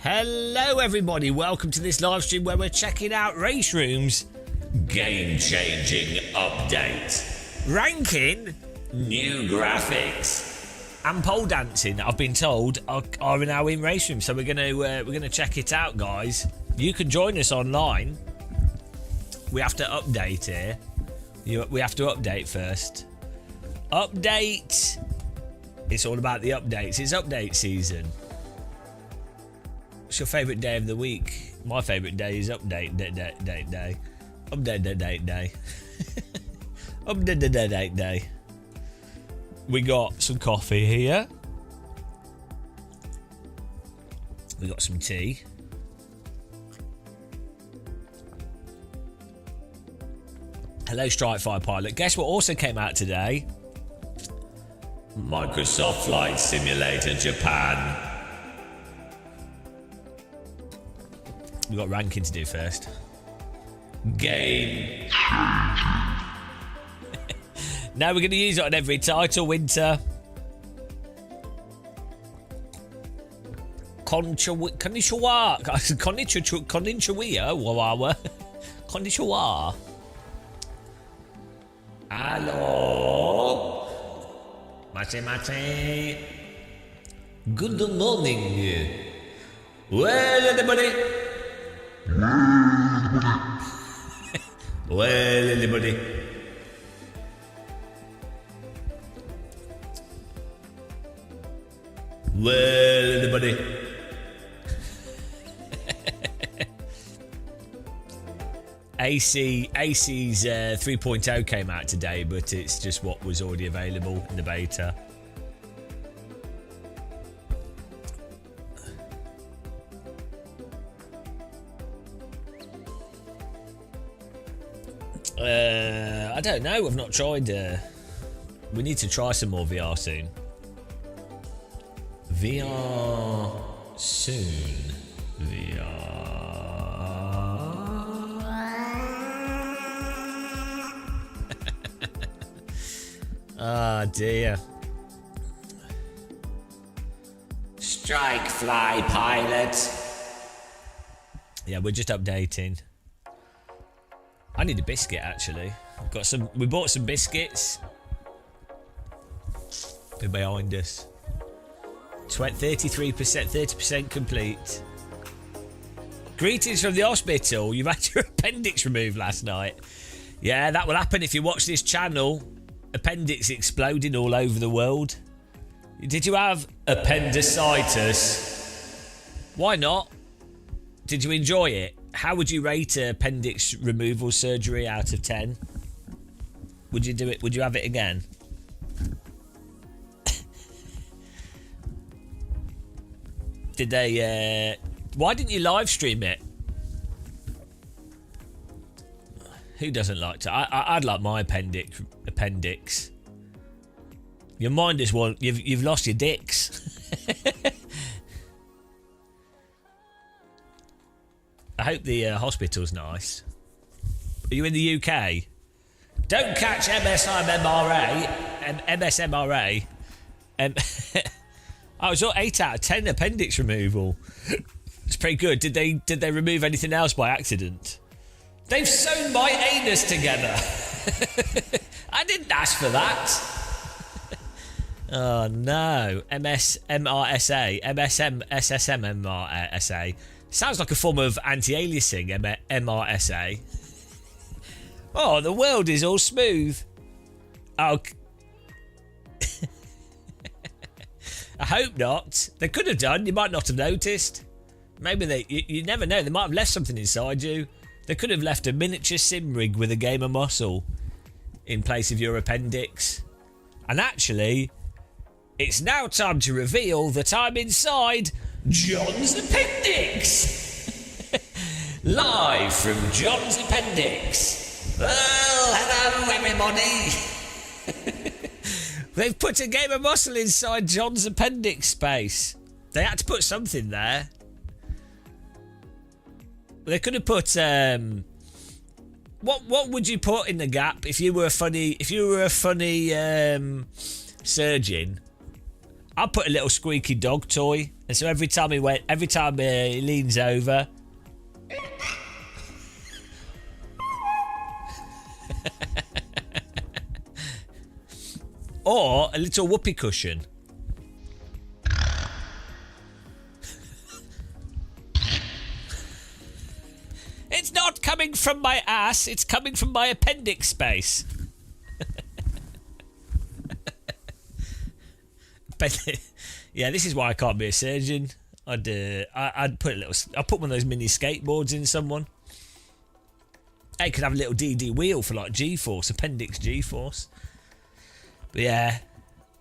Hello everybody, welcome to this live stream where we're checking out RaceRoom's game-changing update. Ranking, new graphics, and pole dancing, I've been told, are now in RaceRoom. So we're gonna check it out, guys. You can join us online. We have to update here. We have to update first. Update. It's all about the updates. It's update season. What's your favourite day of the week? My favourite day is update day. Update day. Update day. We got some coffee here. We got some tea. Hello, Strike Fire Pilot. Guess what also came out today? Microsoft Flight Simulator Japan. We've got ranking to do first. Game. Now we're going to use it on every title. Winter. Konnichiwa. Konnichiwa. Hello. Mate. Good morning. Well, everybody. Well, everybody. Well, everybody. AC's 3.0 came out today, but it's just what was already available in the beta. I don't know. I've not tried. We need to try some more VR soon. VR soon. Ah, dear. Strike Fly Pilot. Yeah, we're just updating. I need a biscuit, actually. We bought some biscuits. They're behind us. 33%, 30% complete. Greetings from the hospital. You've had your appendix removed last night. Yeah, that will happen if you watch this channel. Appendix exploding all over the world. Did you have appendicitis? Why not? Did you enjoy it? How would you rate appendix removal surgery out of 10? Would you do it? Would you have it again? Did they? Why didn't you live stream it? Who doesn't like to? I'd like my appendix. Your mind is one. You've lost your dicks. I hope the hospital's nice. Are you in the UK? Don't catch MSMRA. I was 8 out of 10 appendix removal. It's pretty good. Did they remove anything else by accident? They've sewn my anus together. I didn't ask for that. Oh no. MSMRSA. Sounds like a form of anti-aliasing, MRSA. Oh, the world is all smooth. Oh. I hope not. They could have done. You might not have noticed. Maybe you never know. They might have left something inside you. They could have left a miniature sim rig with a game of muscle in place of your appendix. And actually, it's now time to reveal that I'm inside John's appendix. Live from John's appendix. Well, hello everybody. They've put a game of muscle inside John's appendix space. They had to put something there. They could have put what would you put in the gap if you were a funny surgeon? I'll put a little squeaky dog toy, and so every time he leans over, or a little whoopee cushion. It's not coming from my ass, it's coming from my appendix space. But yeah, this is why I can't be a surgeon. I'd put one of those mini skateboards in someone. Hey, could have a little DD wheel for like G-force, appendix G-force. But yeah,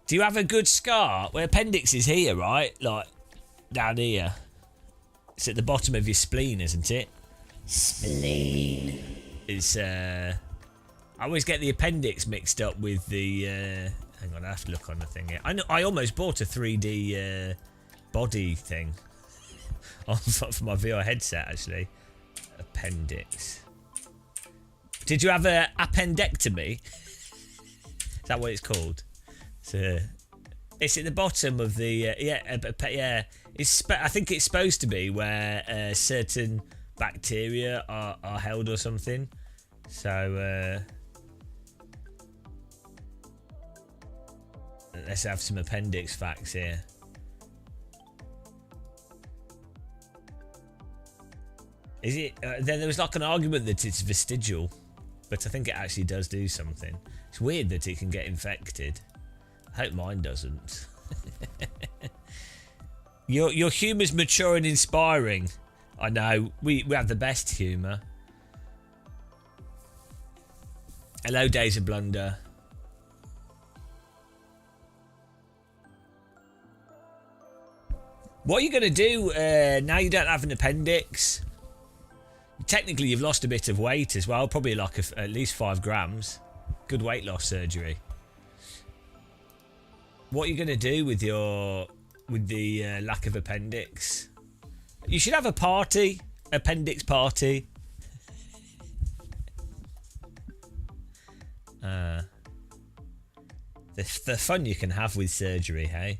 do you have a good scar? Well, appendix is here, right? Like down here. It's at the bottom of your spleen, isn't it? Spleen. It's I always get the appendix mixed up with the. Hang on, I have to look on the thing here. I almost bought a 3D body thing for my VR headset, actually. Appendix. Did you have an appendectomy? Is that what it's called? So, it's at the bottom of the yeah. I think it's supposed to be where certain bacteria are held or something. So let's have some appendix facts here. Is it? Then there was like an argument that it's vestigial, but I think it actually does do something. It's weird that it can get infected. I hope mine doesn't. Your humour's mature and inspiring. I know, we have the best humour. Hello, Days of Blunder. What are you going to do now you don't have an appendix? Technically, you've lost a bit of weight as well. Probably like at least 5 grams. Good weight loss surgery. What are you going to do with the lack of appendix? You should have a party. Appendix party. The fun you can have with surgery, hey?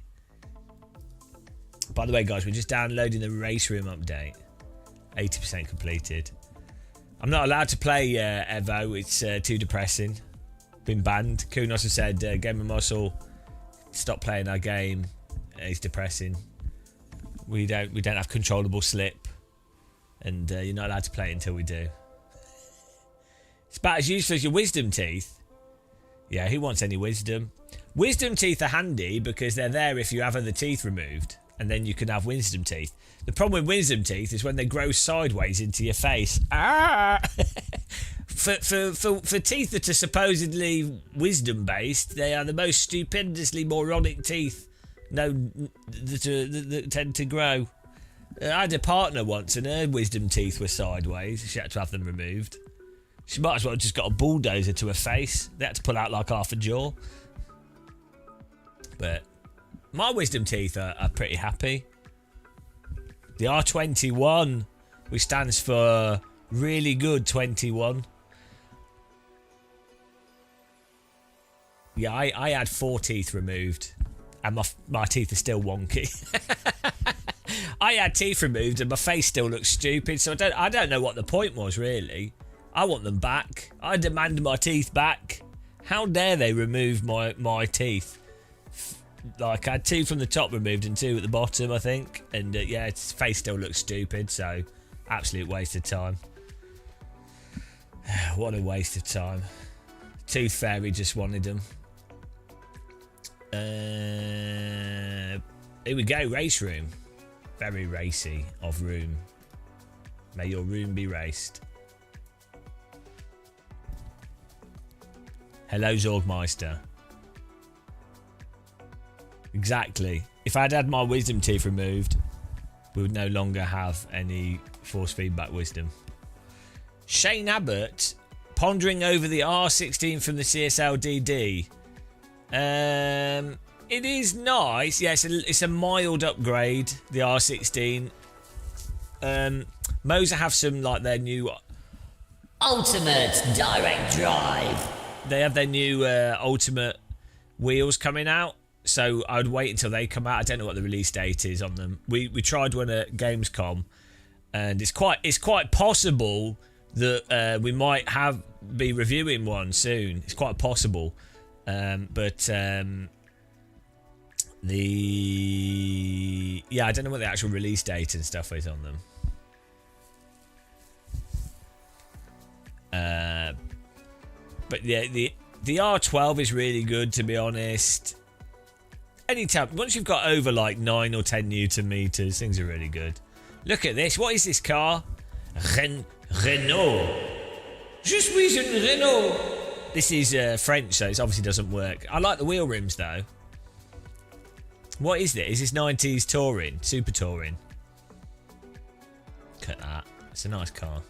By the way, guys, we're just downloading the RaceRoom update. 80% completed. I'm not allowed to play Evo. It's too depressing. Been banned. Kunos has said, Game of Muscle, stop playing our game. It's depressing. We don't have controllable slip, and you're not allowed to play it until we do. It's about as useful as your wisdom teeth. Yeah, who wants any wisdom? Wisdom teeth are handy because they're there if you have other teeth removed, and then you can have wisdom teeth. The problem with wisdom teeth is when they grow sideways into your face. Ah! For teeth that are supposedly wisdom based, they are the most stupendously moronic teeth that tend to grow. I had a partner once and her wisdom teeth were sideways. She had to have them removed. She might as well have just got a bulldozer to her face. They had to pull out like half a jaw. But my wisdom teeth are pretty happy. The R21, which stands for really good 21. Yeah, I had 4 teeth removed, and my teeth are still wonky. I had teeth removed, and my face still looks stupid. So I don't know what the point was really. I want them back. I demand my teeth back. How dare they remove my teeth? Like I had 2 from the top removed and 2 at the bottom, I think. And yeah, its face still looks stupid. So absolute waste of time. What a waste of time. Tooth Fairy just wanted them. Here we go, RaceRoom. Very racy of room. May your room be raced. Hello, Zorgmeister. Exactly. If I'd had my wisdom teeth removed, we would no longer have any force feedback wisdom. Shane Abbott pondering over the R16 from the CSL-DD. It is nice. Yeah, it's a mild upgrade, the R16. Moser have some like their new Ultimate Direct Drive. They have their new Ultimate wheels coming out. So I'd wait until they come out. I don't know what the release date is on them. We tried one at Gamescom, and it's quite possible that we might be reviewing one soon. It's quite possible, but I don't know what the actual release date and stuff is on them. But yeah, the R12 is really good, to be honest. Anytime, once you've got over like 9 or 10 Newton meters, things are really good. Look at this. What is this car? Renault. Je suis un Renault. This is French, so it obviously doesn't work. I like the wheel rims though. What is this? Is this 90s touring? Super touring. Look at that. It's a nice car.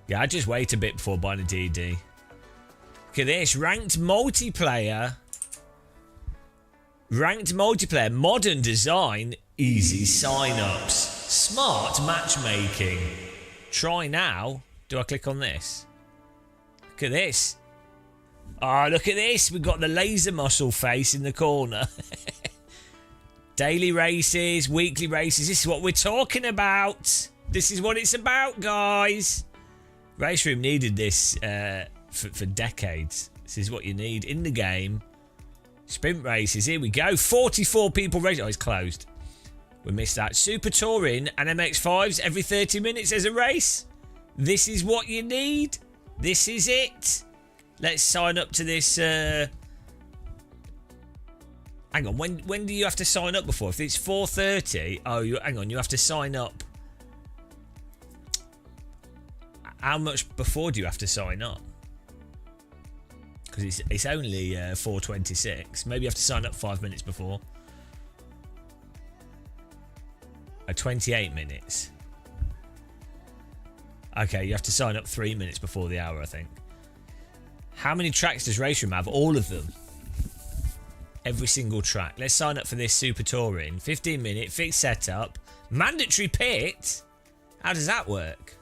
Yeah, I'd just wait a bit before buying a DD. Look at this. Ranked multiplayer. Ranked multiplayer, modern design, easy sign-ups, smart matchmaking. Try now. Do I click on this? Look at this. Oh, look at this. We've got the laser muscle face in the corner. Daily races, weekly races. This is what we're talking about. This is what it's about, guys. RaceRoom needed this for decades. This is what you need in the game. Sprint races, here we go. 44 people racing. Oh, it's closed. We missed that. Super Touring and MX-5s every 30 minutes as a race. This is what you need. This is it. Let's sign up to this. Hang on, when do you have to sign up before? If it's 4:30, hang on, you have to sign up. How much before do you have to sign up? Because it's only 4:26. Maybe you have to sign up 5 minutes before. 28 minutes. Okay, you have to sign up 3 minutes before the hour, I think. How many tracks does RaceRoom have? All of them. Every single track. Let's sign up for this Super Touring. 15-minute, fixed setup. Mandatory pit? How does that work?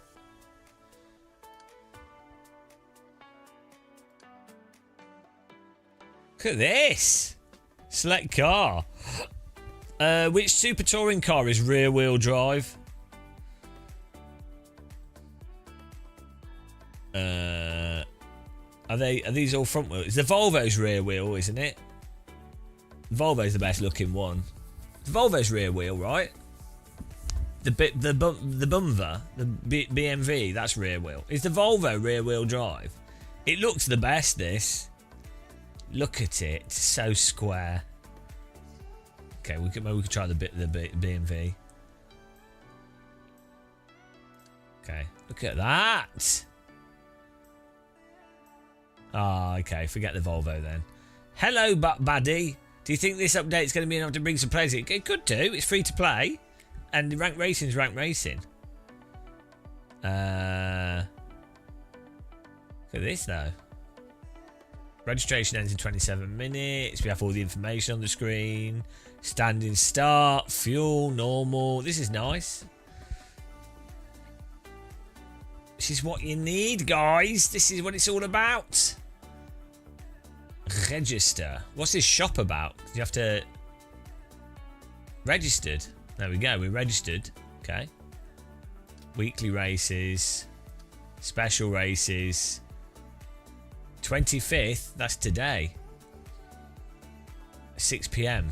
Look at this. Select car. Which Super Touring car is rear wheel drive? Are these all front wheel? The Volvo's rear wheel, isn't it? Volvo's the best looking one. The Volvo's rear wheel, right? The Bumva, the BMW, that's rear wheel. Is the Volvo rear wheel drive? It looks the best, this. Look at it, so square. Okay, maybe we could try the BMW. Okay, look at that. Okay, forget the Volvo then. Hello, buddy. Do you think this update's going to be enough to bring some players? It could do. It's free to play, and ranked racing is ranked racing. Look at this though. Registration ends in 27 minutes. We have all the information on the screen. Standing start, fuel, normal. This is nice. This is what you need, guys. This is what it's all about. Register. What's this shop about? You have to... Registered. There we go. We're registered. Okay. Weekly races. Special races. 25th, that's today. 6 PM.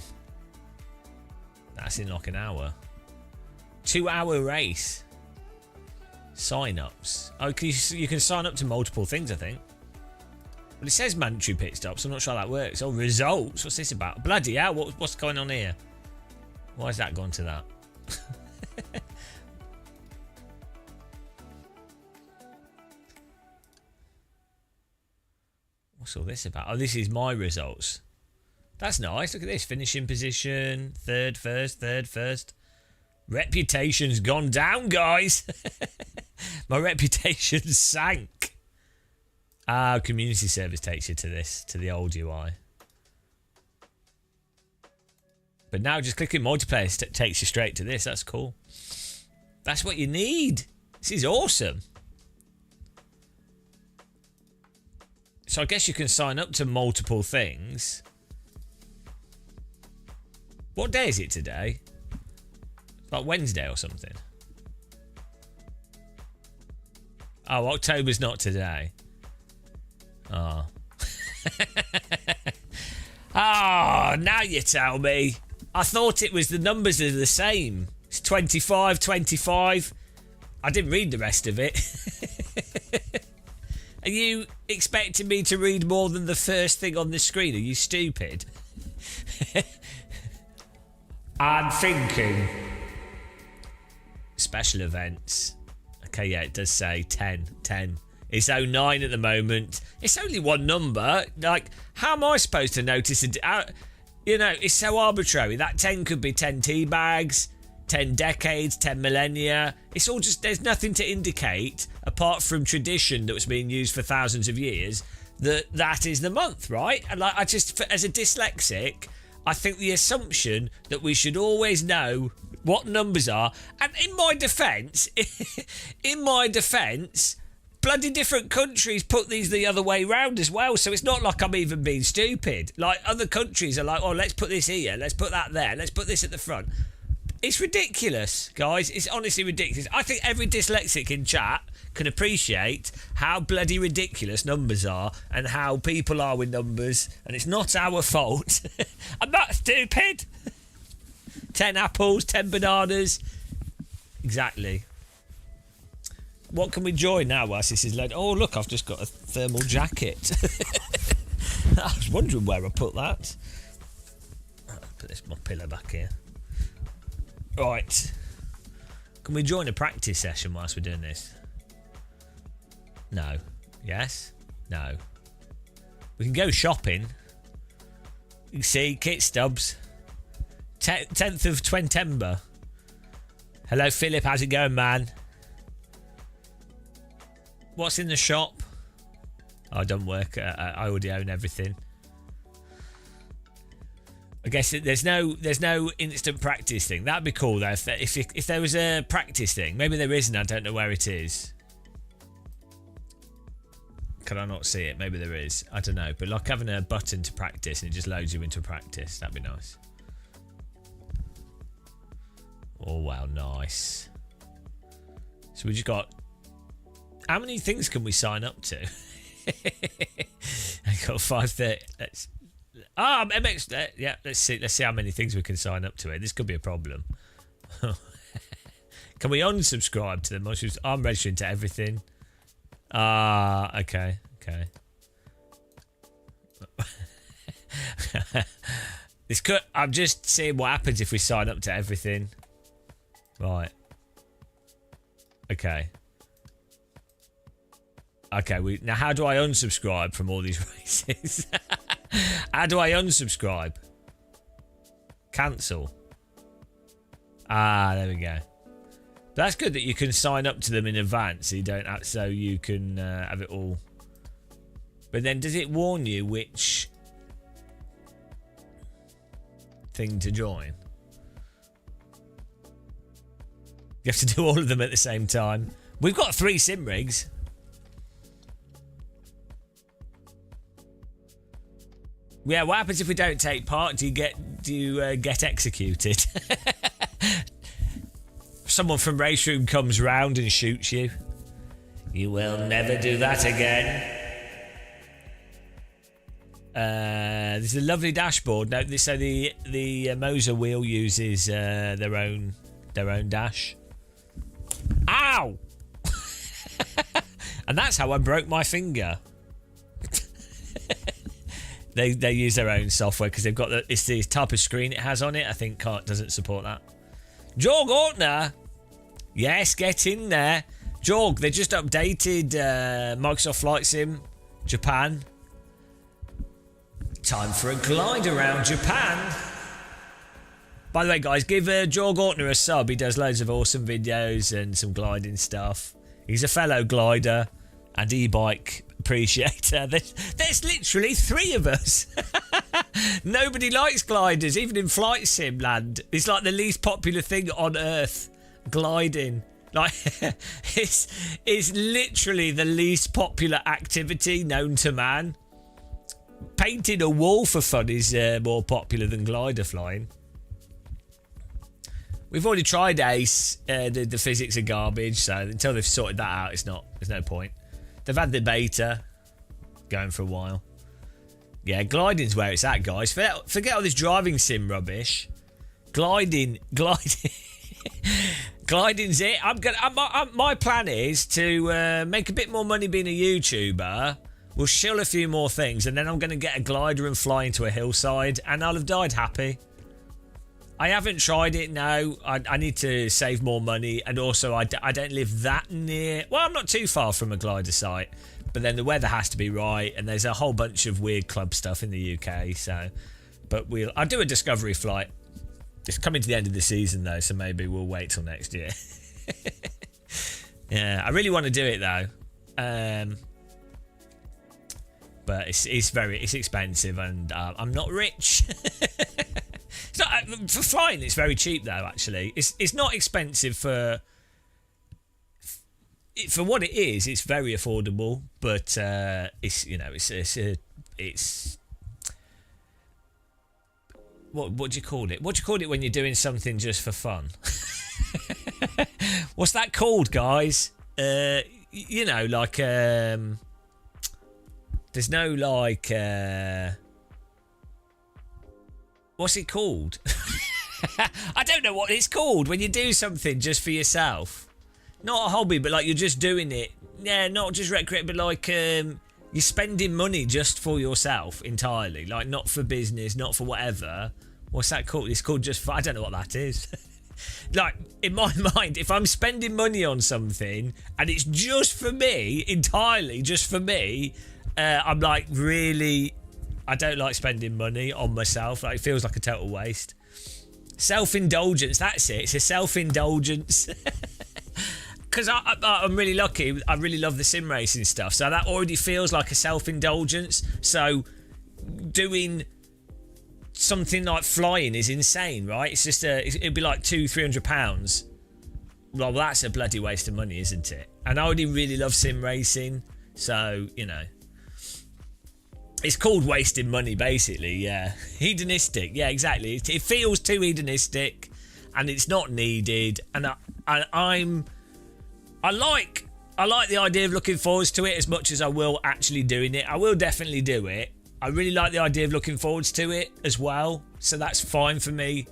That's in like an hour. 2-hour race. Sign-ups. Oh, you can sign up to multiple things, I think. Well, it says mandatory pit stops. I'm not sure how that works. Oh, results. What's this about? Bloody hell, what's going on here? Why has that gone to that? What's all this about? Oh, this is my results. That's nice. Look at this. Finishing position. Third, first. Reputation's gone down, guys. My reputation sank. Community service takes you to this, to the old UI. But now just clicking multiplayer takes you straight to this. That's cool. That's what you need. This is awesome. So I guess you can sign up to multiple things. What day is it today? It's like Wednesday or something. Oh, October's not today. Oh. Oh, now you tell me. I thought it was the numbers are the same. It's 25, 25. I didn't read the rest of it. Are you expecting me to read more than the first thing on the screen? Are you stupid? I'm thinking. Special events. Okay, yeah, it does say 10. It's 09 at the moment. It's only one number. Like, how am I supposed to notice it? You know, it's so arbitrary. That 10 could be 10 tea bags, 10 decades, 10 millennia. It's all just, there's nothing to indicate, apart from tradition that was being used for thousands of years, that is the month, right? And like, I just, as a dyslexic, I think the assumption that we should always know what numbers are, and in my defence, bloody different countries put these the other way round as well, so it's not like I'm even being stupid. Like, other countries are like, oh, let's put this here, let's put that there, let's put this at the front. It's ridiculous, guys. It's honestly ridiculous. I think every dyslexic in chat can appreciate how bloody ridiculous numbers are and how people are with numbers, and it's not our fault. I'm not stupid. 10 apples, 10 bananas. Exactly. What can we join now whilst this is led? Oh, look, I've just got a thermal jacket. I was wondering where I put that. I'll put my pillow back here. Right. Can we join a practice session whilst we're doing this? No. Yes? No. We can go shopping. You can see Kit Stubbs. 10th of Twentember. Hello, Philip. How's it going, man? What's in the shop? Oh, I don't work. I already own everything. I guess there's no instant practice thing. That'd be cool though. If there was a practice thing, maybe there isn't. I don't know where it is. Can I not see it? Maybe there is. I don't know. But like having a button to practice and it just loads you into practice. That'd be nice. Oh wow, nice. So we just got. How many things can we sign up to? I got 530. Let's. MX. Yeah, let's see how many things we can sign up to here. This could be a problem. Can we unsubscribe to them? I'm registering to everything. Okay. This could. I'm just seeing what happens if we sign up to everything. Right. Okay. Now how do I unsubscribe from all these races? How do I unsubscribe? Cancel. There we go. That's good that you can sign up to them in advance, so you don't have, so you can have it all. But then, does it warn you which thing to join? You have to do all of them at the same time. We've got 3 sim rigs. Yeah, what happens if we don't take part? Do you get executed? Someone from RaceRoom comes round and shoots you. You will never do that again. There's a lovely dashboard. No, so the Moser wheel uses their own dash. Ow! And that's how I broke my finger. They use their own software because they've got it's the type of screen it has on it. I think doesn't support that. Jorg Ortner, yes, get in there. Jorg, they just updated Microsoft Flight Sim Japan. Time for a glide around Japan. By the way, guys, give Jorg Ortner a sub. He does loads of awesome videos and some gliding stuff. He's a fellow glider and e-bike appreciator. There's literally 3 of us. Nobody likes gliders, even in flight sim land. It's like the least popular thing on earth. Gliding. Like, it's literally the least popular activity known to man. Painting a wall for fun is more popular than glider flying. We've already tried Ace. The physics are garbage, so until they've sorted that out, there's no point. They've had the beta going for a while. Yeah, gliding's where it's at, guys. Forget all this driving sim rubbish. Gliding's it. My plan is to make a bit more money being a YouTuber. We'll shill a few more things, and then I'm going to get a glider and fly into a hillside, and I'll have died happy. I haven't tried it now. I need to save more money, and also I don't live that near. Well, I'm not too far from a glider site, but then the weather has to be right, and there's a whole bunch of weird club stuff in the UK. So, but I'll do a discovery flight. It's coming to the end of the season though, so maybe we'll wait till next year. Yeah, I really want to do it though, but it's expensive, and I'm not rich. It's not, for flying, it's very cheap though. Actually, it's not expensive for what it is. It's very affordable, but it's what do you call it? What do you call it when you're doing something just for fun? What's that called, guys? There's no like. What's it called? I don't know what it's called when you do something just for yourself. Not a hobby, but like you're just doing it. Yeah, not just recreate, but like you're spending money just for yourself entirely. Like not for business, not for whatever. What's that called? It's called just for... I don't know what that is. Like, in my mind, if I'm spending money on something and it's just for me, entirely just for me, I'm like really... I don't like spending money on myself. Like, it feels like a total waste. Self-indulgence, that's it. It's a self-indulgence. Because I'm really lucky. I really love the sim racing stuff. So that already feels like a self-indulgence. So doing something like flying is insane, right? It's just it'd be like £200-300. Well, that's a bloody waste of money, isn't it? And I already really love sim racing. So, you know. It's called wasting money, basically, yeah. Hedonistic, yeah, exactly. It feels too hedonistic, and it's not needed. And I like the idea of looking forwards to it as much as I will actually doing it. I will definitely do it. I really like the idea of looking forwards to it as well, so that's fine for me.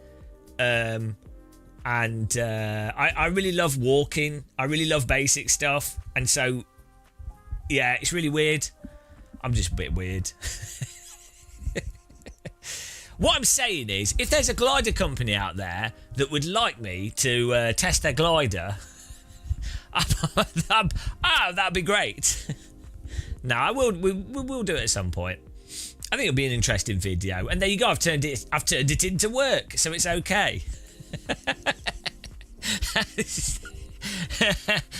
I really love walking. I really love basic stuff, and so yeah, it's really weird. I'm just a bit weird. What I'm saying is, if there's a glider company out there that would like me to test their glider, that'd be great. No, we will do it at some point. I think it'll be an interesting video. And there you go. I've turned it into work, so it's okay.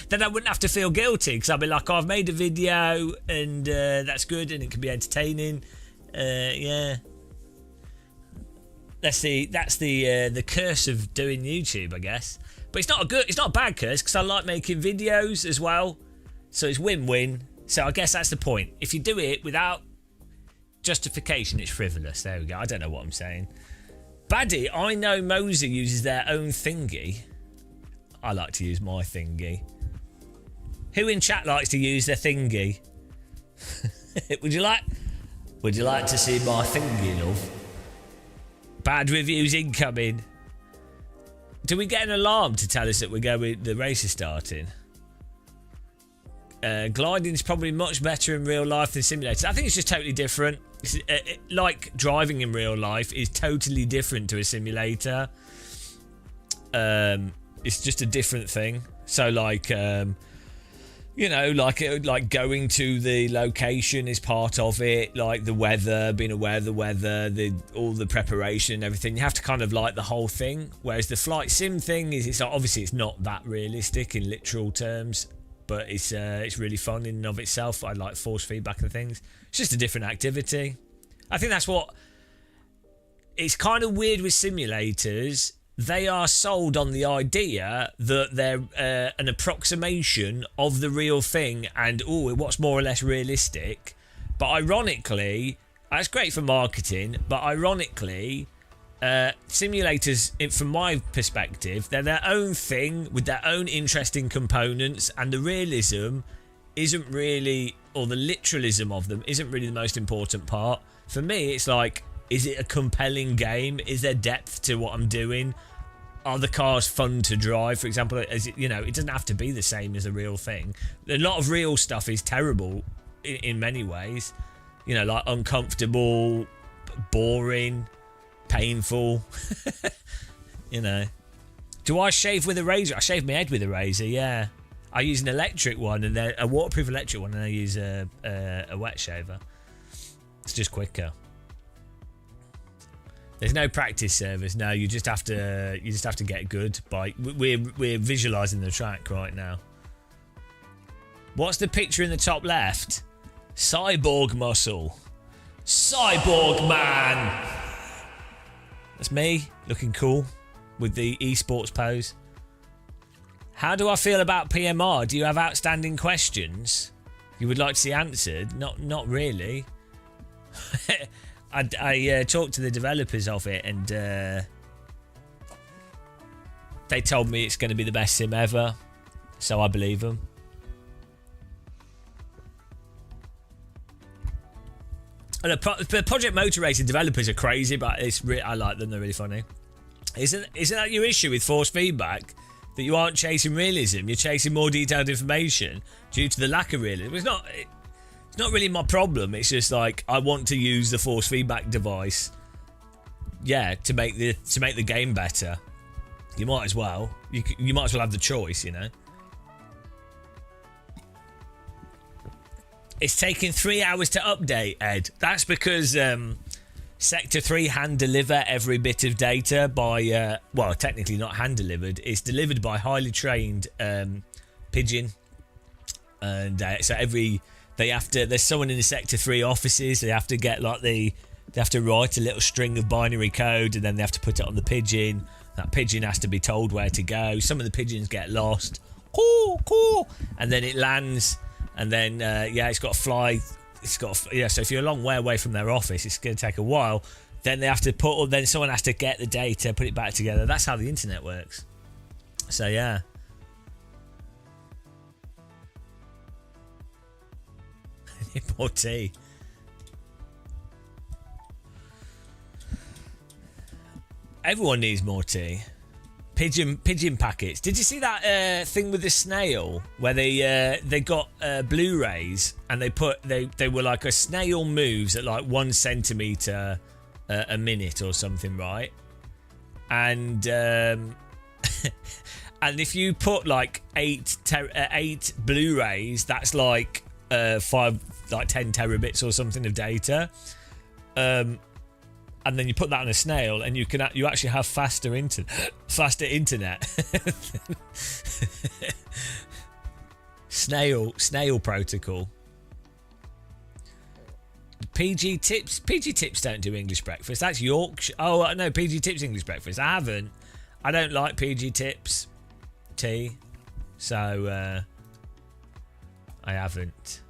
Then I wouldn't have to feel guilty, because I'd be like, oh, I've made a video and that's good and it can be entertaining. Yeah, that's the curse of doing YouTube, I guess. But it's not a bad curse, because I like making videos as well, so it's win-win. So I guess that's the point. If you do it without justification, it's frivolous. There we go. I don't know what I'm saying. Baddie, I know Moser uses their own thingy. I like to use my thingy. Who in chat likes to use their thingy? Would you like to see my thingy, love? Bad reviews incoming. Do we get an alarm to tell us that the race is starting? Gliding's probably much better in real life than simulators. I think it's just totally different. Like driving in real life is totally different to a simulator. It's just a different thing. So like, like going to the location is part of it. Like the weather, being aware of the weather, all the preparation and everything. You have to kind of like the whole thing. Whereas the flight sim thing is, obviously it's not that realistic in literal terms, but it's really fun in and of itself. I like force feedback and things. It's just a different activity. I think that's what... It's kind of weird with simulators. They are sold on the idea that they're an approximation of the real thing and, what's more or less realistic. But ironically, that's great for marketing, but ironically, simulators, from my perspective, they're their own thing with their own interesting components, and the realism isn't really, or the literalism of them isn't really the most important part. For me, it's like, is it a compelling game? Is there depth to what I'm doing? Are the cars fun to drive? For example, as it, it doesn't have to be the same as a real thing. A lot of real stuff is terrible in many ways. Like uncomfortable, boring, painful. Do I shave with a razor? I shave my head with a razor, yeah. I use an electric one, and a waterproof electric one, and I use a wet shaver. It's just quicker. There's no practice service. No, you just have to get good by. We're visualizing the track right now. What's the picture in the top left? Cyborg muscle. Cyborg man. That's me looking cool with the esports pose. How do I feel about PMR? Do you have outstanding questions you would like to see answered? Not really. I talked to the developers of it, and they told me it's going to be the best sim ever, so I believe them. And the Project Motor Racing developers are crazy, but I like them. They're really funny. Isn't that your issue with force feedback? That you aren't chasing realism, you're chasing more detailed information due to the lack of realism. It's not really my problem. It's just like, I want to use the force feedback device, to make the game better. You might as well. You might as well have the choice, It's taking 3 hours to update, Ed. That's because Sector 3 hand deliver every bit of data by, well, technically not hand delivered. It's delivered by highly trained pigeon, and so there's someone in the Sector 3 offices. They have to get they have to write a little string of binary code, and then they have to put it on the pigeon. That pigeon has to be told where to go. Some of the pigeons get lost, and then it lands, and then it's got to fly. So if you're a long way away from their office, it's going to take a while. Then they have to then someone has to get the data, put it back together. That's how the internet works. So yeah. More tea. Everyone needs more tea. Pigeon packets. Did you see that thing with the snail where they got Blu-rays, and they were like, a snail moves at like 1 centimeter a minute or something, right? And and if you put like 8 Blu-rays, that's like 10 terabits or something of data. And then you put that on a snail, and you actually have faster internet. snail protocol. PG Tips don't do English breakfast. That's Yorkshire. Oh no, PG Tips English breakfast. I don't like PG Tips tea, so I haven't.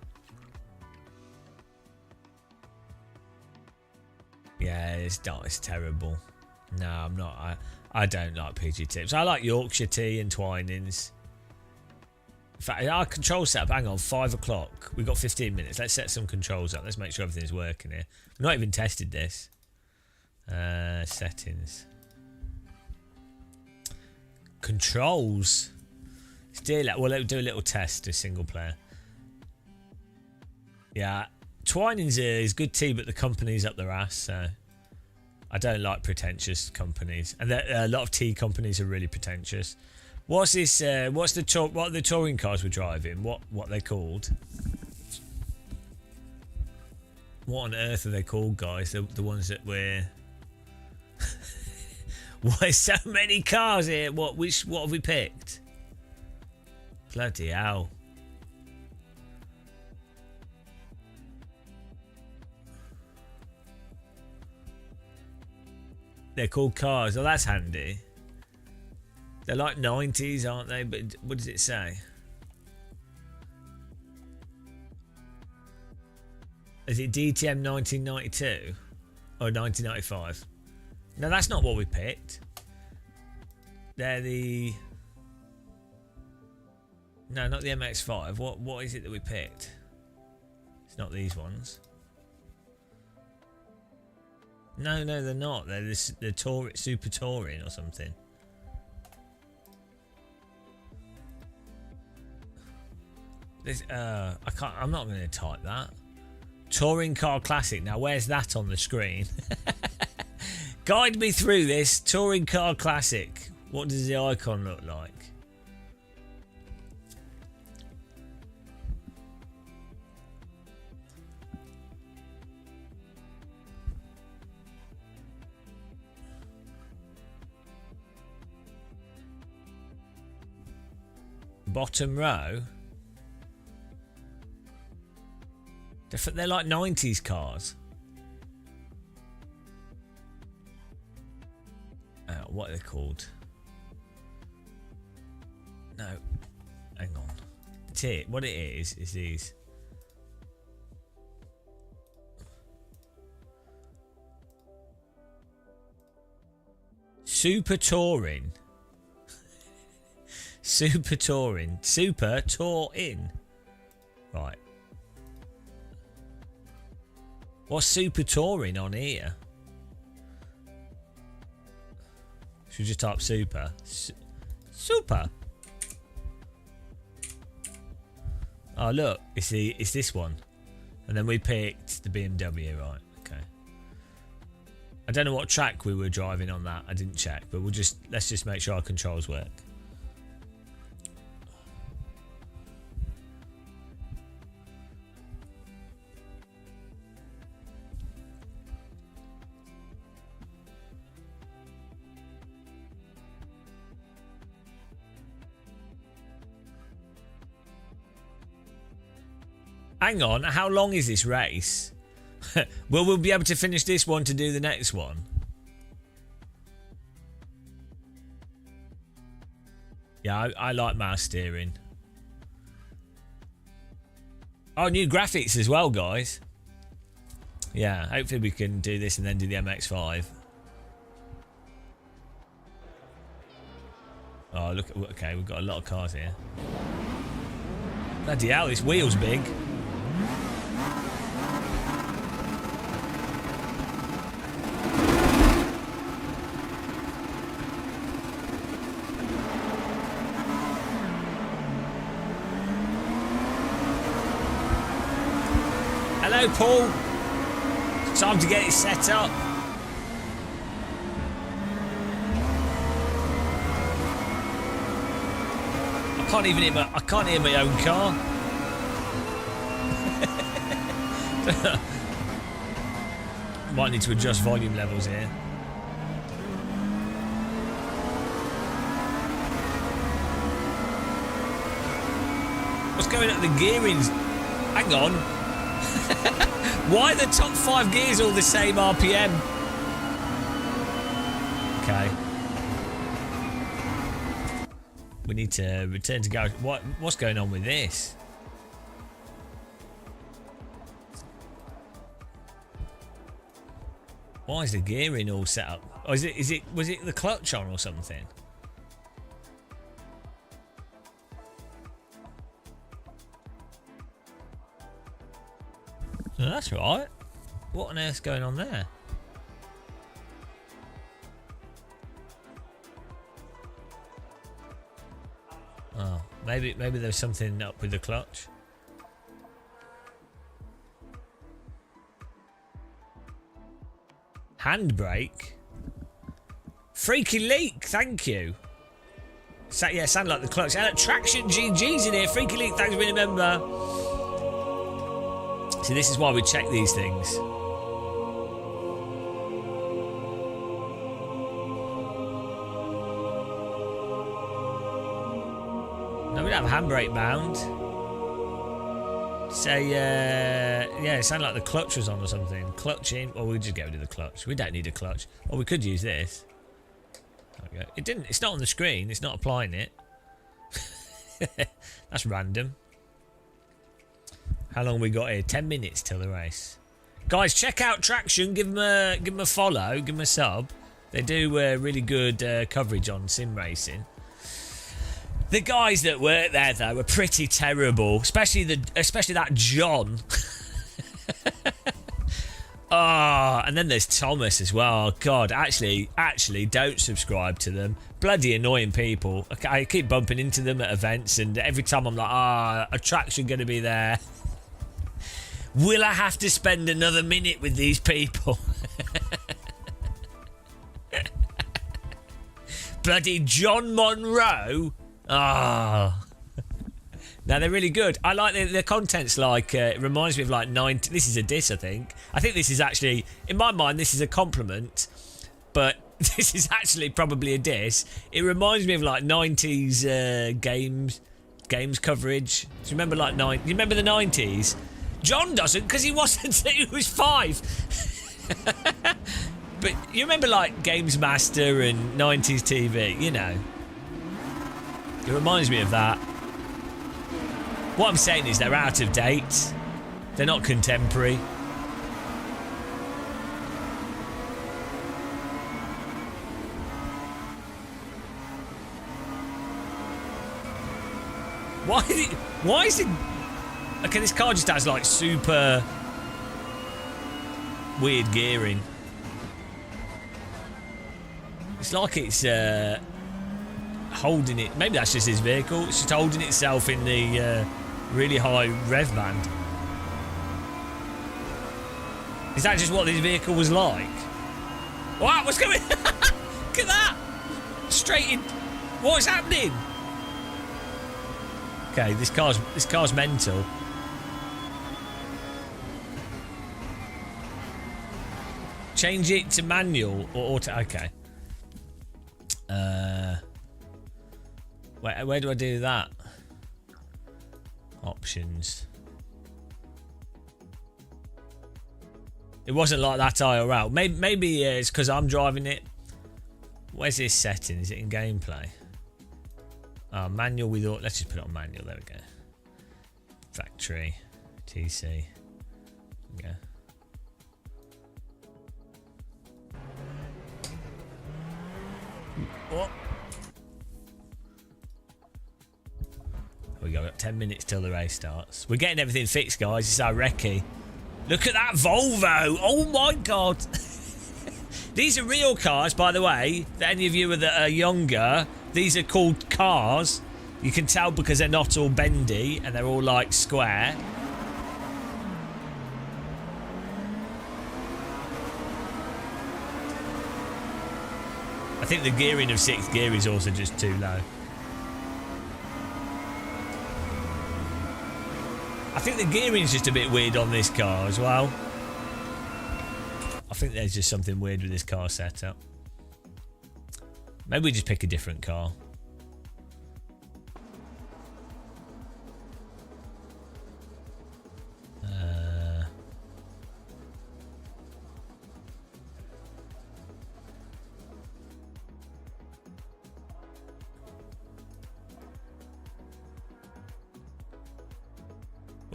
Yeah, it's terrible. No, I'm not. I don't like PG Tips. I like Yorkshire tea and Twinings. In fact, our control setup, hang on, 5 o'clock. We've got 15 minutes. Let's set some controls up. Let's make sure everything's working here. We've not even tested this. Settings. Controls. Well, let's do a little test, a single player. Yeah. Twinings is good tea, but the company's up their ass, so I don't like pretentious companies, and a lot of tea companies are really pretentious. What's this? What are the touring cars we're driving? What are they called? What on earth are they called, guys? The ones that we're. Why so many cars here? What have we picked? Bloody hell. They're called cars. Oh, that's handy. They're like 90s, aren't they? But what does it say? Is it DTM 1992 or 1995? No, that's not what we picked. They're the... No, not the MX-5. What is it that we picked? It's not these ones. No, they're not. They're the Super Touring or something. I'm not going to type that. Touring Car Classic. Now, where's that on the screen? Guide me through this. Touring Car Classic. What does the icon look like? Bottom row. They're like 90s cars. What are they called? No. Hang on. It's it. What it is these. Super Touring. Super Touring. Super Touring. Right. What's Super Touring on here? Should we just type Super? Super. Oh look, it's this one, and then we picked the BMW. Right. Okay. I don't know what track we were driving on that. I didn't check, but let's just make sure our controls work. Hang on, how long is this race? Well, we'll be able to finish this one to do the next one. Yeah, I like mouse steering. Oh, new graphics as well, guys. Yeah, hopefully we can do this and then do the MX-5. Oh, look. Okay, we've got a lot of cars here. Bloody hell, this wheel's big. Hello, Paul. It's time to get it set up. I can't hear my own car. Might need to adjust volume levels here. What's going on? The gearings. Hang on. Why are the top 5 gears all the same RPM? Okay. We need to return to garage. What's going on with this? Why is the gearing all set up? Oh, was it the clutch on or something? No, that's right. What on earth's going on there? Oh, maybe there's something up with the clutch. Handbrake. Freaky leak, thank you. Yeah, sound like the clutch. And Traction GG's in here. Freaky leak, thanks for being a member. See, this is why we check these things. No, we don't have handbrake bound. Say, yeah, it sounded like the clutch was on or something. Clutching, or we'll just get rid of the clutch. We don't need a clutch. Or we could use this. There we go. It didn't. It's not on the screen. It's not applying it. That's random. How long we got here? 10 minutes till the race. Guys, check out Traction. Give them a follow. Give them a sub. They do really good coverage on sim racing. The guys that work there, though, are pretty terrible, especially that John. And then there's Thomas as well. Oh, God, actually, don't subscribe to them. Bloody annoying people. I keep bumping into them at events, and every time I'm like, attraction going to be there. Will I have to spend another minute with these people? Bloody John Monroe. Now they're really good. I like the content's like it reminds me of like 90. This is a diss, I think. I think this is actually, in my mind, this is a compliment, but this is actually probably a diss. It reminds me of like 90s games coverage. Do you remember like you remember the 90s? John doesn't, because he wasn't. He was 5. But you remember like Games Master and 90s TV, you know. It reminds me of that. What I'm saying is they're out of date. They're not contemporary. Why is it... Okay, this car just has like super weird gearing. It's like it's holding it. Maybe that's just his vehicle. It's just holding itself in the really high rev band. Is that just what this vehicle was like? Wow, what's going on? Look at that! Straight in. What's happening? Okay, this car's mental. Change it to manual or auto. Okay. Where do I do that? Options. It wasn't like that IRL. Maybe it's because I'm driving it. Where's this setting? Is it in gameplay? Manual with... Let's just put it on manual. There we go. Factory. TC. Yeah. What? We got 10 minutes till the race starts. We're getting everything fixed, guys. It's our recce. Look at that Volvo. Oh, my God. These are real cars, by the way. For any of you that are younger, these are called cars. You can tell because they're not all bendy and they're all, like, square. I think the gearing of 6th gear is also just too low. I think the gearing's just a bit weird on this car as well. I think there's just something weird with this car setup. Maybe we just pick a different car.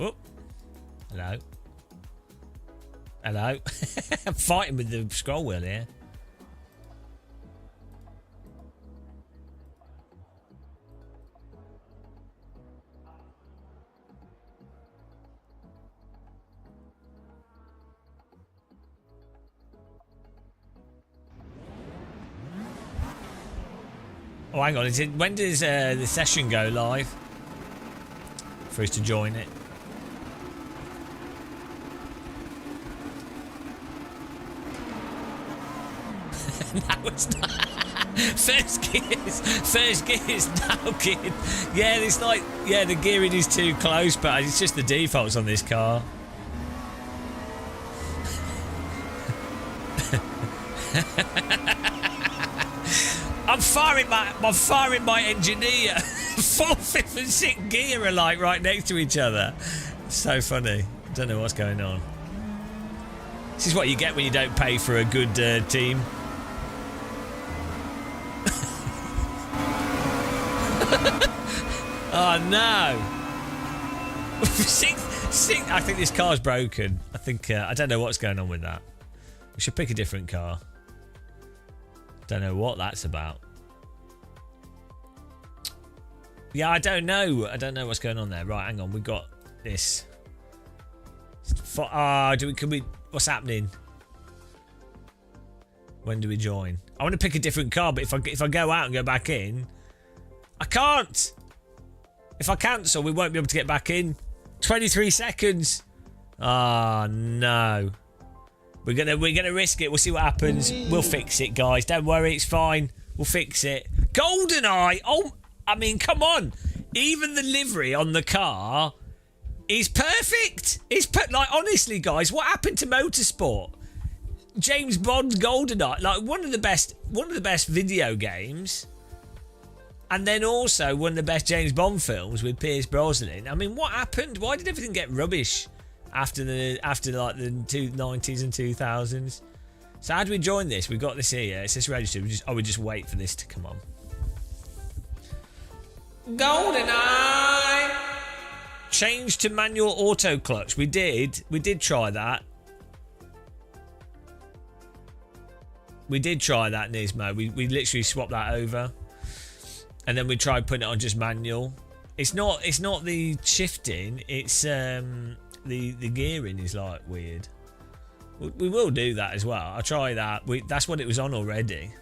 Oh, hello. Hello. I'm fighting with the scroll wheel here. Oh, hang on. When does the session go live? For us to join it. No, it's not. First gear's now geared. Yeah, it's like, yeah, the gearing is too close, but it's just the defaults on this car. I'm firing my engineer. 4th, 5th, and 6th gear are like right next to each other. So funny. Don't know what's going on. This is what you get when you don't pay for a good team. Oh no! Sixth, I think this car's broken. I think I don't know what's going on with that. We should pick a different car. Don't know what that's about. Yeah, I don't know. I don't know what's going on there. Right, hang on. We got this. What's happening? When do we join? I want to pick a different car, but if I go out and go back in, I can't. If I cancel, we won't be able to get back in. 23 seconds. Ah, no. We're gonna risk it. We'll see what happens. We'll fix it, guys. Don't worry, it's fine. We'll fix it. GoldenEye. Oh, I mean, come on. Even the livery on the car is perfect. Like, honestly, guys, what happened to motorsport? James Bond's GoldenEye, like one of the best video games, and then also one of the best James Bond films with Pierce Brosnan. I mean, what happened? Why did everything get rubbish after like the 90s and 2000s? So how do we join this? We've got this here. It says register. We just wait for this to come on. GoldenEye. Change to manual auto clutch. We did try that. We did try that, Nismo. We literally swapped that over, and then we tried putting it on just manual. It's not the shifting. It's the gearing is like weird. We will do that as well. I'll try that. That's what it was on already.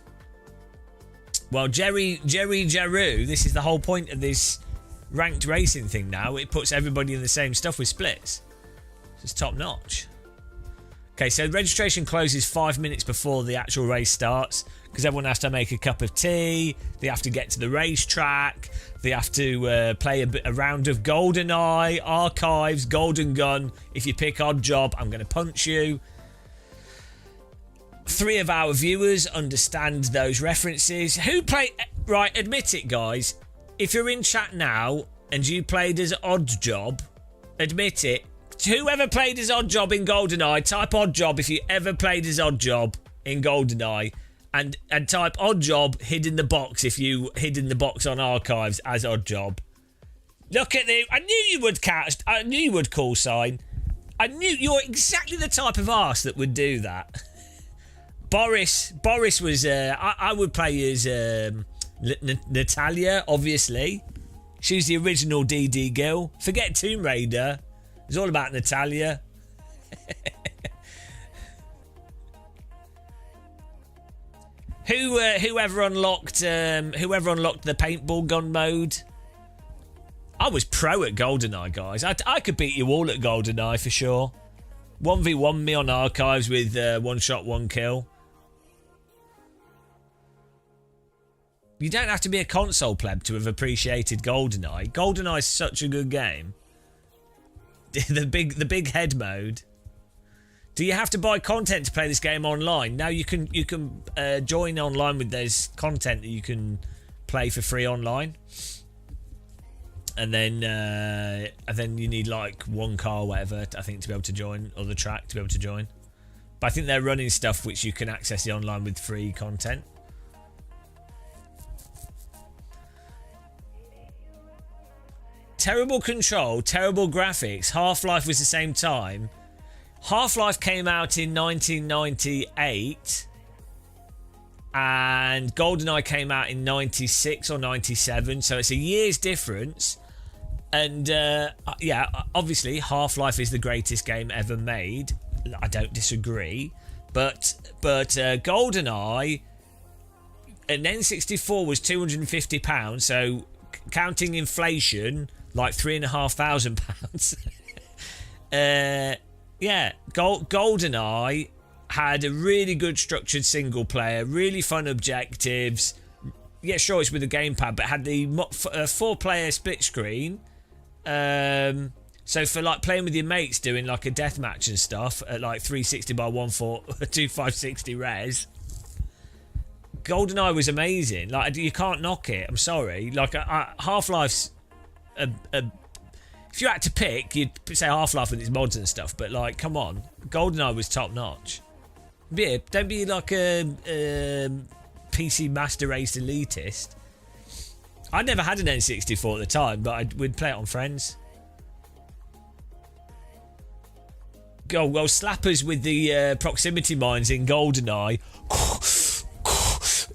Well, Jerry Jaru. This is the whole point of this ranked racing thing. Now it puts everybody in the same stuff with splits. It's top notch. Okay, so registration closes 5 minutes before the actual race starts because everyone has to make a cup of tea. They have to get to the racetrack. They have to play a round of GoldenEye, Archives, Golden Gun. If you pick Odd Job, I'm going to punch you. 3 of our viewers understand those references. Who play... Right, admit it, guys. If you're in chat now and you played as Odd Job, admit it. Whoever played as Odd Job in GoldenEye, type Odd Job if you ever played as Odd Job in GoldenEye, and type Odd Job hid in the box if you hid in the box on Archives as Odd Job. Look at the... I knew you would catch... I knew you would call sign. I knew you're exactly the type of arse that would do that. Boris was... I would play as Natalia, obviously. She's the original DD girl. Forget Tomb Raider. It's all about Natalia. Whoever unlocked the paintball gun mode. I was pro at GoldenEye, guys. I could beat you all at GoldenEye for sure. 1v1 me on Archives with one shot, one kill. You don't have to be a console pleb to have appreciated GoldenEye. GoldenEye is such a good game. The big head mode. Do you have to buy content to play this game online? No, you can join online with there's content that you can play for free online. And then you need like one car or whatever, I think, to be able to join, or the track to be able to join. But I think they're running stuff which you can access the online with free content. Terrible control, terrible graphics. Half-Life was the same time. Half-Life came out in 1998 and GoldenEye came out in 96 or 97, so it's a year's difference. And yeah, obviously Half-Life is the greatest game ever made. I don't disagree, but GoldenEye, an N64 was £250, so counting inflation, like £3,500. Yeah, GoldenEye had a really good structured single player, really fun objectives. Yeah, sure, it's with a gamepad, but had the 4-player split screen. So for like playing with your mates, doing like a deathmatch and stuff at like 360 by 2560 res. GoldenEye was amazing. Like, you can't knock it. I'm sorry. Like, Half-Life's if you had to pick, you'd say Half-Life with its mods and stuff. But like, come on, GoldenEye was top notch. Yeah, don't be like a PC Master Race elitist. I never had an N64 at the time, but we'd play it on friends. Go well, slappers with the proximity mines in GoldenEye.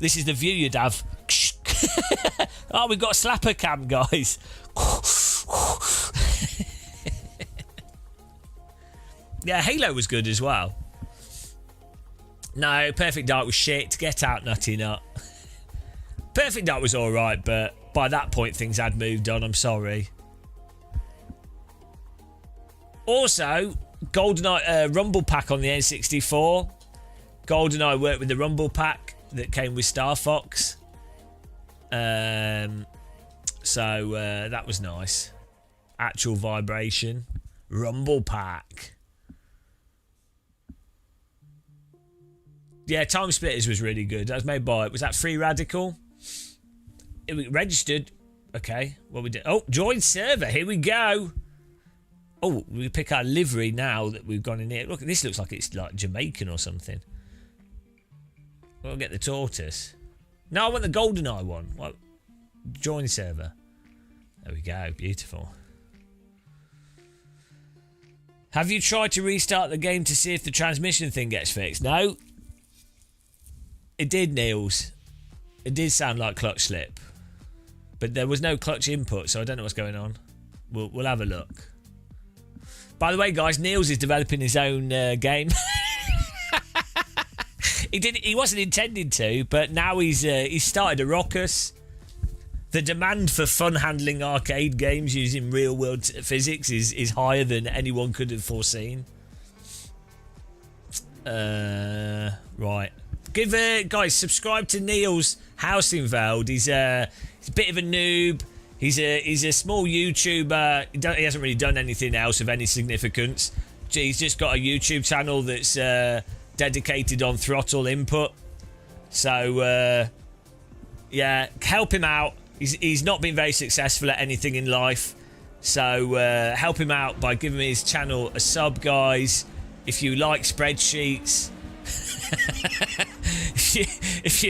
This is the view you'd have. Oh, we've got a slapper cam, guys. Yeah, Halo was good as well. No, Perfect Dark was shit. Get out, Nutty Nut. Perfect Dark was alright, but by that point things had moved on. I'm sorry. Also, GoldenEye Rumble Pack on the N64. GoldenEye worked with the Rumble Pack that came with Star Fox. So that was nice. Actual vibration. Rumble Pack. Yeah, Time Splitters was really good. That was made by, was that Free Radical? It was registered. Okay, what we did. Oh, join server. Here we go. Oh, we pick our livery now that we've gone in here. Look, this looks like it's like Jamaican or something. We'll get the tortoise. No, I want the GoldenEye one. What? Join server. There we go. Beautiful. Have you tried to restart the game to see if the transmission thing gets fixed? No. It did, Niels. It did sound like clutch slip. But there was no clutch input, so I don't know what's going on. We'll have a look. By the way, guys, Niels is developing his own game. He wasn't intending to, but now he's started a ruckus. The demand for fun-handling arcade games using real-world physics is higher than anyone could have foreseen. Right. Give guys, subscribe to Neil's House in Veld. He's a bit of a noob. He's a small YouTuber. He hasn't really done anything else of any significance. He's just got a YouTube channel that's dedicated on throttle input. So yeah, help him out. He's not been very successful at anything in life. So help him out by giving his channel a sub, guys. If you like spreadsheets. if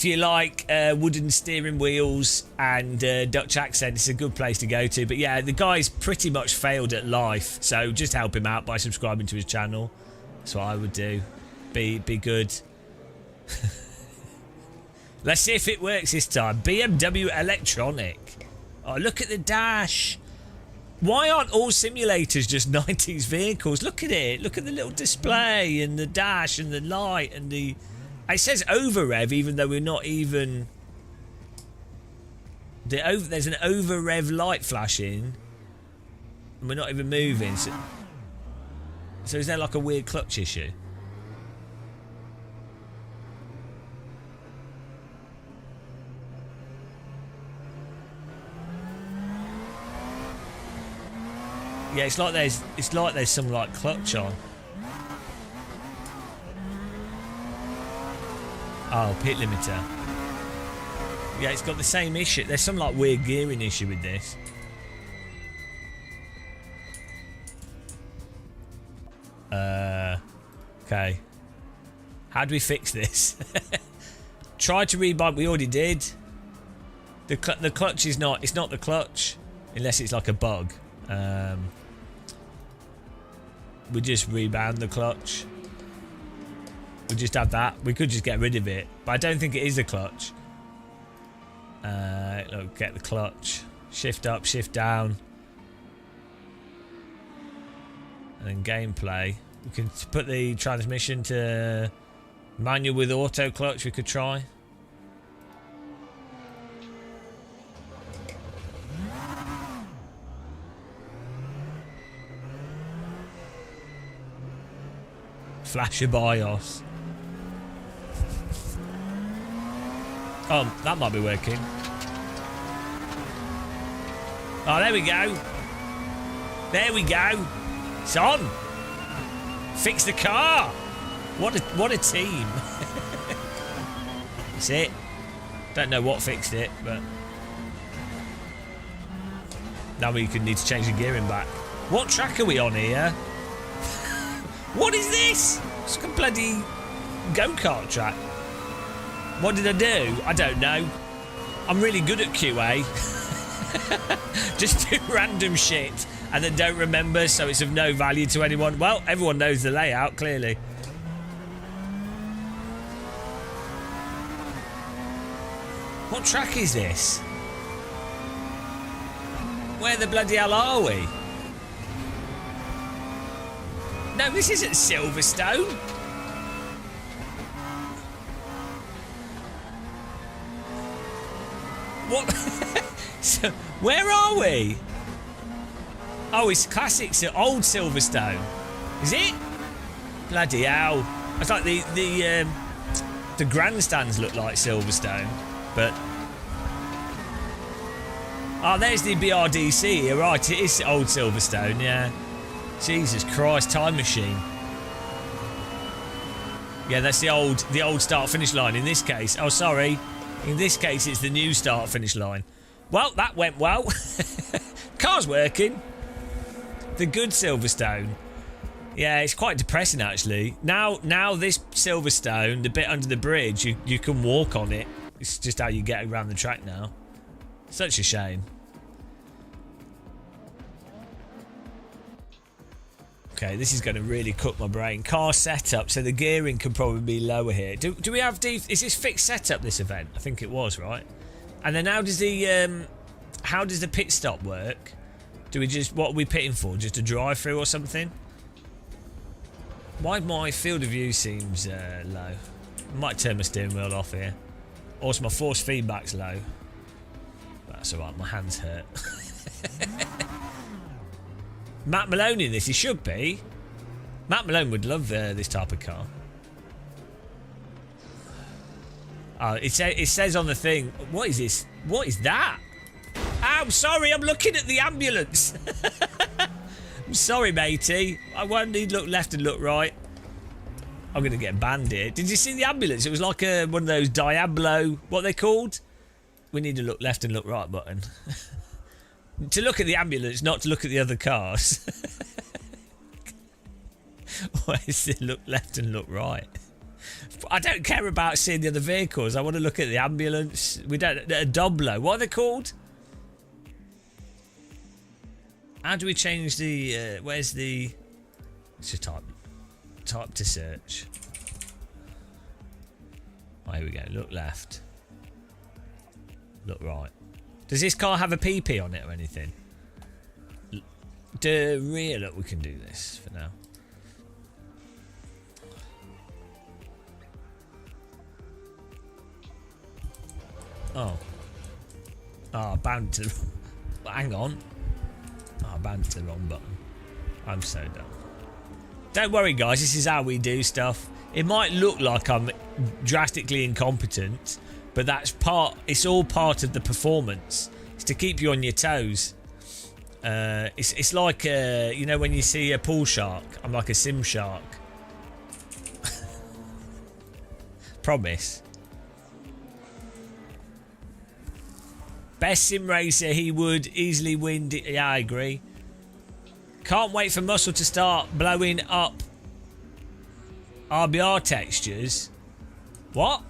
you like wooden steering wheels and Dutch accent, it's a good place to go to. But yeah, the guy's pretty much failed at life, so just help him out by subscribing to his channel. That's what I would do. Be good. Let's see if it works this time. BMW Electronic. Oh, look at the dash. Why aren't all simulators just 90s vehicles? Look at it. Look at the little display and the dash and the light and the... It says over rev even though we're not even... There's an over rev light flashing and we're not even moving. So is there like a weird clutch issue? Yeah, it's like there's some like clutch on. Oh, pit limiter. Yeah, it's got the same issue. There's some like weird gearing issue with this. Okay. How do we fix this? Try to rebind. We already did. The clutch is not. It's not the clutch, unless it's like a bug. We just rebound the clutch. We just have that. We could just get rid of it, but I don't think it is a clutch. Look, get the clutch. Shift up, shift down, and then gameplay. We can put the transmission to manual with auto clutch. We could try. Flash your BIOS. Oh, that might be working. Oh, there we go. There we go. It's on. Fix the car. What a team. That's it. Don't know what fixed it, but now we could need to change the gearing back. What track are we on here? What is this? It's like a bloody go-kart track. What did I do? I don't know. I'm really good at QA. Just do random shit and then don't remember, so it's of no value to anyone. Well, everyone knows the layout, clearly. What track is this? Where the bloody hell are we? No, this isn't Silverstone. What? So, where are we? Oh, it's classics at old Silverstone. Is it? Bloody hell. It's like the grandstands look like Silverstone, but... Oh, there's the BRDC here. Right, it is old Silverstone, yeah. Jesus Christ, time machine. Yeah, that's the old start-finish line in this case. Oh, sorry. In this case, it's the new start-finish line. Well, that went well. Car's working. The good Silverstone. Yeah, it's quite depressing, actually. Now this Silverstone, the bit under the bridge, you can walk on it. It's just how you get around the track now. Such a shame. Okay, this is going to really cook my brain. Car setup, so the gearing can probably be lower here. Do we have is this fixed setup, this event? I think it was, right? And then how does the pit stop work? Do we just, what are we pitting for? Just a drive through or something? Why my field of view seems low? I might turn my steering wheel off here. Also, my force feedback's low. That's alright, my hands hurt. Matt Malone in this, he should be. Matt Malone would love this type of car. Oh, it says on the thing, what is this? What is that? I'm sorry, I'm looking at the ambulance. I'm sorry, matey. I won't need look left and look right. I'm going to get banned here. Did you see the ambulance? It was like one of those Diablo, what are they called? We need to look left and look right button. To look at the ambulance, not to look at the other cars. Where's the look left and look right? I don't care about seeing the other vehicles. I want to look at the ambulance. We don't. A Doblo. What are they called? How do we change the? Where's the? Let's just type to search. Oh, here we go. Look left. Look right. Does this car have a PP on it or anything? The rear, look, we can do this for now. Oh. Oh, bound to... Hang on. Oh, bound to the wrong button. I'm so dumb. Don't worry, guys. This is how we do stuff. It might look like I'm drastically incompetent, but that's it's all part of the performance. It's to keep you on your toes. It's like, you know, when you see a pool shark. I'm like a sim shark. Promise. Best sim racer, he would easily win. Yeah, I agree. Can't wait for Muscle to start blowing up RBR textures. What?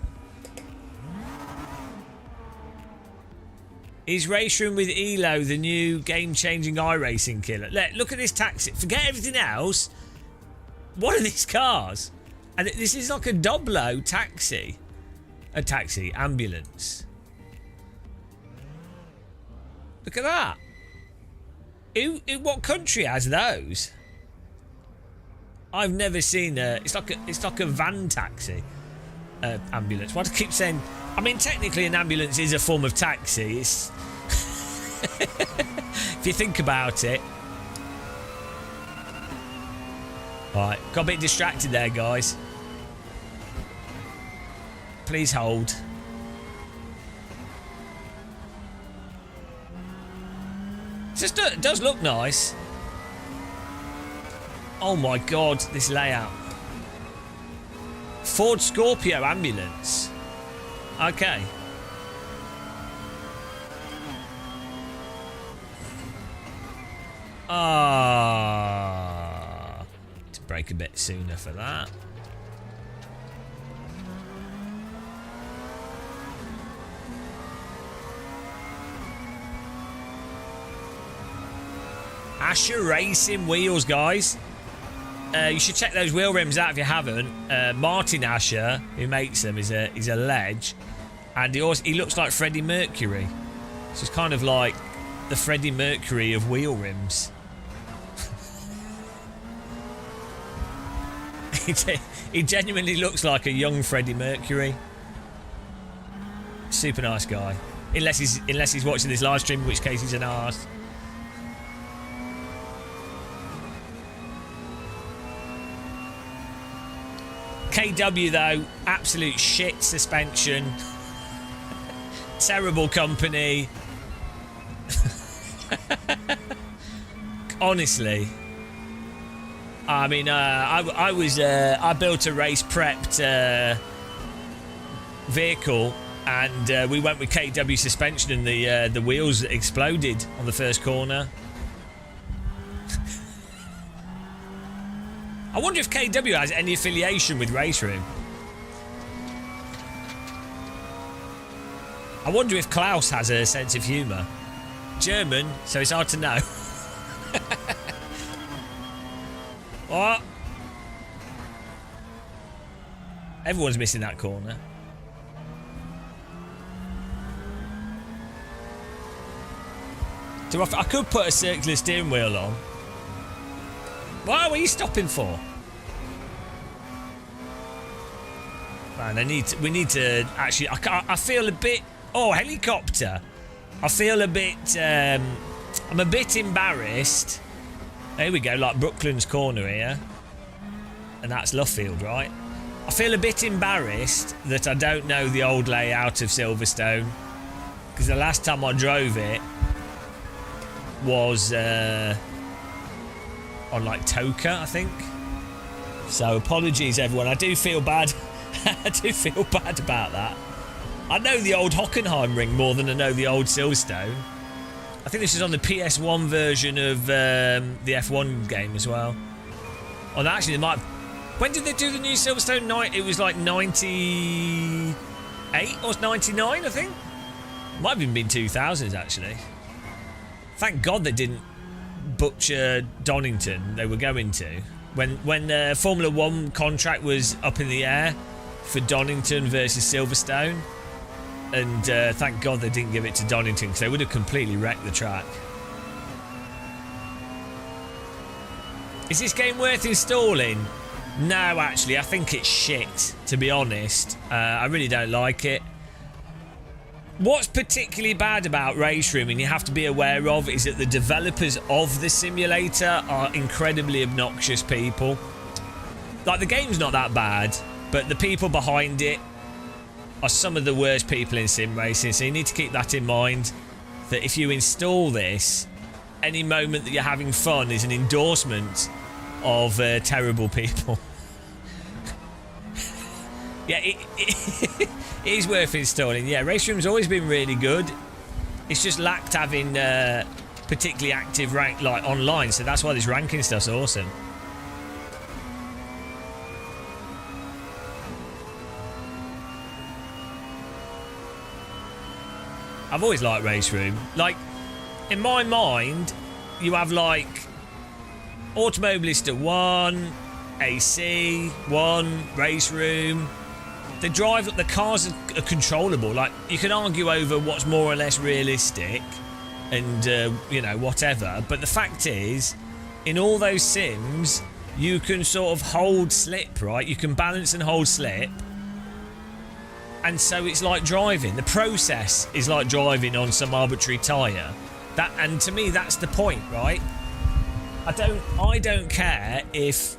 Is RaceRoom with Elo the new game-changing iRacing killer? Look at this taxi. Forget everything else. What are these cars? And this is like a Doblo taxi. A taxi. Ambulance. Look at that. What country has those? I've never seen a... It's like a van taxi. Ambulance. Why do I keep saying... I mean, technically an ambulance is a form of taxi. It's... if you think about it. Right, got a bit distracted there, guys. Please hold. It does look nice. Oh my god, this layout. Ford Scorpio ambulance. Okay. To brake a bit sooner for that. Asher Racing wheels, guys. You should check those wheel rims out if you haven't. Martin Asher, who makes them, is a ledge. And he looks like Freddie Mercury. So it's kind of like the Freddie Mercury of wheel rims. He genuinely looks like a young Freddie Mercury. Super nice guy. Unless he's watching this live stream, in which case he's an arse. KW though, absolute shit suspension. Terrible company. Honestly. I mean, I built a race prepped vehicle, and we went with KW suspension, and the wheels exploded on the first corner. I wonder if KW has any affiliation with RaceRoom. I wonder if Klaus has a sense of humour. German, so it's hard to know. What? Everyone's missing that corner. So I could put a circular steering wheel on. What are you stopping for? Man, we need to actually. I feel a bit. Oh, helicopter! I feel a bit. I'm a bit embarrassed. There we go, like Brooklands corner here, and that's Luffield, right? I feel a bit embarrassed that I don't know the old layout of Silverstone, because the last time I drove it was on like Toka, I think. So apologies, everyone. I do feel bad. I do feel bad about that. I know the old Hockenheim ring more than I know the old Silverstone. I think this is on the PS1 version of the F1 game as well. Oh, no, actually, they might. When did they do the new Silverstone night? It was like 98 or 99, I think. Might have even been 2000s, actually. Thank God they didn't butcher Donington. They were going to. When the Formula 1 contract was up in the air for Donington versus Silverstone. And thank God they didn't give it to Donington, because they would have completely wrecked the track. Is this game worth installing? No, actually, I think it's shit, to be honest. I really don't like it. What's particularly bad about RaceRoom, and you have to be aware of, is that the developers of the simulator are incredibly obnoxious people. Like, the game's not that bad, but the people behind it are some of the worst people in sim racing, so you need to keep that in mind, that if you install this, any moment that you're having fun is an endorsement of terrible people. Yeah, it is worth installing. Yeah, RaceRoom's always been really good. It's just lacked having particularly active rank like online, so that's why this ranking stuff's awesome. I've always liked RaceRoom. Like, in my mind, you have like Automobilista 1, AC 1, RaceRoom. The cars are controllable. Like, you can argue over what's more or less realistic and you know, whatever, but the fact is, in all those sims, you can sort of hold slip, right? You can balance and hold slip. And so it's like driving. The process is like driving on some arbitrary tyre. And to me, that's the point, right? I don't care if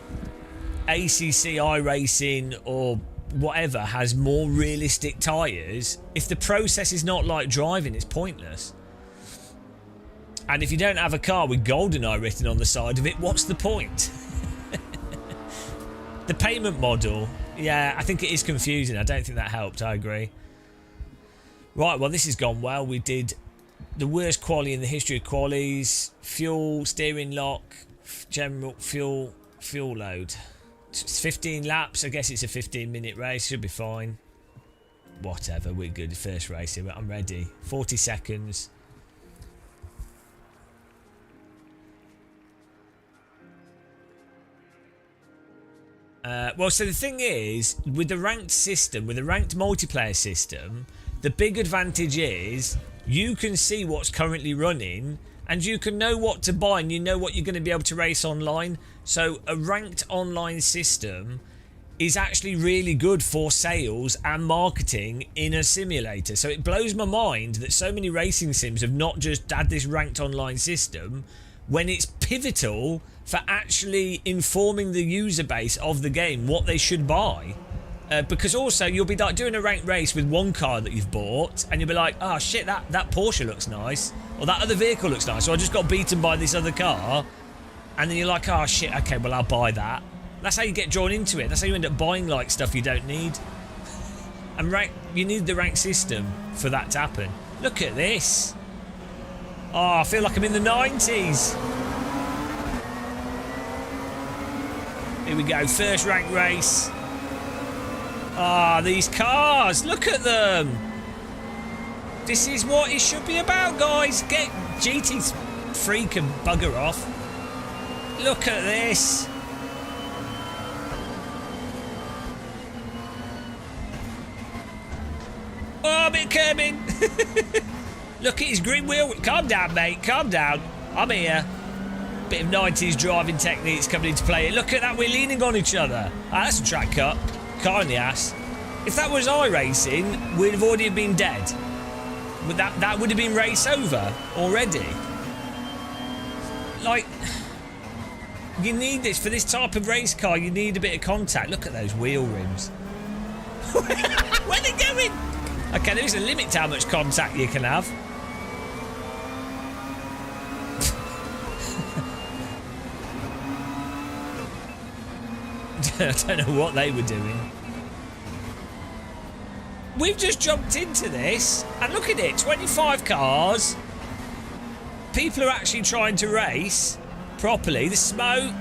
ACC iRacing or whatever has more realistic tyres. If the process is not like driving, it's pointless. And if you don't have a car with GoldenEye written on the side of it, what's the point? The payment model, yeah, I think it is confusing. I don't think that helped. I agree. Right, well, this has gone well. We did the worst quali in the history of qualies. Fuel, steering lock, general fuel load. It's 15 laps. I guess it's a 15-minute race. Should be fine. Whatever, we're good. First race here. I'm ready. 40 seconds. Well, so the thing is, with the ranked system, with the ranked multiplayer system, The big advantage is you can see what's currently running and you can know what to buy and you know what you're going to be able to race online. So a ranked online system is actually really good for sales and marketing in a simulator. So it blows my mind that so many racing sims have not just had this ranked online system when it's pivotal for actually informing the user base of the game what they should buy. Because also you'll be like doing a ranked race with one car that you've bought and you'll be like, oh shit, that Porsche looks nice, or that other vehicle looks nice, so I just got beaten by this other car, and then you're like, oh shit, okay, well I'll buy that. That's how you get drawn into it. That's how you end up buying like stuff you don't need. And you need the ranked system for that to happen. Look at this. Oh, I feel like I'm in the 90s. Here we go, first ranked race. Ah, these cars, look at them. This is what it should be about, guys. Get GT freak and bugger off. Look at this. Oh, a bit curbing. Look at his green wheel. Calm down, mate. Calm down. I'm here. Bit of 90s driving techniques coming into play. Look at that. We're leaning on each other. Ah, that's a track cut. Car in the ass. If that was iRacing, we'd have already been dead. That would have been race over already. Like, you need this. For this type of race car, you need a bit of contact. Look at those wheel rims. Where are they going? Okay, there is a limit to how much contact you can have. I don't know what they were doing. We've just jumped into this, and look at it, 25 cars. People are actually trying to race properly. The smoke.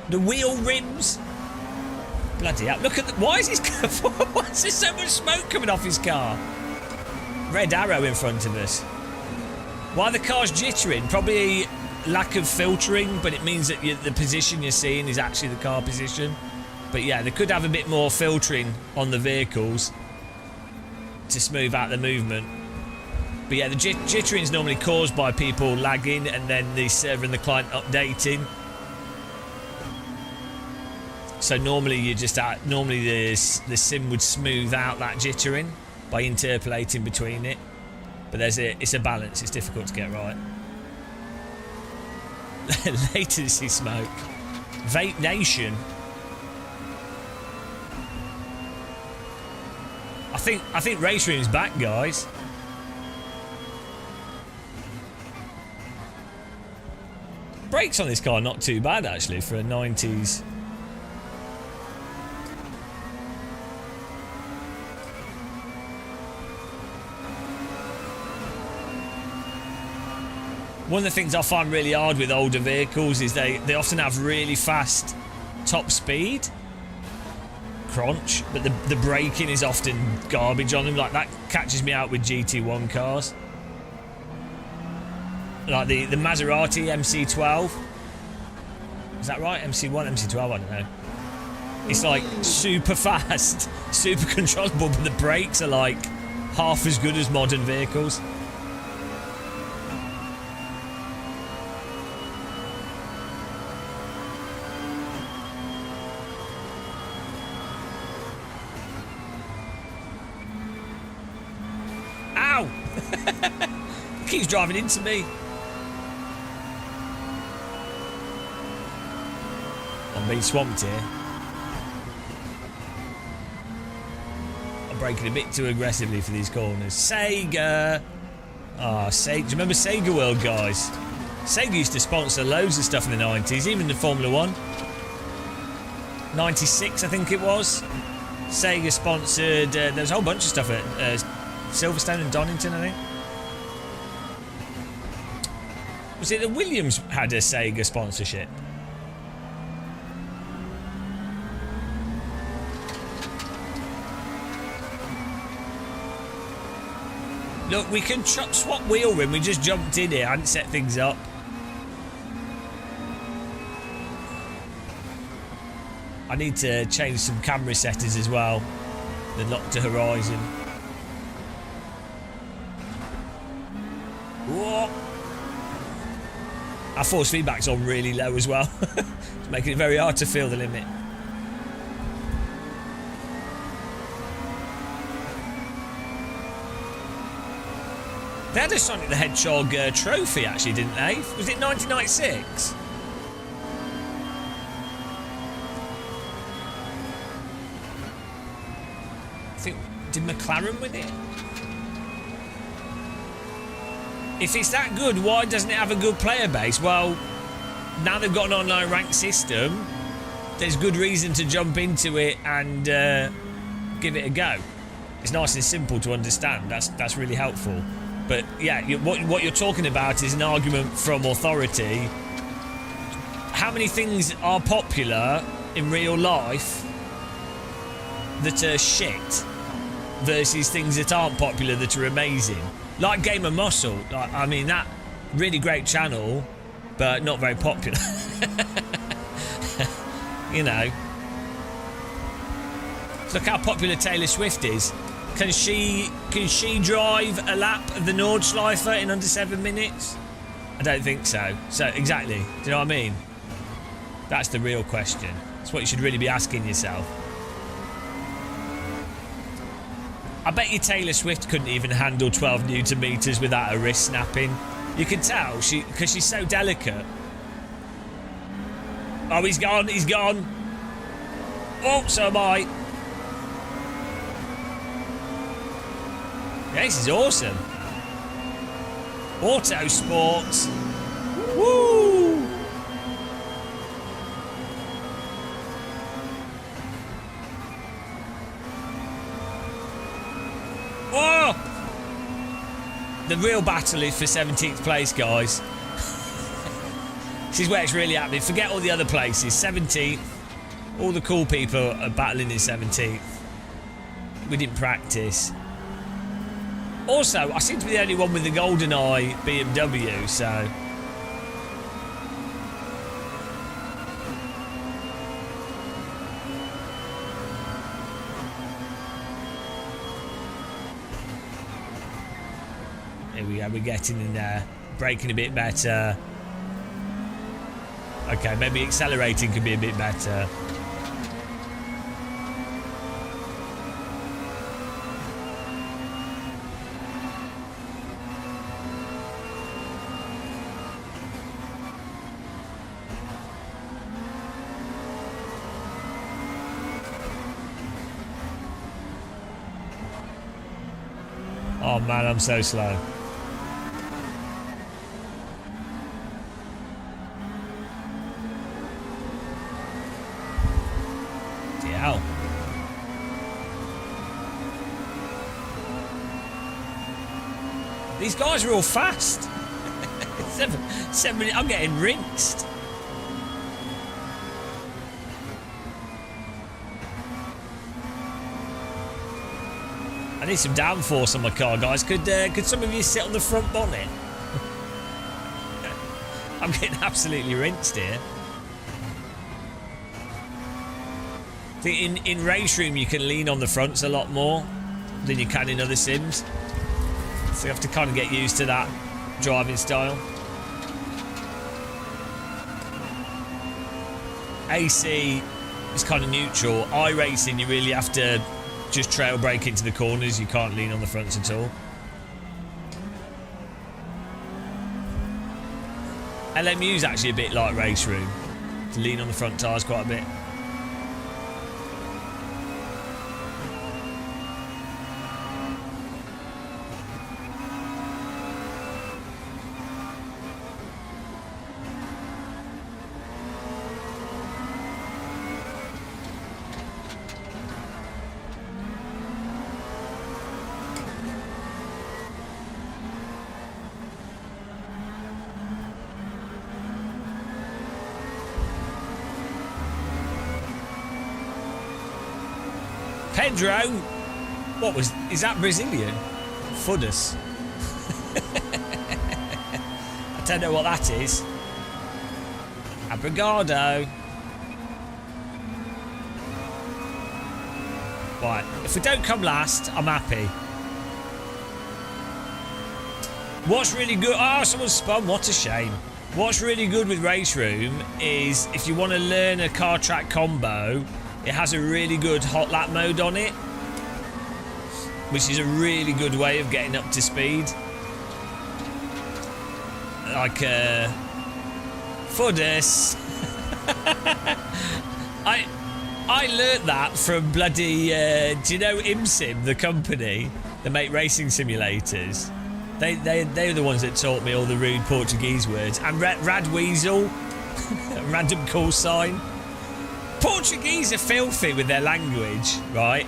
The wheel rims. Bloody hell. Look at the... Why is there so much smoke coming off his car? Red arrow in front of us. Why are the cars jittering? Probably lack of filtering, but it means that the position you're seeing is actually the car position. But yeah, they could have a bit more filtering on the vehicles to smooth out the movement. But yeah, the jittering is normally caused by people lagging and then the server and the client updating. So normally the sim would smooth out that jittering by interpolating between it. But it's a balance. It's difficult to get right. Latency smoke. Vape Nation. I think RaceRoom's back, guys. Brakes on this car not too bad actually for a 90s. One of the things I find really hard with older vehicles is they often have really fast top speed. Crunch, but the braking is often garbage on them. Like that catches me out with GT1 cars. Like the Maserati MC12. Is that right? MC1, MC12, I don't know. It's like super fast, super controllable, but the brakes are like half as good as modern vehicles. Keeps driving into me. I'm being swamped here. I'm braking a bit too aggressively for these corners. Sega! Ah, Sega. Do you remember Sega World, guys? Sega used to sponsor loads of stuff in the 90s, even the Formula 1. 96, I think it was. Sega sponsored... there's a whole bunch of stuff at Silverstone and Donington, I think. Was it that Williams had a Sega sponsorship? Look, we can swap wheel rim. We just jumped in here. I hadn't set things up. I need to change some camera settings as well. The lock to horizon. Whoa. Our force feedback's on really low as well. It's making it very hard to feel the limit. They had a Sonic the Hedgehog trophy, actually, didn't they? Was it 1996? I think, did McLaren win it? If it's that good, why doesn't it have a good player base? Well, now they've got an online ranked system, there's good reason to jump into it and give it a go. It's nice and simple to understand. That's really helpful. But yeah, what you're talking about is an argument from authority. How many things are popular in real life that are shit versus things that aren't popular that are amazing? Like Game of Muscle. Like, I mean, that really great channel, but not very popular. You know. Look how popular Taylor Swift is. Can she drive a lap of the Nordschleife in under 7 minutes? I don't think so. So, exactly. Do you know what I mean? That's the real question. That's what you should really be asking yourself. I bet you Taylor Swift couldn't even handle 12 Newton meters without her wrist snapping. You can tell, because she's so delicate. Oh, he's gone, he's gone. Oh, so am I. Yeah, this is awesome. Auto sports. Woo! Whoa! The real battle is for 17th place, guys. This is where it's really happening. Forget all the other places. 17th. All the cool people are battling in 17th. We didn't practice. Also, I seem to be the only one with the GoldenEye BMW, so... Here we go, we're getting in there. Braking a bit better. Okay, maybe accelerating could be a bit better. Oh man, I'm so slow. Hell. These guys are all fast. 7 minutes, I'm getting rinsed. I need some downforce on my car, guys. Could some of you sit on the front bonnet? I'm getting absolutely rinsed here. I think in RaceRoom you can lean on the fronts a lot more than you can in other sims. So you have to kind of get used to that driving style. AC is kind of neutral. iRacing, you really have to just trail brake into the corners. You can't lean on the fronts at all. LMU is actually a bit like RaceRoom. To lean on the front tyres quite a bit. Pedro, is that Brazilian? Fudus. I don't know what that is. Abrigado. Right, if we don't come last, I'm happy. What's really good... Oh, someone spun. What a shame. What's really good with RaceRoom is if you want to learn a car track combo, it has a really good hot lap mode on it, which is a really good way of getting up to speed. Like, for this. I learnt that from bloody, do you know ImSim, the company that make racing simulators? They're the ones that taught me all the rude Portuguese words. And Rad Weasel, random call sign. Portuguese are filthy with their language, right?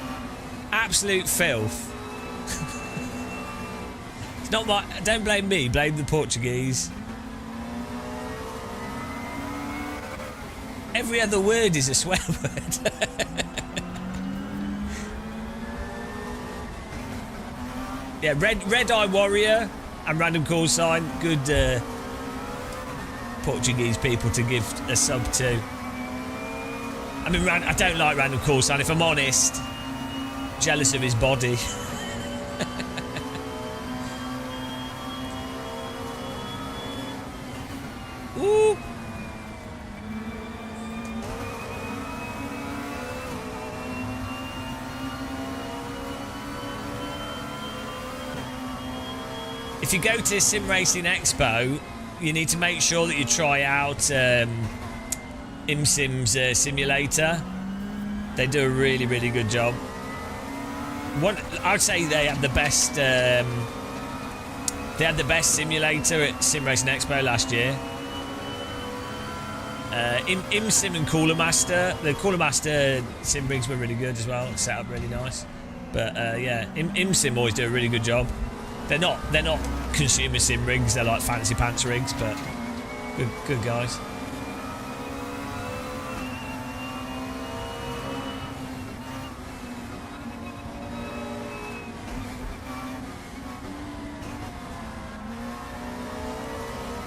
Absolute filth. It's not my... Don't blame me, blame the Portuguese. Every other word is a swear word. Yeah, Red Eye Warrior and Random Call Sign. Good Portuguese people to give a sub to. I mean, I don't like Random Call Sign, if I'm honest. Jealous of his body. Ooh. If you go to Sim Racing Expo, you need to make sure that you try out ImSim's simulator. They do a really, really good job. I'd say they had the best. They had the best simulator at Sim Racing Expo last year. ImSim and Cooler Master. The Cooler Master sim rigs were really good as well. Set up really nice. But yeah, ImSim always do a really good job. They're not consumer sim rigs. They're like fancy pants rigs, but good guys.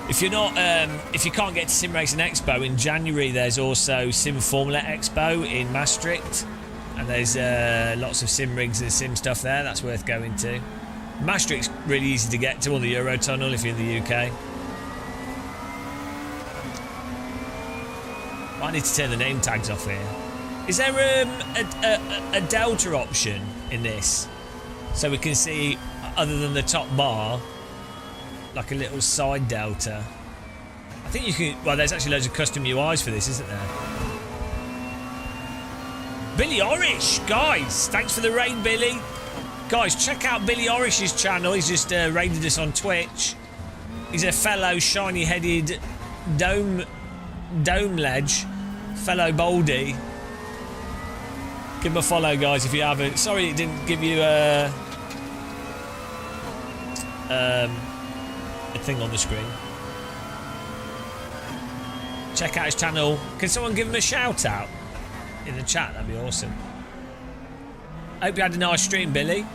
If you're not, if you can't get to Sim Racing Expo in January, there's also Sim Formula Expo in Maastricht, and there's lots of sim rigs and sim stuff there. That's worth going to. Maastricht's really easy to get to on the Eurotunnel if you're in the UK. I need to turn the name tags off here. Is there a delta option in this, so we can see other than the top bar? Like a little side delta. I think you can... Well, there's actually loads of custom UIs for this, isn't there? Billy Orish! Guys, thanks for the raid, Billy. Guys, check out Billy Orish's channel. He's just raided us on Twitch. He's a fellow shiny-headed dome ledge. Fellow Baldy. Give him a follow, guys, if you haven't. Sorry it didn't give you a thing on the screen. Check out his channel. Can someone give him a shout out in the chat? That'd be awesome. Hope you had a nice stream, Billy.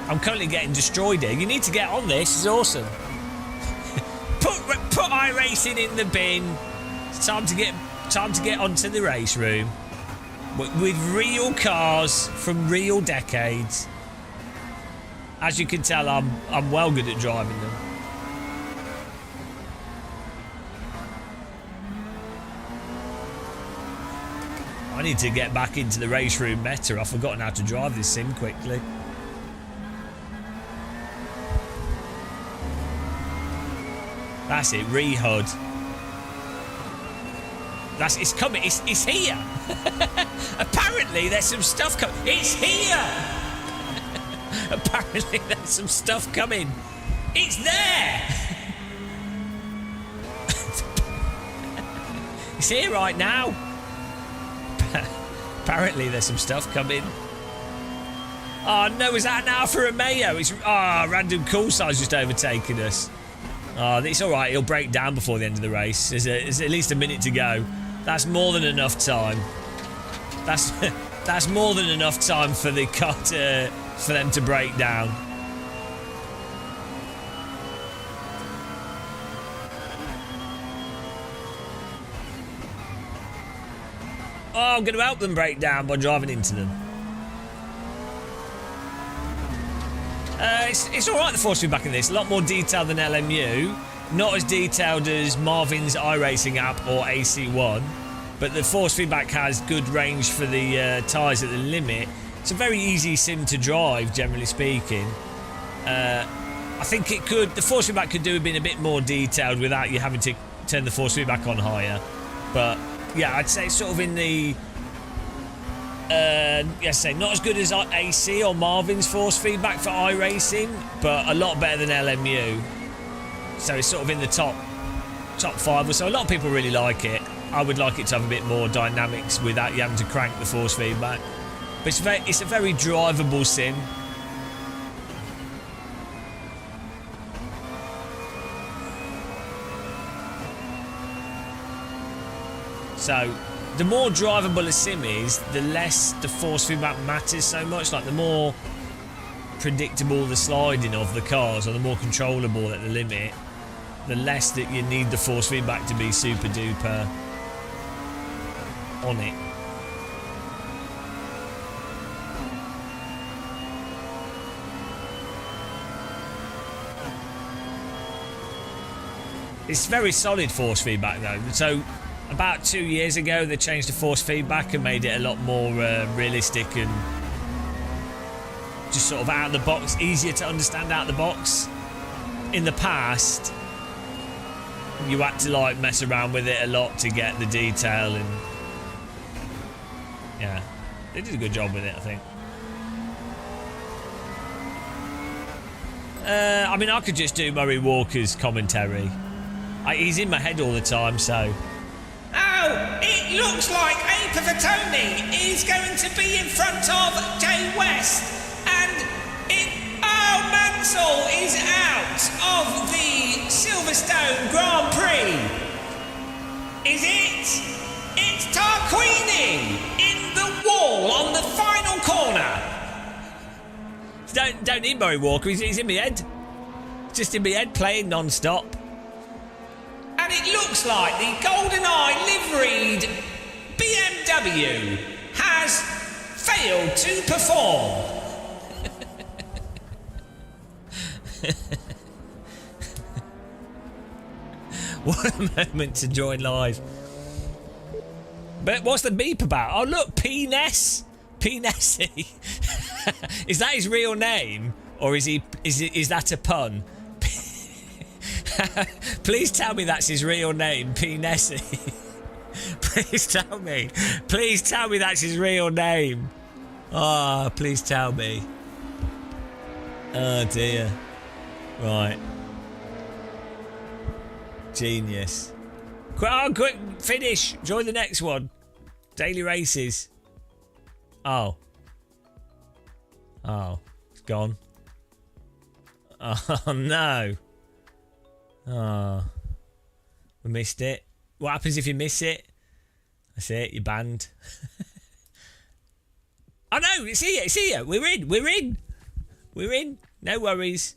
I'm currently getting destroyed here. You need to get on this. It's awesome. put iRacing in the bin. It's time to get onto the race room with real cars from real decades. As you can tell, I'm well good at driving them. I need to get back into the race room meta. I've forgotten how to drive this sim quickly. That's it, re-HUD. It's coming. It's here. Apparently, there's some stuff coming. It's here. Apparently, there's some stuff coming. It's there. It's here right now. Apparently, there's some stuff coming. Oh no, is that an Alfa Romeo? It's random call size just overtaking us. Oh, it's all right. He'll break down before the end of the race. There's at least a minute to go. That's more than enough time. That's more than enough time for the car for them to break down. Oh, I'm going to help them break down by driving into them. It's all right, the force feedback in this. A lot more detailed than LMU. Not as detailed as Marvin's iRacing app or AC1. But the force feedback has good range for the tyres at the limit. It's a very easy sim to drive, generally speaking. I think the force feedback could do have been a bit more detailed without you having to turn the force feedback on higher. But yeah, I'd say it's sort of in the not as good as AC or Marvin's force feedback for iRacing, but a lot better than LMU. So it's sort of in the top 5 or so. A lot of people really like it. I would like it to have a bit more dynamics without you having to crank the force feedback. But it's a very drivable sim. So, the more drivable a sim is, the less the force feedback matters so much. Like, the more predictable the sliding of the cars, or the more controllable at the limit, the less that you need the force feedback to be super duper on it. It's very solid force feedback though. So about 2 years ago they changed the force feedback and made it a lot more realistic and just sort of out of the box, easier to understand out of the box. In the past you had to like mess around with it a lot to get the detail, and yeah, they did a good job with it, I think. I mean, I could just do Murray Walker's commentary. He's in my head all the time, so. Oh, it looks like Apavatoni is going to be in front of Jay West, and Mansell is out of the Silverstone Grand Prix. Is it? It's Tarquini in the wall on the final corner. Don't need Murray Walker, he's in my head. Just in my head, playing non-stop. And it looks like the GoldenEye liveried BMW has failed to perform. What a moment to join live. But what's the beep about? Oh look, P-Ness. P-Nessie. Is that his real name? Or is that a pun? Please tell me that's his real name, P-Nessie. Please tell me. Please tell me that's his real name. Oh, please tell me. Oh dear. Right. Genius. Quick, finish. Join the next one. Daily races. Oh. Oh, it's gone. Oh no. Oh, we missed it. What happens if you miss it? That's it, you're banned. Oh no, it's here. We're in. No worries.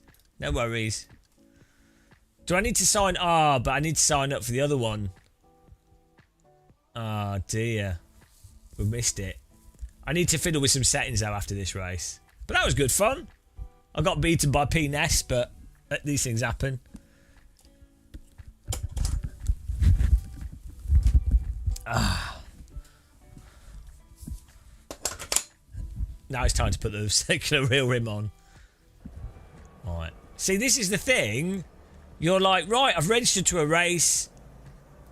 Do I need to sign? But I need to sign up for the other one. Oh dear. We missed it. I need to fiddle with some settings though after this race. But that was good fun. I got beaten by P-Ness, but these things happen. Now it's time to put the circular rear rim on. Alright. See, this is the thing. You're like, right, I've registered to a race.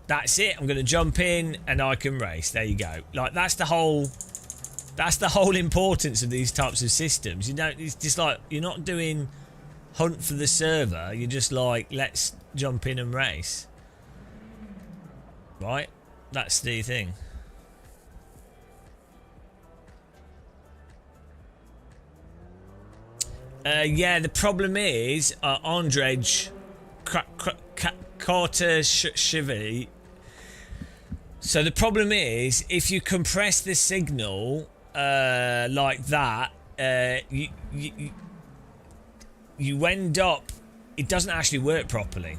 That's it. I'm going to jump in and I can race. There you go. Like, that's the whole importance of these types of systems. You don't, it's just like, you're not doing hunt for the server. You're just like, let's jump in and race. Right? That's the thing. Yeah, the problem is Andrej Kartashvili. So the problem is, if you compress the signal like that, you end up, it doesn't actually work properly.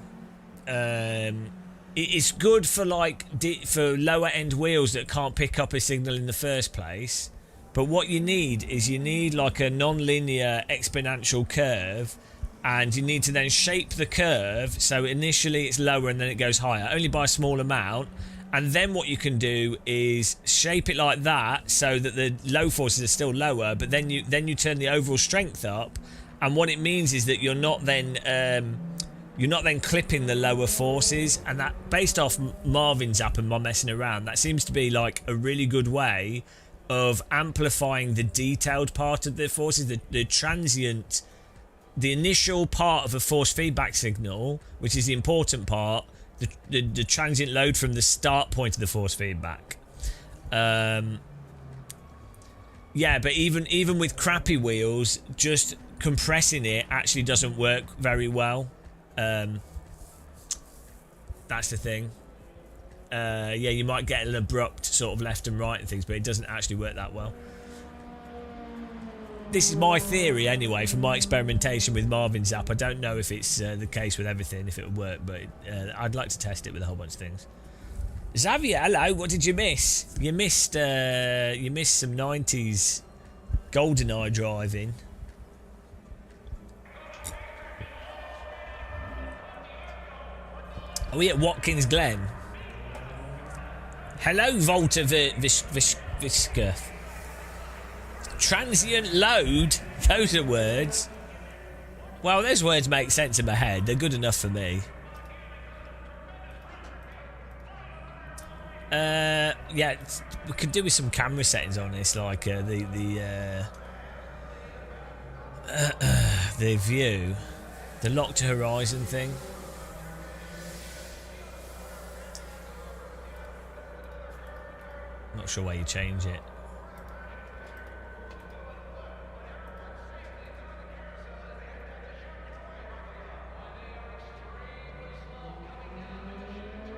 It's good for like for lower end wheels that can't pick up a signal in the first place, But what you need is like a non-linear exponential curve, and you need to then shape the curve so initially it's lower and then it goes higher, only by a small amount. And then what you can do is shape it like that so that the low forces are still lower, but then you turn the overall strength up. And what it means is that you're not then clipping the lower forces. And that, based off Marvin's app and my messing around, that seems to be like a really good way of amplifying the detailed part of the forces, the transient, the initial part of a force feedback signal, which is the important part, the transient load from the start point of the force feedback. Yeah, but even with crappy wheels, just compressing it actually doesn't work very well. That's the thing. Yeah, you might get an abrupt sort of left and right and things, but it doesn't actually work that well. This is my theory anyway, from my experimentation with Marvin's app. I don't know if it's the case with everything, if it would work, but I'd like to test it with a whole bunch of things. Xavier, hello. What did you miss? You missed some 90s GoldenEye driving. Are we at Watkins Glen? Hello, Volta Visca. Transient load? Those are words. Well, those words make sense in my head. They're good enough for me. Yeah, we could do with some camera settings on this, like the view, the lock to horizon thing. Not sure where you change it.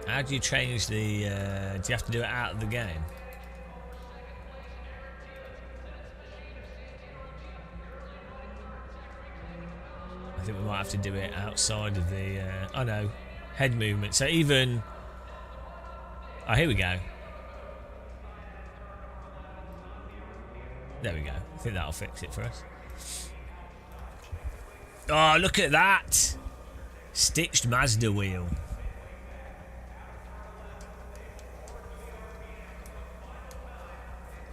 How do you change the... do you have to do it out of the game? I think we might have to do it outside of the... oh no, head movement. So even... oh, here we go. There we go. I think that'll fix it for us. Oh, look at that! Stitched Mazda wheel.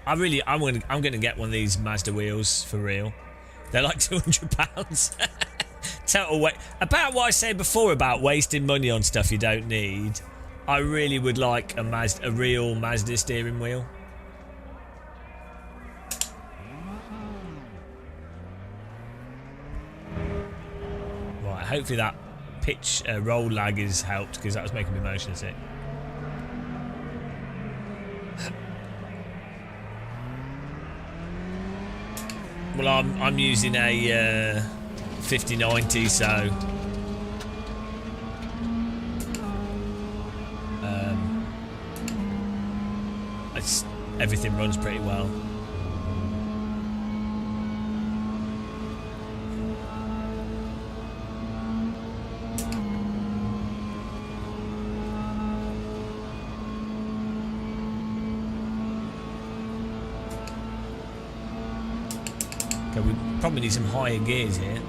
I'm gonna get one of these Mazda wheels for real. They're like £200. Total waste. About what I said before about wasting money on stuff you don't need. I really would like a real Mazda steering wheel. Right, hopefully that pitch roll lag has helped, because that was making me motion sick. Well, I'm using a 5090, so everything runs pretty well. Okay, we probably need some higher gears here.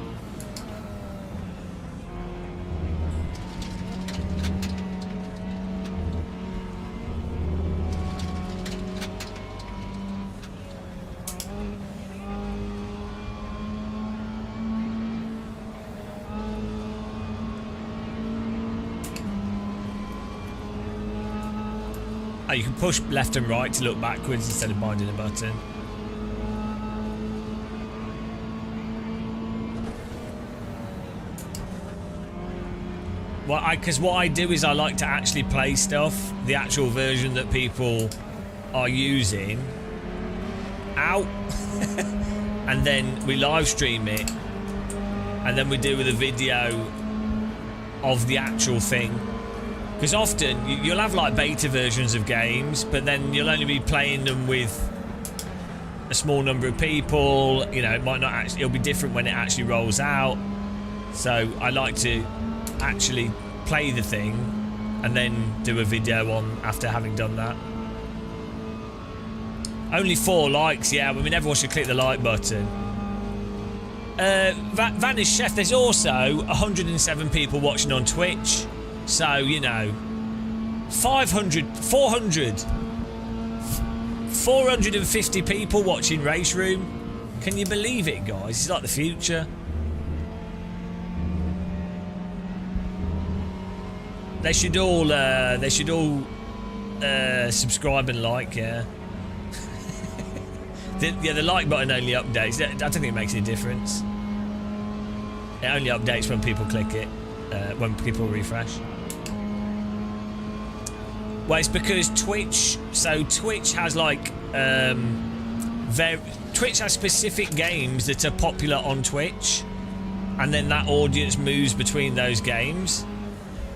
Oh, you can push left and right to look backwards instead of binding a button. Well, because what I do is I like to actually play stuff, the actual version that people are using, out, and then we live stream it, and then we do with a video of the actual thing. Because often you'll have like beta versions of games, but then you'll only be playing them with a small number of people. You know, it might not actually, it'll be different when it actually rolls out. So I like to actually play the thing and then do a video on after having done that. Only 4 likes, yeah. I mean, everyone should click the like button. Vanish Chef, there's also 107 people watching on Twitch. So, you know, 450 people watching RaceRoom. Can you believe it, guys? It's like the future. They should all subscribe and like, yeah. The like button only updates. I don't think it makes any difference. It only updates when people click it, when people refresh. Well, it's because Twitch. So Twitch has like Twitch has specific games that are popular on Twitch, and then that audience moves between those games.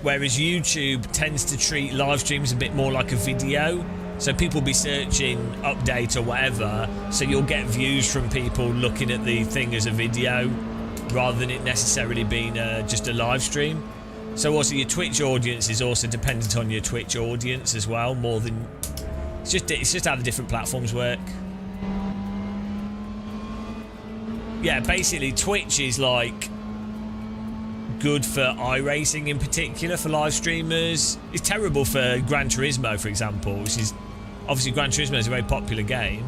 Whereas YouTube tends to treat live streams a bit more like a video. So people be searching update or whatever, so you'll get views from people looking at the thing as a video rather than it necessarily being just a live stream. So also your Twitch audience is also dependent on your Twitch audience as well, more than... It's just how the different platforms work. Yeah, basically Twitch is like good for iRacing in particular, for live streamers. It's terrible for Gran Turismo, for example, which is... Obviously, Gran Turismo is a very popular game.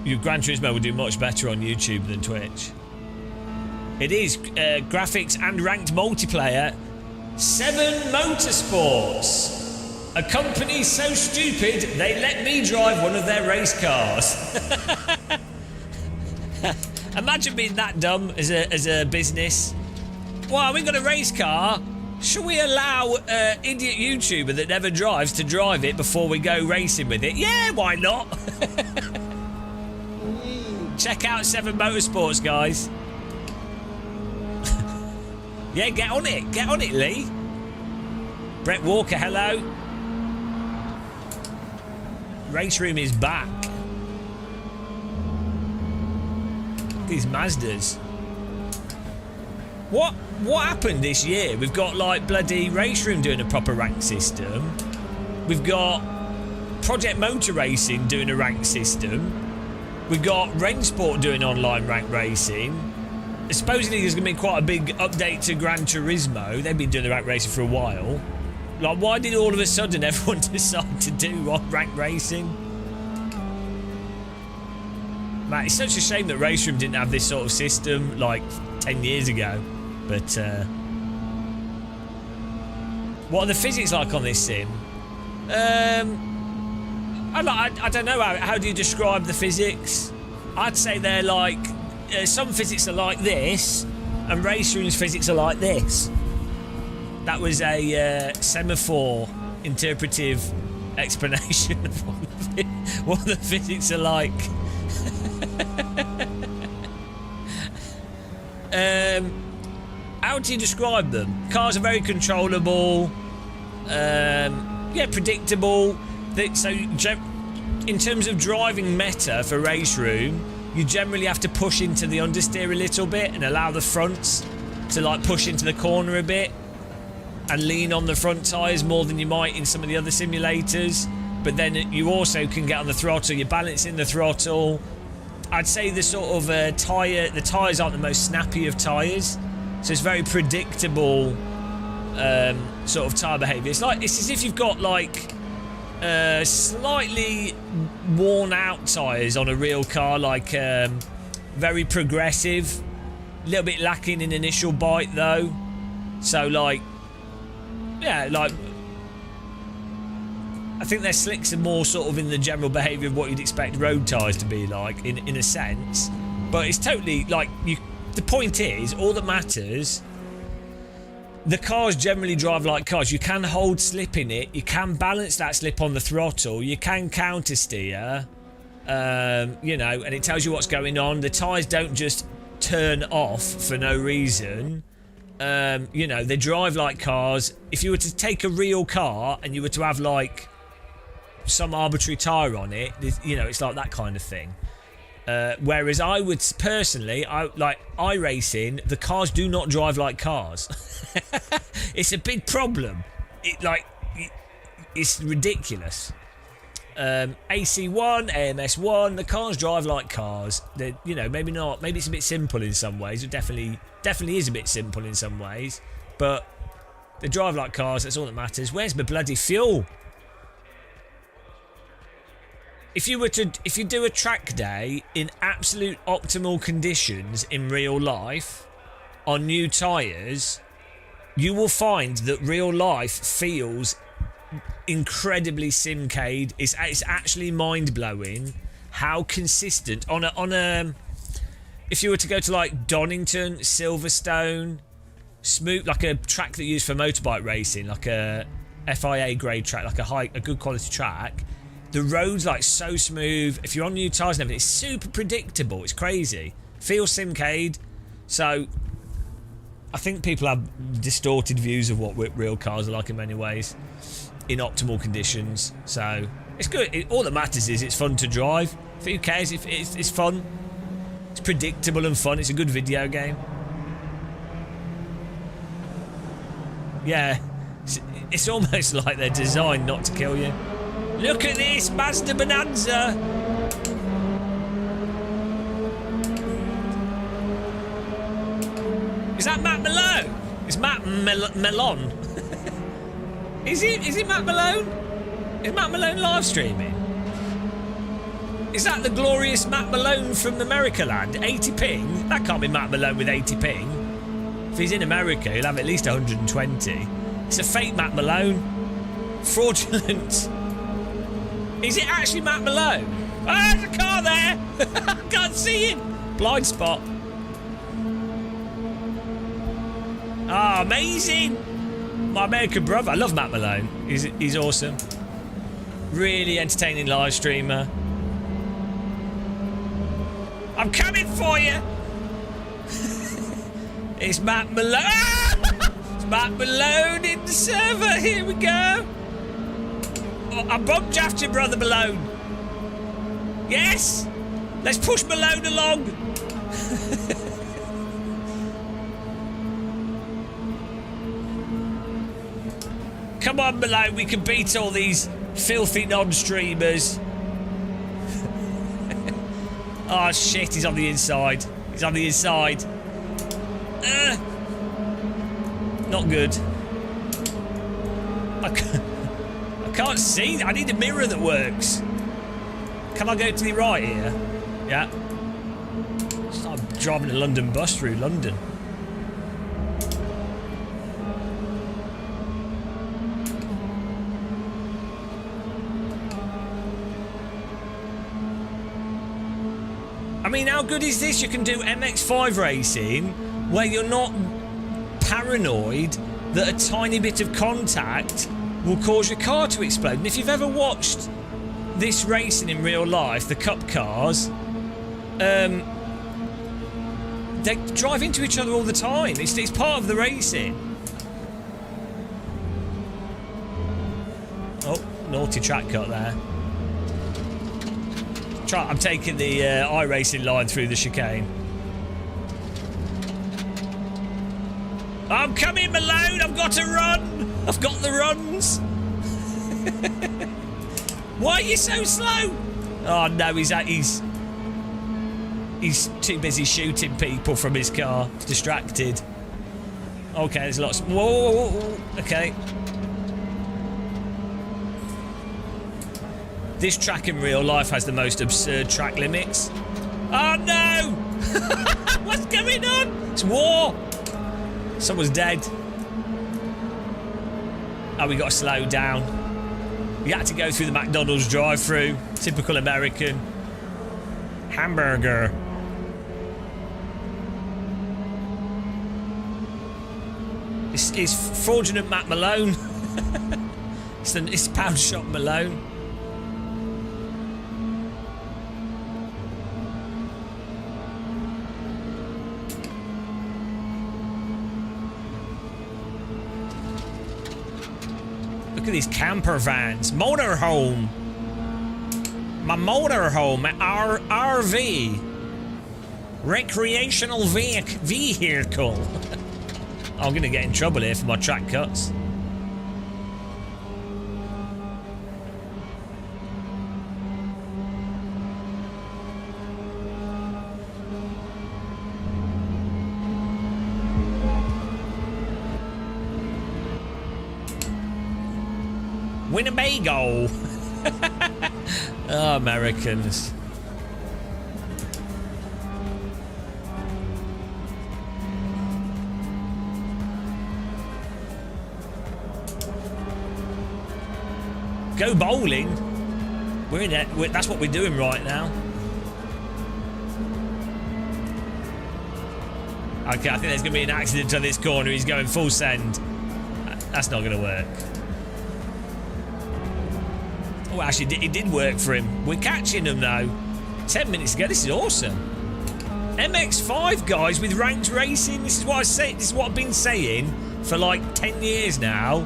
Your Gran Turismo would do much better on YouTube than Twitch. It is graphics and ranked multiplayer. 7 Motorsports. A company so stupid they let me drive one of their race cars. Imagine being that dumb as a business. Well, we got a race car. Should we allow idiot YouTuber that never drives to drive it before we go racing with it? Yeah, why not? Check out 7 Motorsports, guys. Yeah, get on it. Get on it, Lee. Brett Walker, hello. RaceRoom is back. These Mazdas. What happened this year? We've got like bloody RaceRoom doing a proper rank system. We've got Project Motor Racing doing a rank system. We've got Rensport doing online rank racing. Supposedly there's going to be quite a big update to Gran Turismo. They've been doing the rank racing for a while. Like, why did all of a sudden everyone decide to do rank racing? Man, it's such a shame that RaceRoom didn't have this sort of system like 10 years ago. But what are the physics like on this sim? I don't know. How do you describe the physics? I'd say they're like... some physics are like this, and RaceRoom's physics are like this. That was a semaphore interpretive explanation of what the physics are like. How do you describe them? Cars are very controllable. Yeah, predictable. So, in terms of driving meta for RaceRoom, you generally have to push into the understeer a little bit and allow the fronts to like push into the corner a bit and lean on the front tyres more than you might in some of the other simulators. But then you also can get on the throttle, you're balancing the throttle. I'd say the sort of the tyres aren't the most snappy of tyres, so it's very predictable sort of tyre behaviour. It's as if you've got like slightly worn out tyres on a real car, like very progressive, a little bit lacking in initial bite though. So like, yeah, like I think their slicks are more sort of in the general behaviour of what you'd expect road tyres to be like, in a sense. But it's totally like the point is, all that matters, the cars generally drive like cars. You can hold slip in it, you can balance that slip on the throttle, you can counter steer, you know, and it tells you what's going on. The tyres don't just turn off for no reason. You know, they drive like cars. If you were to take a real car and you were to have like some arbitrary tyre on it, you know, it's like that kind of thing. Whereas I would personally, like iRacing, the cars do not drive like cars. It's a big problem. It's ridiculous. AC1, AMS1. The cars drive like cars. They're, you know, maybe not. Maybe it's a bit simple in some ways. It definitely is a bit simple in some ways. But they drive like cars. That's all that matters. Where's my bloody fuel? If you do a track day in absolute optimal conditions in real life on new tyres, you will find that real life feels incredibly simcade. It's actually mind-blowing how consistent on a if you were to go to like Donington, Silverstone, smooth, like a track that you use for motorbike racing, like a FIA grade track, like a good quality track, the road's like so smooth. If you're on new tyres and everything, it's super predictable. It's crazy. Feels simcade. So I think people have distorted views of what real cars are like in many ways in optimal conditions. So it's good. All that matters is it's fun to drive. Who cares if it's fun? It's predictable and fun. It's a good video game. Yeah, it's almost like they're designed not to kill you. Look at this Mazda Bonanza. Is that Matt Malone? It's Matt Malone. Is it Matt Malone? Is Matt Malone live streaming? Is that the glorious Matt Malone from America land? 80 ping? That can't be Matt Malone with 80 ping. If he's in America, he'll have at least 120. It's a fake Matt Malone. Fraudulent. Is it actually Matt Malone? Oh, there's a car there! I can't see him! Blind spot. Ah, amazing! My American brother. I love Matt Malone. He's awesome. Really entertaining live streamer. I'm coming for you! It's Matt Malone! It's Matt Malone in the server. Here we go. I bumped after brother Malone. Yes! Let's push Malone along. Come on, Malone, we can beat all these filthy non-streamers. Oh shit, he's on the inside. He's on the inside. Not good. I can't see. I need a mirror that works. Can I go to the right here? Yeah. I'm driving a London bus through London. I mean, how good is this? You can do MX-5 racing where you're not paranoid that a tiny bit of contact will cause your car to explode. And if you've ever watched this racing in real life, the cup cars, they drive into each other all the time. It's part of the racing. Oh, naughty track cut there. I'm taking the iRacing line through the chicane. I'm coming, Malone. I've got to run. I've got the runs. Why are you so slow? Oh no, he's too busy shooting people from his car. He's distracted. Okay, there's lots. Whoa. Okay. This track in real life has the most absurd track limits. Oh no! What's going on? It's war! Someone's dead. Oh, we got to slow down. We had to go through the McDonald's drive-through. Typical American. Hamburger. It's fraudulent Matt Malone. It's pound shop Malone. Look at these camper vans. Motorhome. My motorhome. My RV. Recreational vehicle. I'm going to get in trouble here for my track cuts. Winnebago. Oh, Americans. Go bowling. We're in it. That's what we're doing right now. Okay, I think there's going to be an accident on this corner. He's going full send. That's not going to work. Oh, actually, it did work for him. We're catching him now. 10 minutes ago. This is awesome. MX5, guys, with ranked racing. This is what I say. This is what I've been saying for like 10 years now.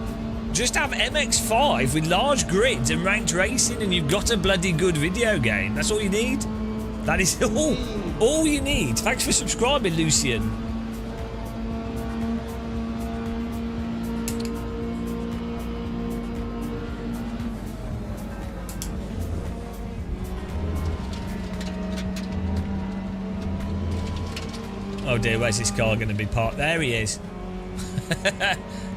Just have MX5 with large grids and ranked racing, and you've got a bloody good video game. That's all you need. That is all you need. Thanks for subscribing, Lucian. Oh dear, where's this car going to be parked? There he is.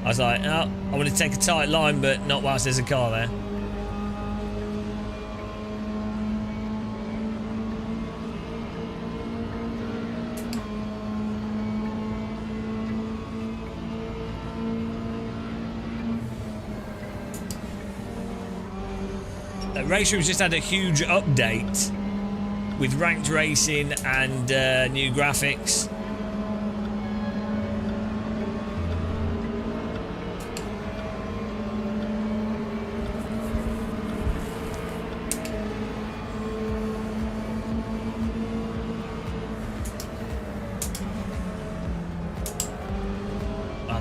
I was like, oh, I want to take a tight line, but not whilst there's a car there. RaceRoom's just had a huge update with ranked racing and new graphics.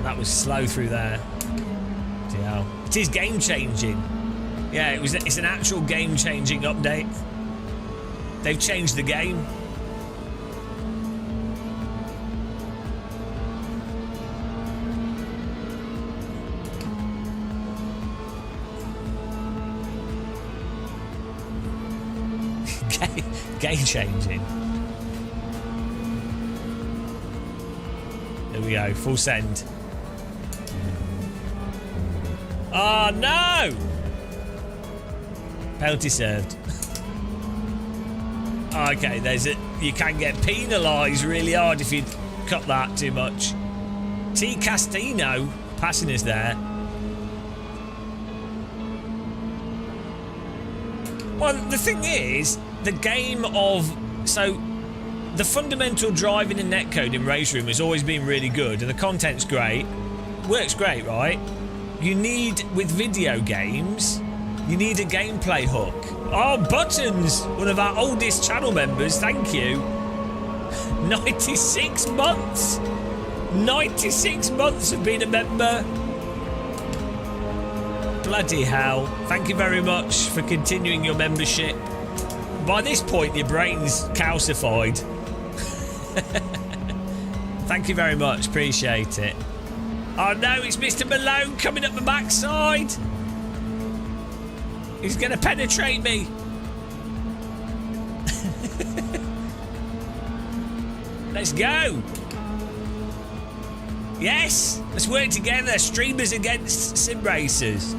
That was slow through there. Yeah. It is game changing. Yeah, it's an actual game changing update. They've changed the game. Game changing. There we go, full send. Oh no! Penalty served. Okay, you can get penalised really hard if you cut that too much. T Castino passing us there. Well, the thing is, the game of the fundamental driving and netcode in RaceRoom has always been really good, and the content's great, works great, right? You need, with video games, you need a gameplay hook. Oh, Buttons, one of our oldest channel members, thank you. 96 months. 96 months of being a member. Bloody hell. Thank you very much for continuing your membership. By this point, your brain's calcified. Thank you very much, appreciate it. Oh no, it's Mr. Malone coming up the backside. He's going to penetrate me. Let's go. Yes, let's work together. Streamers against sim racers.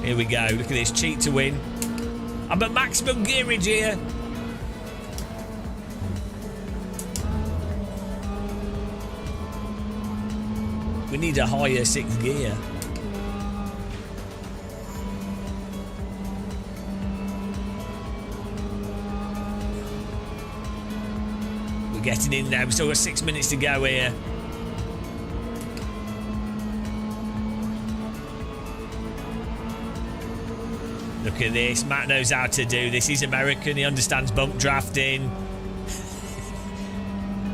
Here we go. Look at this, cheat to win. I'm at maximum gearage here. We need a higher 6th gear. We're getting in there. We've still got 6 minutes to go here. Look at this. Matt knows how to do this. He's American. He understands bump drafting.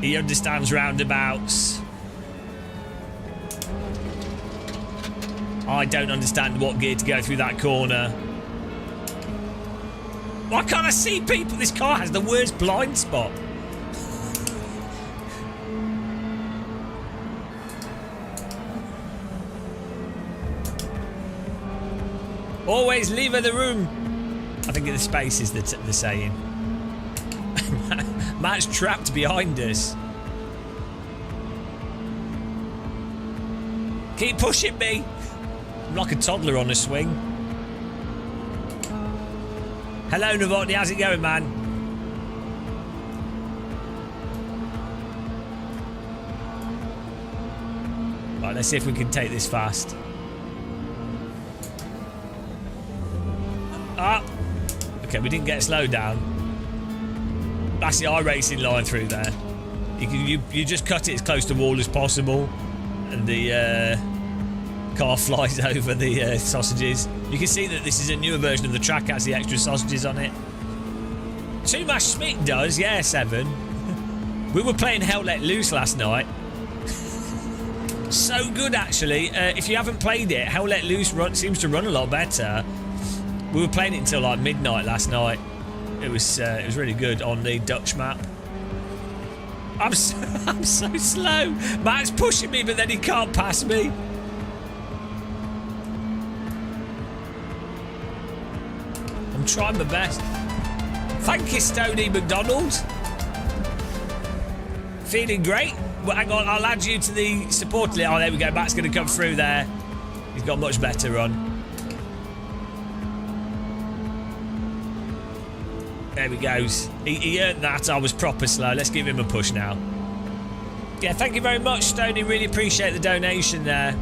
He understands roundabouts. I don't understand what gear to go through that corner. Why can't I see people? This car has the worst blind spot. Always leave the room. I think the space is the saying. Matt's trapped behind us. Keep pushing me. I'm like a toddler on a swing. Hello, Novotny. How's it going, man? Right, let's see if we can take this fast. Ah! Okay, we didn't get slowed down. That's the iRacing line through there. You just cut it as close to the wall as possible, and the car flies over the sausages. You can see that this is a newer version of the track, has the extra sausages on it. Too Much Schmidt does, yeah, 7. We were playing Hell Let Loose last night. So good, actually. If you haven't played it, Hell Let Loose seems to run a lot better. We were playing it until like midnight last night. It was really good on the Dutch map. I'm so slow. Matt's pushing me, but then he can't pass me. I'm trying my best. Thank you, Stoney McDonald. Feeling great. Well, hang on, I'll add you to the support list. Oh, there we go. Matt's going to come through there. He's got much better run. There he goes. He earned that. I was proper slow. Let's give him a push now. Yeah, thank you very much, Stoney. Really appreciate the donation there.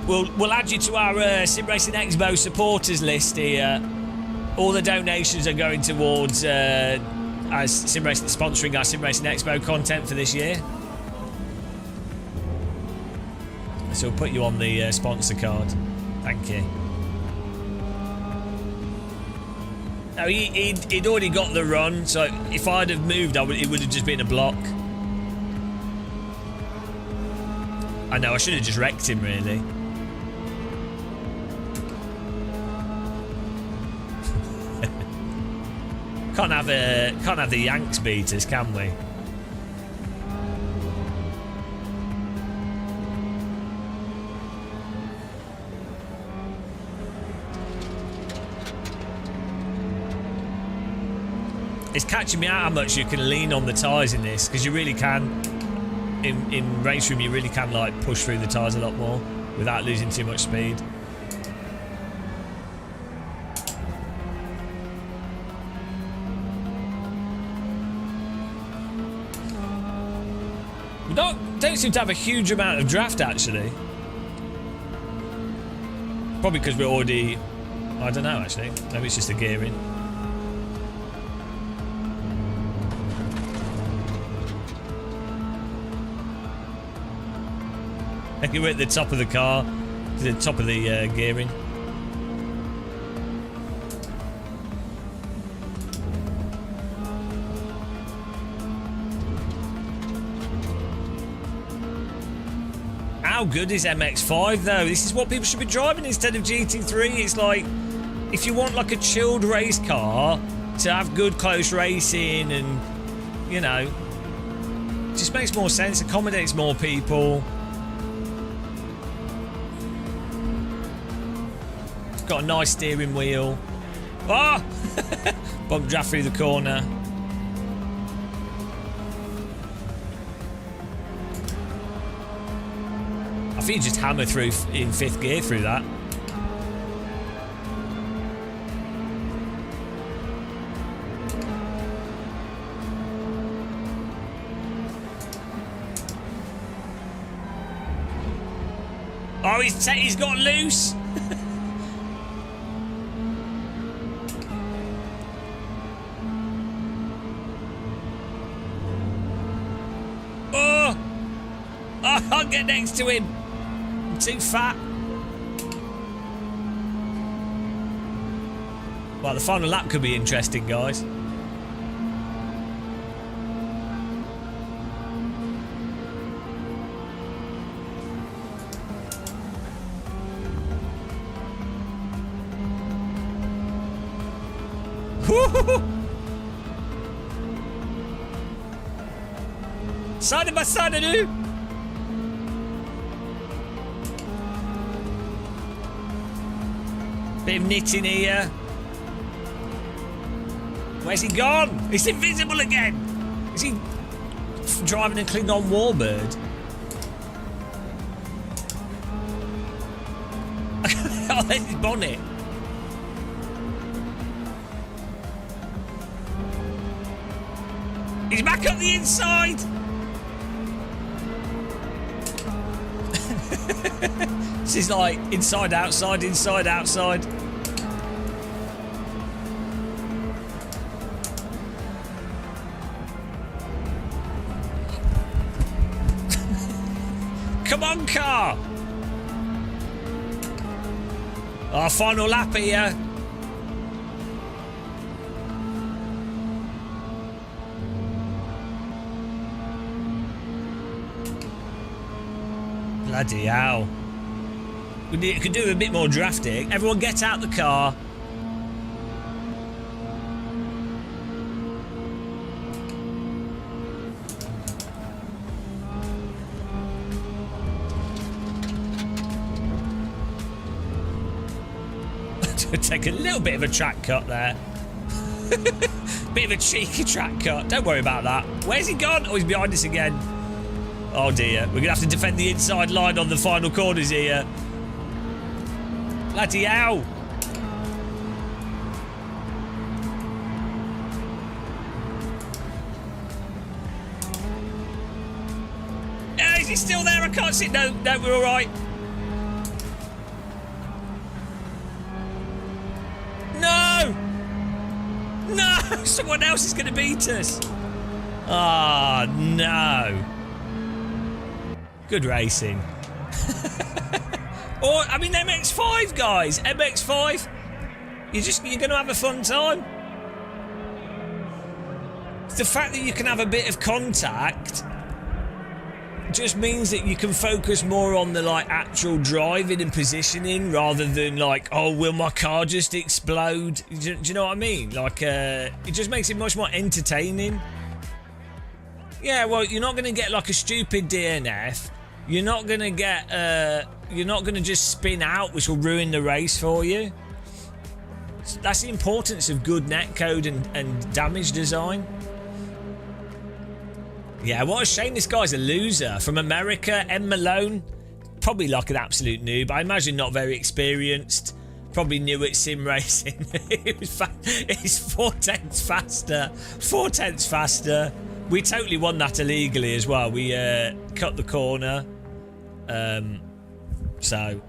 We'll add you to our Sim Racing Expo supporters list here. All the donations are going towards as Sim Racing sponsoring our Sim Racing Expo content for this year. So we'll put you on the sponsor card. Thank you. No, he'd already got the run, so if I'd have moved, it would have just been a block. I know, I should have just wrecked him, really. Can't have the Yanks beaters, can we? It's catching me out how much you can lean on the tyres in this, because you really can. In RaceRoom, you really can like push through the tyres a lot more without losing too much speed. We don't seem to have a huge amount of draft, actually. Probably because we're already... I don't know, actually. Maybe it's just the gearing. I think we're at the top of the car, to the top of the gearing. How good is MX-5 though? This is what people should be driving instead of GT3. It's like, if you want like a chilled race car to have good close racing and, you know, it just makes more sense, accommodates more people. Got a nice steering wheel. Ah! Bump draft through the corner. I think you just hammer through in 5th gear through that. Oh, he's got loose. Oh, I can't get next to him. I'm too fat. Well, the final lap could be interesting, guys. Side by side, I do. Bit of knitting here. Where's he gone? He's invisible again. Is he driving a Klingon warbird? Oh, there's his bonnet. He's back up the inside. This is like inside, outside, inside, outside. Come on, car. Our final lap here. Bloody hell. We could do a bit more drafting. Everyone get out the car. Take a little bit of a track cut there. Bit of a cheeky track cut. Don't worry about that. Where's he gone? Oh, he's behind us again. Oh dear. We're going to have to defend the inside line on the final corners here. Bloody hell. Is he still there? I can't see. No, we're all right. No! No! Someone else is going to beat us. Ah, oh, no. Good racing. Or, I mean, MX-5, guys. MX-5. You're going to have a fun time. The fact that you can have a bit of contact just means that you can focus more on the like actual driving and positioning rather than like, oh, will my car just explode? Do you know what I mean? Like, it just makes it much more entertaining. Yeah, well, you're not going to get like a stupid DNF. You're not going to get, you're not going to just spin out, which will ruin the race for you. That's the importance of good netcode and damage design. Yeah, what a shame this guy's a loser. From America, M. Malone. Probably like an absolute noob. I imagine not very experienced. Probably new at sim racing. He's 4/10 faster. 4/10 faster. We totally won that illegally as well. We cut the corner. So,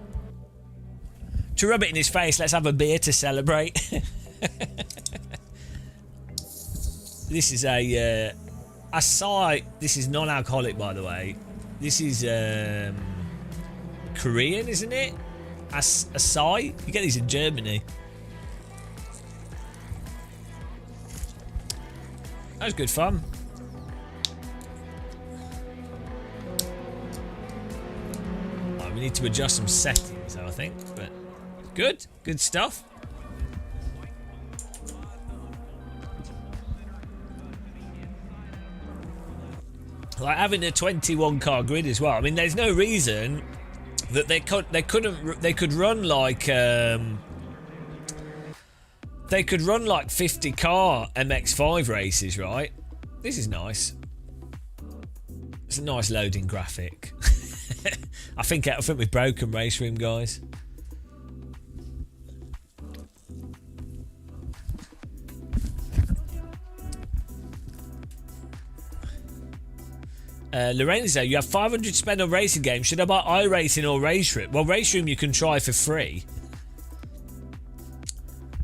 to rub it in his face, let's have a beer to celebrate. This is a... Acai, this is non-alcoholic, by the way. This is Korean, isn't it? Acai? You get these in Germany. That was good fun. Right, we need to adjust some settings, though, I think. But good stuff. Like having a 21 car grid as well. I mean, there's no reason that they could run like 50 car MX-5 races, right? This is nice. It's a nice loading graphic. I think we've broken RaceRoom, guys. Lorenzo, you have 500 spent on racing games. Should I buy iRacing or RaceRoom? Well, RaceRoom you can try for free.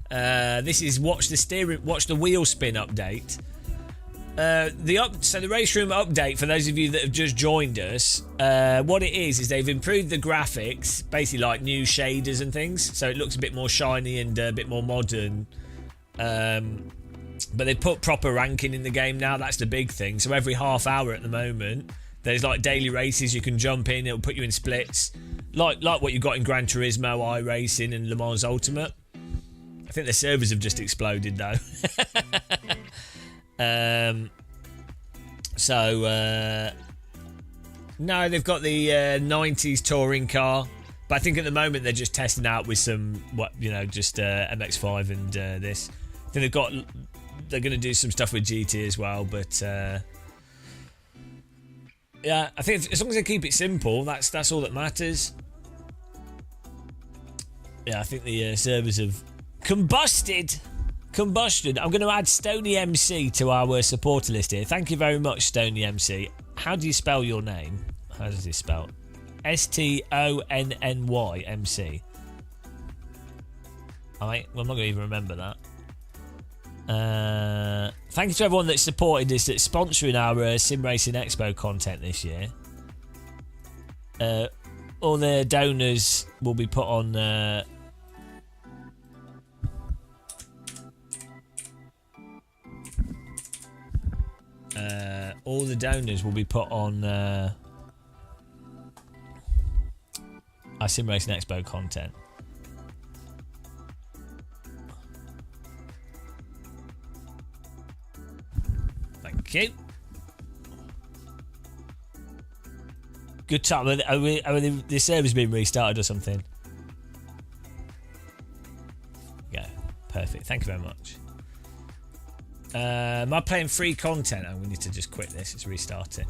This is watch the wheel spin update. So the RaceRoom update, for those of you that have just joined us, what it is they've improved the graphics, basically like new shaders and things, so it looks a bit more shiny and a bit more modern. But they put proper ranking in the game now. That's the big thing. So every half hour at the moment, there's like daily races you can jump in. It'll put you in splits, like what you got in Gran Turismo, iRacing, and Le Mans Ultimate. I think the servers have just exploded though. No, they've got the 90s touring car, but I think at the moment they're just testing out with some just MX-5 and this. I think they're going to do some stuff with GT as well, but yeah, I think as long as they keep it simple, that's all that matters. Yeah, I think the servers have combusted. Combustion. I'm going to add Stony MC to our supporter list here. Thank you very much, Stony MC. How do you spell your name? How does it spell? STONNY MC. Alright, well, I'm not going to even remember that. Thank you to everyone that's supported us, that's sponsoring our Sim Racing Expo content this year. All the donors will be put on. All the donors will be put on our Sim Racing Expo content. Thank you. Good time. The server's been restarted or something? Yeah, perfect. Thank you very much. Am I playing free content? Oh, we need to just quit this. Let's restart it.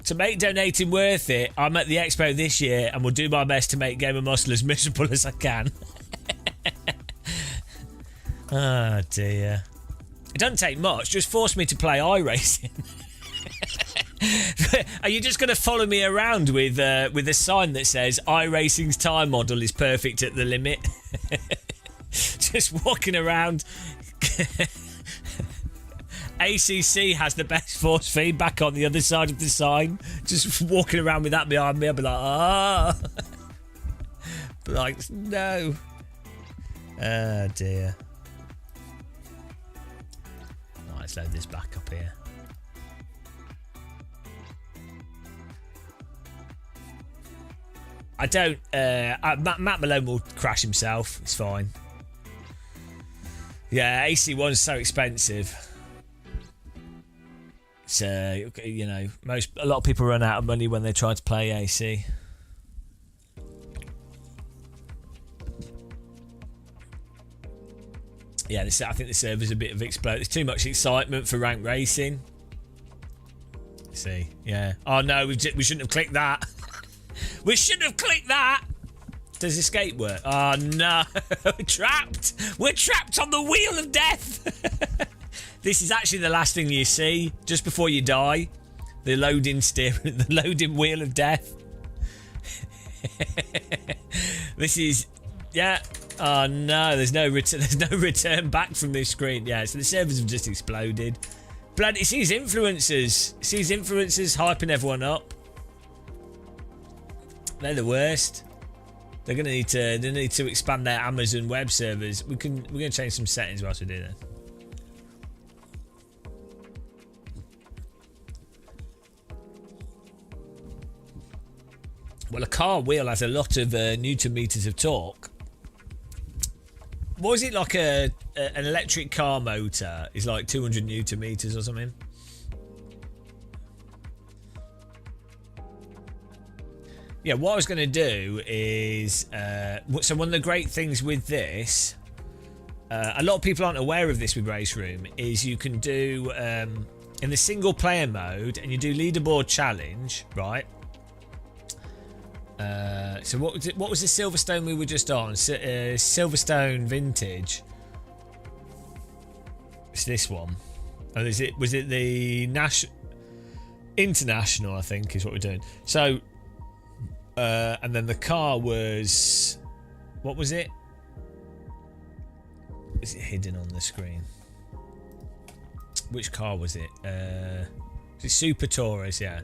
To make donating worth it, I'm at the expo this year and will do my best to make Game of Muscle as miserable as I can. Oh dear. It doesn't take much. Just force me to play iRacing. Are you just going to follow me around with a sign that says iRacing's time model is perfect at the limit? Just walking around. ACC has the best force feedback on the other side of the sign. Just walking around with that behind me, I'll be like, ah. But like, no. Oh dear. Right, let's load this back up here. I don't. Matt Malone will crash himself. It's fine. Yeah, AC1's so expensive. So you know, a lot of people run out of money when they try to play AC. Yeah, I think the server's a bit of explode. There's too much excitement for ranked racing. Let's see, yeah. Oh no, we shouldn't have clicked that. We shouldn't have clicked that. Does escape work? Oh no, we're trapped. We're trapped on the wheel of death. This is actually the last thing you see just before you die. The loading the loading wheel of death. This is, yeah. Oh no, there's no return back from this screen. Yeah, so the servers have just exploded. Bloody, it sees influencers. It sees influencers hyping everyone up. They're the worst. They're gonna need to expand their Amazon web servers. We're gonna change some settings whilst we do that. Well, a car wheel has a lot of newton meters of torque. What is it, like an electric car motor is like 200 newton meters or something? Yeah, what I was going to do is... so one of the great things with this... a lot of people aren't aware of this with RaceRoom, is you can do... in the single player mode, and you do leaderboard challenge, right? So what was the Silverstone we were just on? Silverstone Vintage. It's this one. Oh, was it the International, I think, is what we're doing. So... and then the car was... What was it? Is it hidden on the screen? Which car was it? It's Super Taurus, yeah.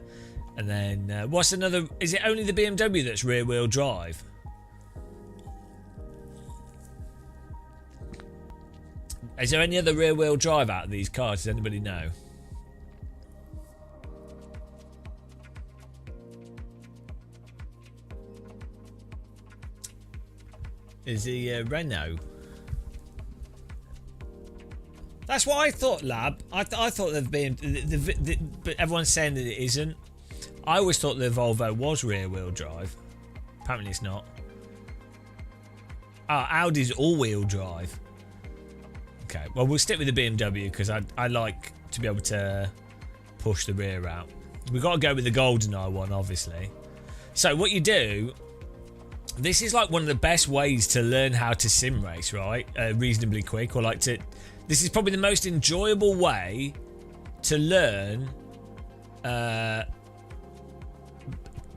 And then... what's another... Is it only the BMW that's rear-wheel drive? Is there any other rear-wheel drive out of these cars? Does anybody know? Is the Renault? That's what I thought, Lab. I thought they've been... but everyone's saying that it isn't. I always thought the Volvo was rear-wheel drive. Apparently it's not. Oh, Audi's all-wheel drive. Okay, well, we'll stick with the BMW because I like to be able to push the rear out. We've got to go with the GoldenEye one, obviously. So what you do This is like one of the best ways to learn how to sim race, right? Reasonably quick, or like to. This is probably the most enjoyable way to learn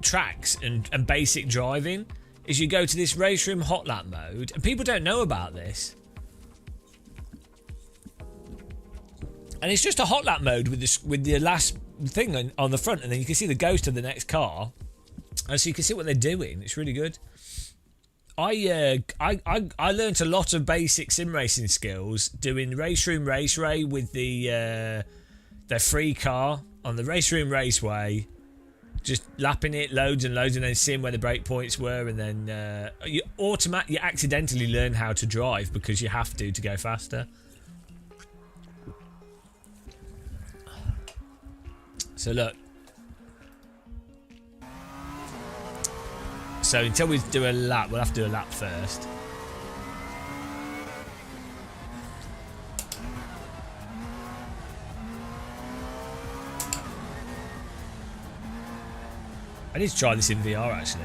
tracks and basic driving. Is you go to this RaceRoom hot lap mode, and people don't know about this. And it's just a hot lap mode with the last thing on the front, and then you can see the ghost of the next car, and so you can see what they're doing. It's really good. I learnt a lot of basic sim racing skills doing RaceRoom Race Ray with their free car on the RaceRoom Raceway, just lapping it loads and loads, and then seeing where the break points were, and then you accidentally learn how to drive because you have to go faster. So look. So until we do a lap, we'll have to do a lap first. I need to try this in VR actually.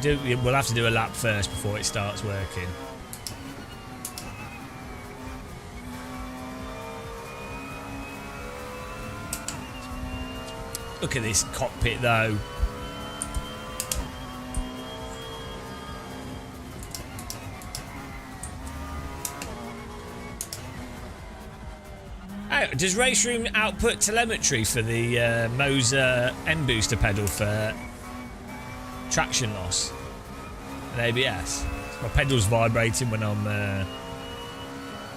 We'll have to do a lap first before it starts working. Look at this cockpit though. Oh, does RaceRoom output telemetry for the Moser M booster pedal for traction loss and ABS? My pedal's vibrating when I'm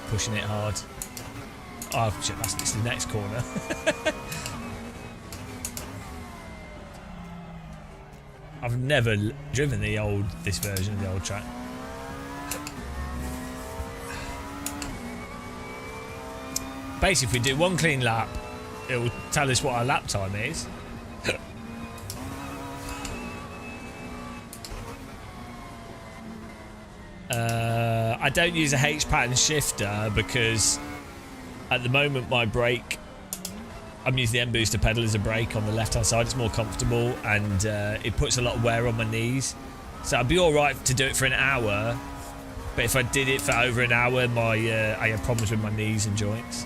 pushing it hard. Oh shit, that's the next corner. I've never driven this version of the old track. Basically, if we do one clean lap, it will tell us what our lap time is. I don't use a H pattern shifter because at the moment my brake, I'm using the M booster pedal as a brake on the left hand side. It's more comfortable and it puts a lot of wear on my knees. So I'd be alright to do it for an hour, but if I did it for over an hour, I had problems with my knees and joints.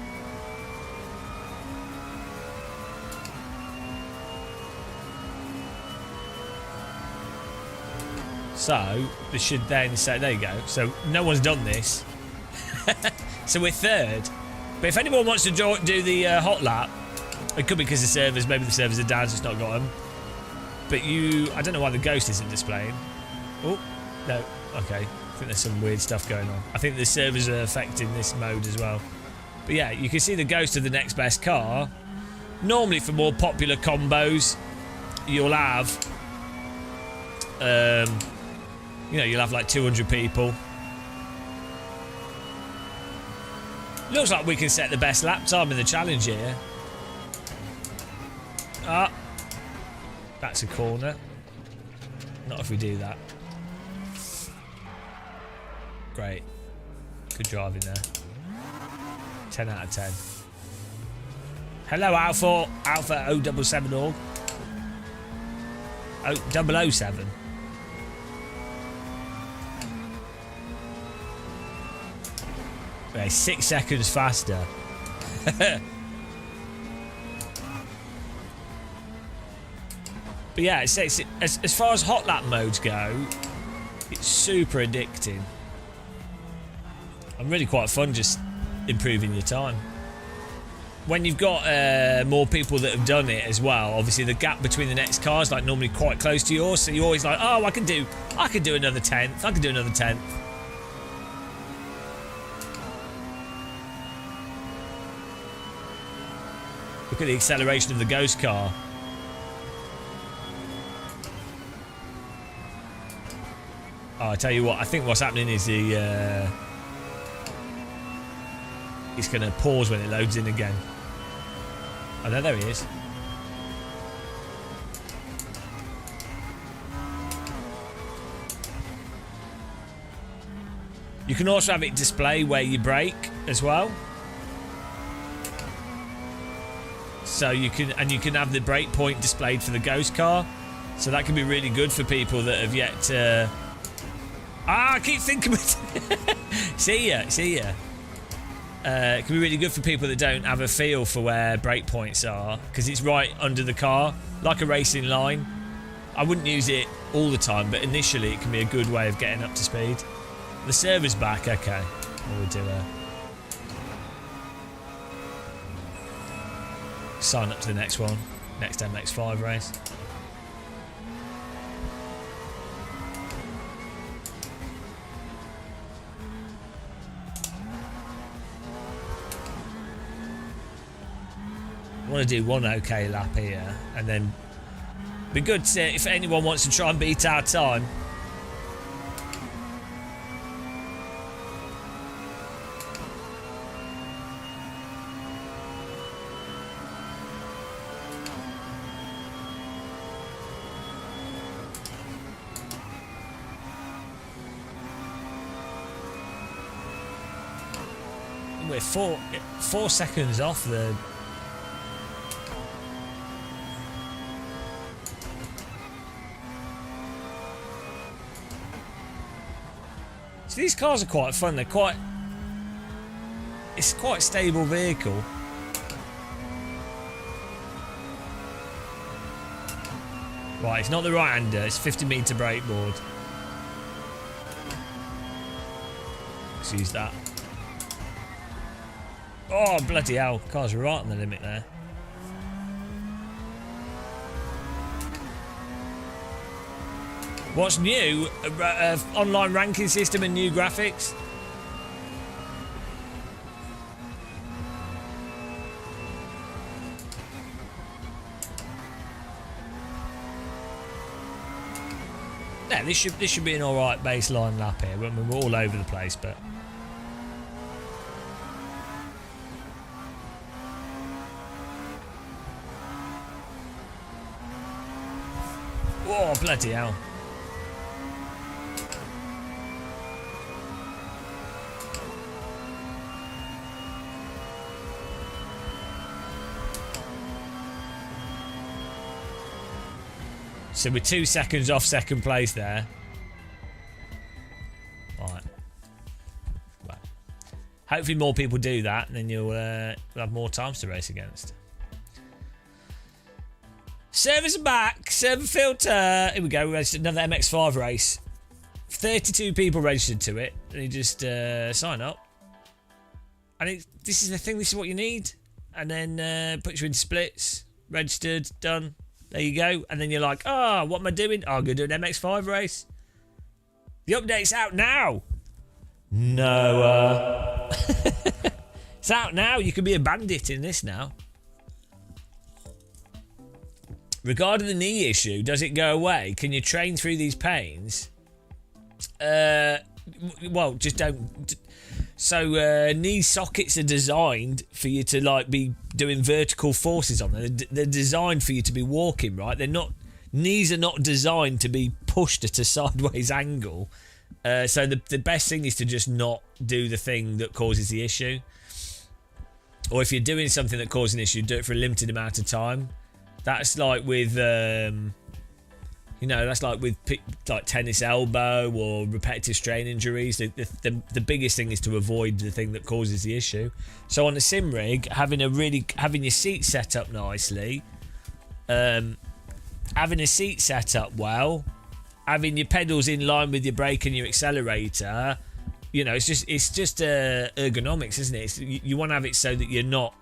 So this should then say, there you go. So no one's done this. So we're third. But if anyone wants to do the hot lap, it could be because maybe the servers are down, so it's not got them. But I don't know why the ghost isn't displaying. Oh, no, okay. I think there's some weird stuff going on. I think the servers are affecting this mode as well. But yeah, you can see the ghost of the next best car. Normally for more popular combos, you'll have, you'll have like 200 people. Looks like we can set the best lap time in the challenge here. Ah, that's a corner. Not if we do that. Great. Good driving there. 10 out of 10. Hello, Alpha 077 org. 007. Okay, 6 seconds faster. But yeah, it's as far as hot lap modes go, it's super addicting. And really quite fun just improving your time. When you've got more people that have done it as well, obviously the gap between the next cars like normally quite close to yours, so you're always like, oh, I can do another 10th, I can do another 10th. Look at the acceleration of the ghost car. Oh, I tell you what, I think what's happening is it's going to pause when it loads in again. Oh no, there he is. You can also have it display where you brake as well. So you can have the brake point displayed for the ghost car. So that can be really good for people that have yet to... I keep thinking about it. See ya. It can be really good for people that don't have a feel for where brake points are, because it's right under the car, like a racing line. I wouldn't use it all the time, but initially it can be a good way of getting up to speed. The server's back, okay. We'll do a... sign up to the next one. Next MX5 race. I want to do one okay lap here, and then be good to, if anyone wants to try and beat our time. We're four seconds off the... So these cars are quite fun. It's quite a stable vehicle. Right, it's not the right-hander. It's 50-meter brake board. Let's use that. Oh, bloody hell. Cars are right on the limit there. What's new? Online ranking system and new graphics? Yeah, this should be an alright baseline lap here. We're all over the place, but... Oh, bloody hell. So we're 2 seconds off second place there. Right. Well, hopefully more people do that, and then you'll have more times to race against. Servers are back. Server filter. Here we go. We registered another MX5 race. 32 people registered to it. And you just sign up. And this is the thing. This is what you need. And then puts you in splits. Registered. Done. There you go. And then you're like, oh, what am I doing? Oh, I'm going to do an MX5 race. The update's out now. No. It's out now. You can be a bandit in this now. Regarding the knee issue, does it go away? Can you train through these pains? Well, just don't. So knee sockets are designed for you to like be doing vertical forces on them. They're designed for you to be walking, right? They're not. Knees are not designed to be pushed at a sideways angle. So the best thing is to just not do the thing that causes the issue. Or if you're doing something that causes an issue, do it for a limited amount of time. That's like with, that's like with like tennis elbow or repetitive strain injuries. The biggest thing is to avoid the thing that causes the issue. So on a sim rig, having your seat set up nicely, having a seat set up well, having your pedals in line with your brake and your accelerator, it's just ergonomics, isn't it? You want to have it so that you're not.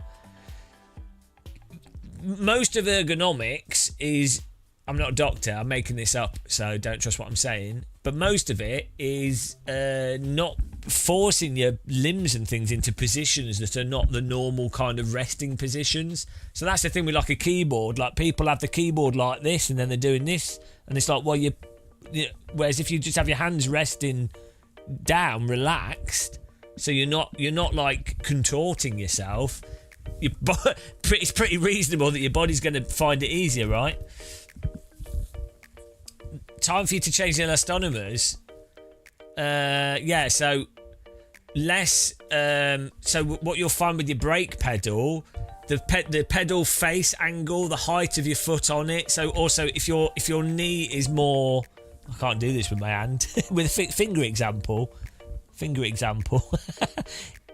Most of ergonomics is, I'm not a doctor, I'm making this up, so don't trust what I'm saying, but most of it is not forcing your limbs and things into positions that are not the normal kind of resting positions. So that's the thing with like a keyboard. Like people have the keyboard like this and then they're doing this, and it's like, well, whereas if you just have your hands resting down, relaxed, so you're not like contorting yourself, it's pretty reasonable that your body's going to find it easier, right? Time for you to change the elastonomers. So less. So what you'll find with your brake pedal, the pedal face angle, the height of your foot on it. So also if your knee is more, I can't do this with my hand with a finger example.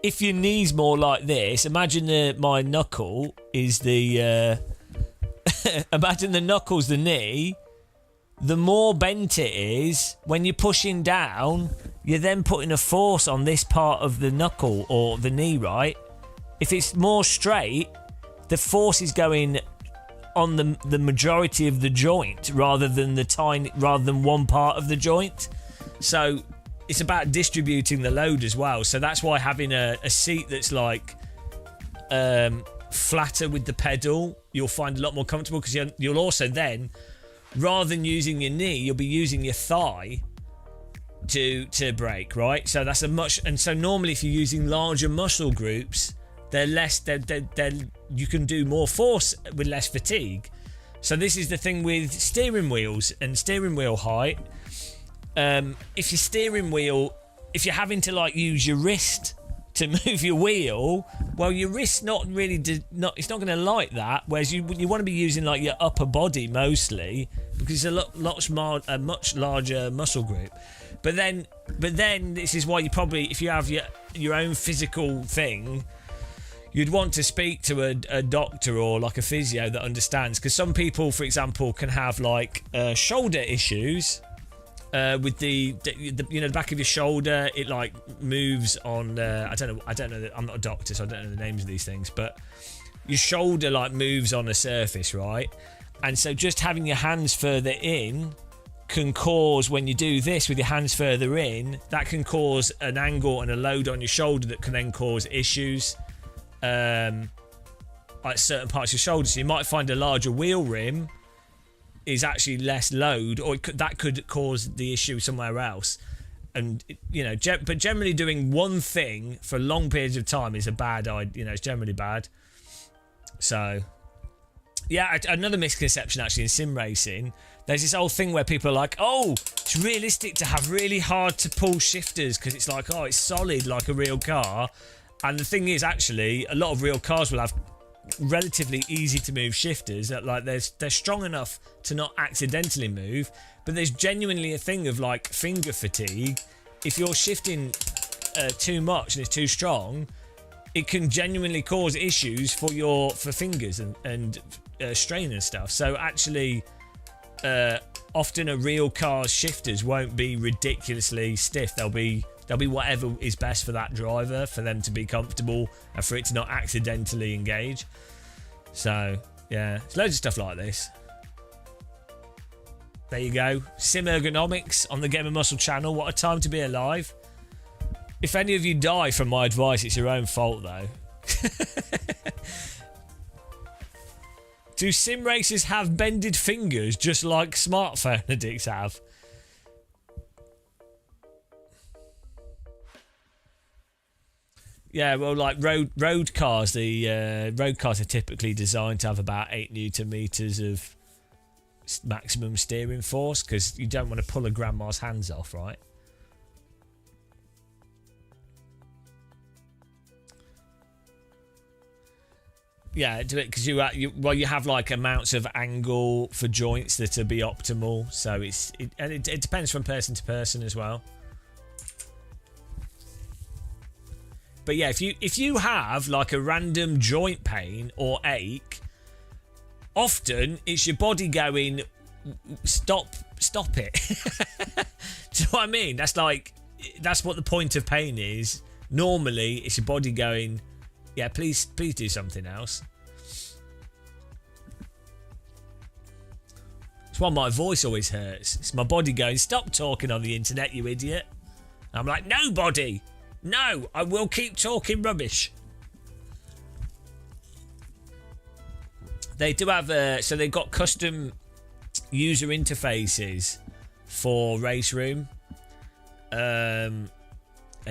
If your knee's more like this, imagine my knuckle is the imagine the knuckle's the knee. The more bent it is, when you're pushing down, you're then putting a force on this part of the knuckle or the knee, right? If it's more straight, the force is going on the majority of the joint rather than one part of the joint. So it's about distributing the load as well. So that's why having a seat that's like flatter with the pedal, you'll find a lot more comfortable, because you'll also then, rather than using your knee, you'll be using your thigh to brake, right? So that's and so normally if you're using larger muscle groups, they're less, you can do more force with less fatigue. So this is the thing with steering wheels and steering wheel height. If you're having to like use your wrist to move your wheel, well, your wrist's not really it's not going to like that. Whereas you want to be using like your upper body mostly, because it's a much larger muscle group. But then this is why you probably, if you have your own physical thing, you'd want to speak to a doctor or like a physio that understands, because some people, for example, can have like shoulder issues. With the back of your shoulder, it like moves on. I don't know. I'm not a doctor, so I don't know the names of these things. But your shoulder like moves on a surface, right? And so just having your hands further in can cause, when you do this with your hands further in, that can cause an angle and a load on your shoulder that can then cause issues, like certain parts of your shoulder. So you might find a larger wheel rim is actually less load, or that could cause the issue somewhere else. And but generally doing one thing for long periods of time is a bad idea. It's generally bad. So yeah, another misconception actually in sim racing, there's this old thing where people are like, oh, it's realistic to have really hard to pull shifters because it's like, oh, it's solid like a real car. And the thing is, actually, a lot of real cars will have relatively easy to move shifters that, like, they're strong enough to not accidentally move, but there's genuinely a thing of like finger fatigue. If you're shifting too much and it's too strong, it can genuinely cause issues for fingers and strain and stuff. So actually, often a real car's shifters won't be ridiculously stiff. They'll be whatever is best for that driver, for them to be comfortable and for it to not accidentally engage. So yeah, there's loads of stuff like this. There you go. Sim ergonomics on the Game and Muscle channel. What a time to be alive. If any of you die from my advice, it's your own fault though. Do sim racers have bended fingers just like smartphone addicts have? Yeah, well, like road cars, the road cars are typically designed to have about 8 Newton meters of maximum steering force, because you don't want to pull a grandma's hands off, right? Yeah, because you have like amounts of angle for joints that are be optimal, so it depends from person to person as well. But yeah, if you have like a random joint pain or ache, often it's your body going, stop it. Do you know what I mean? That's what the point of pain is. Normally, it's your body going, yeah, please do something else. That's why my voice always hurts. It's my body going, stop talking on the internet, you idiot. And I'm like, nobody. No, I will keep talking rubbish. They do have so they've got custom user interfaces for RaceRoom, and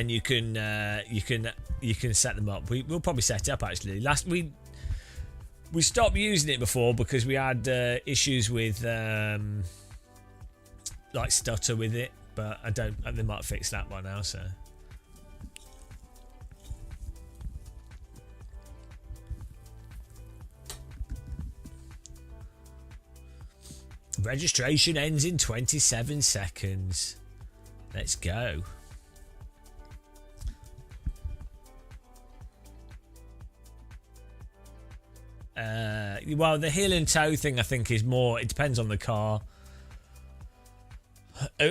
you can set them up. We'll probably set it up actually. We stopped using it before because we had issues with like stutter with it, but they might fix that by now. So Registration ends in 27 seconds. Let's go. Well, the heel and toe thing I think is more, it depends on the car.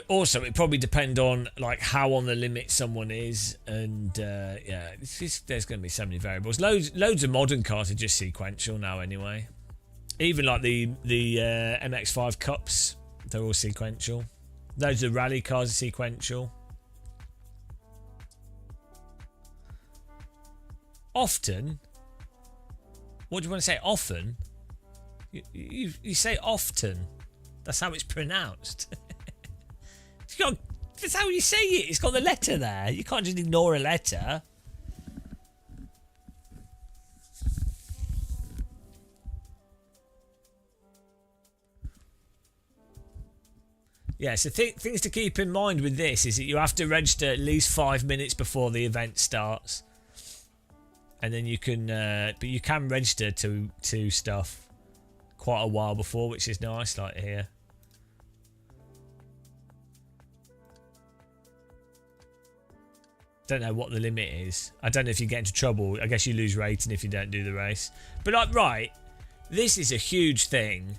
Also, it probably depend on like how on the limit someone is, and yeah, there's going to be so many variables. Loads of modern cars are just sequential now anyway. Even like the MX-5 Cups, they're all sequential. Loads of rally cars are sequential. Often, what do you want to say? Often, you say often. That's how it's pronounced. That's how you say it. It's got the letter there. You can't just ignore a letter. Yeah, so things to keep in mind with this is that you have to register at least 5 minutes before the event starts. And then you can, but you can register to stuff quite a while before, which is nice, like here. Don't know what the limit is. I don't know if you get into trouble. I guess you lose rating if you don't do the race. But like, right, this is a huge thing.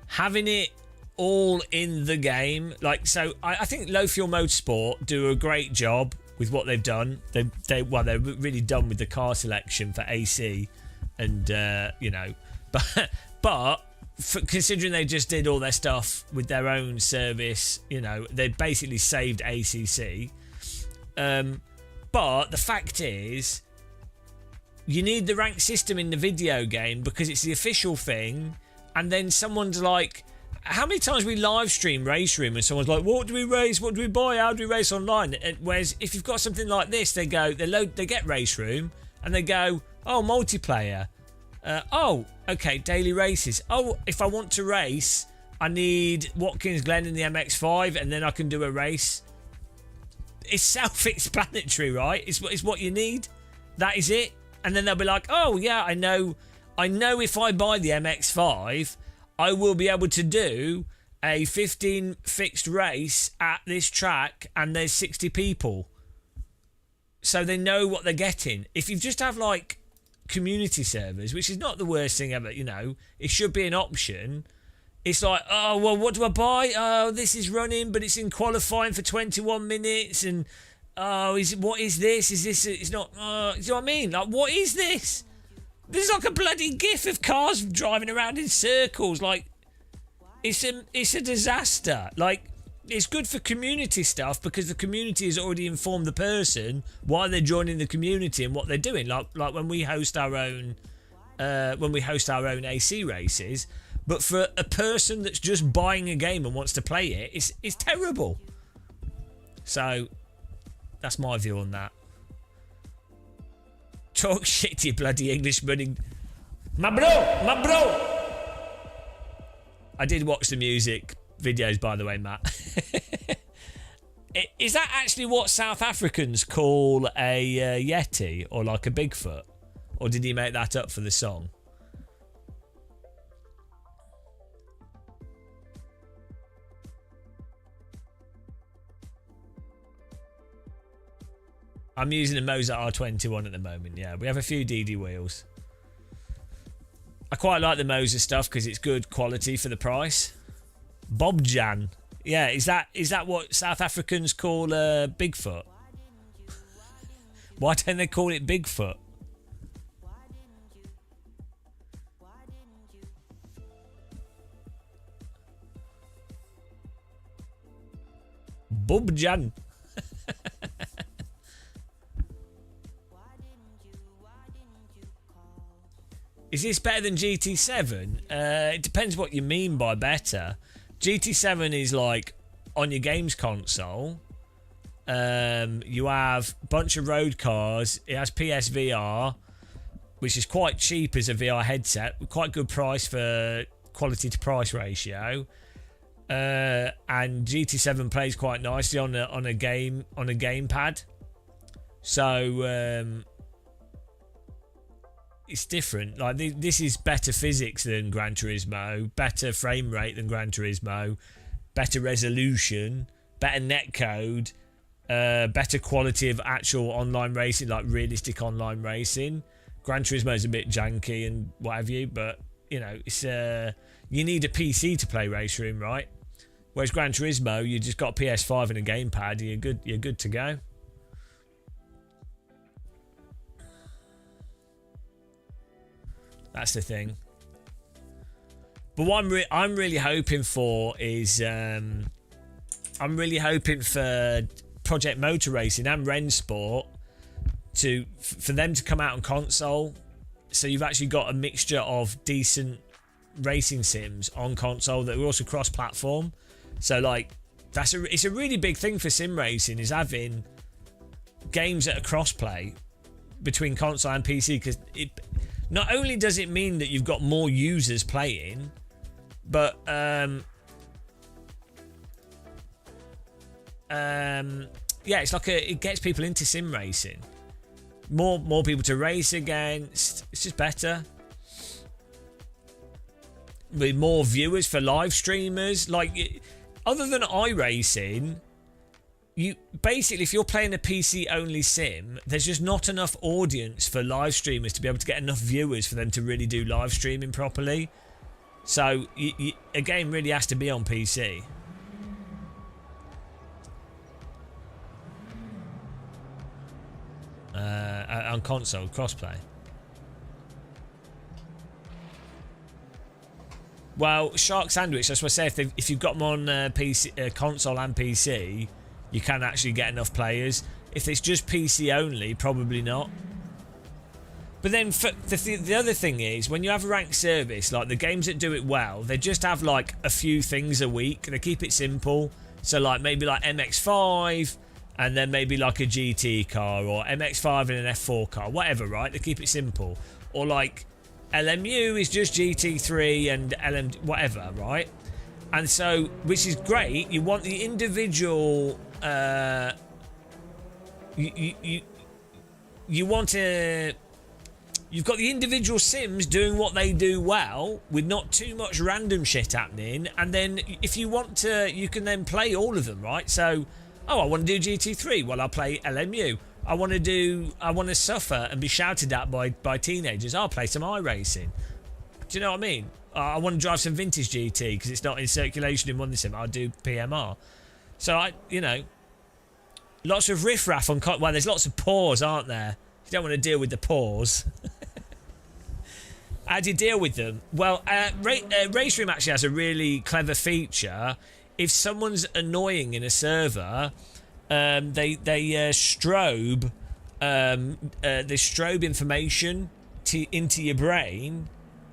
Having it all in the game, like, so I think Low Fuel Motorsport do a great job with what they've done. They're really done with the car selection for AC, and you know, but considering they just did all their stuff with their own service, you know, they basically saved ACC. But the fact is, you need the rank system in the video game because it's the official thing. And then someone's like, how many times we live stream RaceRoom and someone's like, what do we race? What do we buy? How do we race online? Whereas if you've got something like this, they get RaceRoom and they go, oh, multiplayer. Oh, okay, daily races. Oh, if I want to race, I need Watkins Glen in the MX-5 and then I can do a race. It's self-explanatory, right? It's what you need. That is it. And then they'll be like, oh yeah, I know if I buy the MX-5, I will be able to do a 15 fixed race at this track and there's 60 people. So they know what they're getting. If you just have like community servers, which is not the worst thing ever, you know, it should be an option. It's like, oh, well, what do I buy? Oh, this is running, but it's in qualifying for 21 minutes. And, oh, what is this? Is this, it's not, do you know what I mean? Like, what is this? This is like a bloody gif of cars driving around in circles. Like, it's a disaster. Like, it's good for community stuff because the community has already informed the person why they're joining the community and what they're doing. Like when we host our own, AC races. But for a person that's just buying a game and wants to play it, it's terrible. So, that's my view on that. Talk shit, you bloody Englishman. My bro! I did watch the music videos, by the way, Matt. Is that actually what South Africans call a Yeti or like a Bigfoot? Or did he make that up for the song? I'm using a Mozart R21 at the moment, yeah. We have a few DD wheels. I quite like the Moser stuff because it's good quality for the price. Bobjan. Yeah, is that what South Africans call Bigfoot? Why don't they call it Bigfoot? Bobjan. Is this better than GT7? It depends what you mean by better. GT7 is like on your games console. You have a bunch of road cars. It has PSVR, which is quite cheap as a VR headset. Quite good price for quality to price ratio. And GT7 plays quite nicely on a gamepad. So it's different. Like this is better physics than Gran Turismo, better frame rate than Gran Turismo, better resolution, better netcode, better quality of actual online racing, like realistic online racing. Gran Turismo is a bit janky and what have you, but you know, it's you need a PC to play RaceRoom, right? Whereas Gran Turismo, you just got a PS5 and a gamepad, and you're good to go. That's the thing. But what I'm really hoping for is I'm really hoping for Project Motor Racing and Rensport for them to come out on console, so you've actually got a mixture of decent racing sims on console that are also cross-platform. So like it's a really big thing for sim racing, is having games that are cross-play between console and PC, because it not only does it mean that you've got more users playing, but yeah, it's like it gets people into sim racing. More people to race against. It's just better. With more viewers for live streamers. Like, other than iRacing, you basically, if you're playing a PC only sim, there's just not enough audience for live streamers to be able to get enough viewers for them to really do live streaming properly. So a game really has to be on PC. On console, crossplay. Well, Shark Sandwich, that's what I say. If you've got them on PC, console and PC, you can actually get enough players. If it's just PC only, probably not. But then the other thing is, when you have a ranked service, like the games that do it well, they just have like a few things a week. They keep it simple. So like maybe like MX-5, and then maybe like a GT car, or MX-5 and an F4 car, whatever, right? They keep it simple. Or like LMU is just GT3 and LM whatever, right? And so, which is great. You want the individual. You want to. You've got the individual sims doing what they do well, with not too much random shit happening. And then, if you want to, you can then play all of them, right? So, oh, I want to do GT3. Well, I'll play LMU. I want to suffer and be shouted at by teenagers. I'll play some iRacing. Do you know what I mean? I want to drive some vintage GT because it's not in circulation in one sim. I'll do PMR. So lots of riffraff on. Well, there's lots of pause, aren't there? You don't want to deal with the pause. How do you deal with them? Well, RaceRoom actually has a really clever feature. If someone's annoying in a server, they strobe information into your brain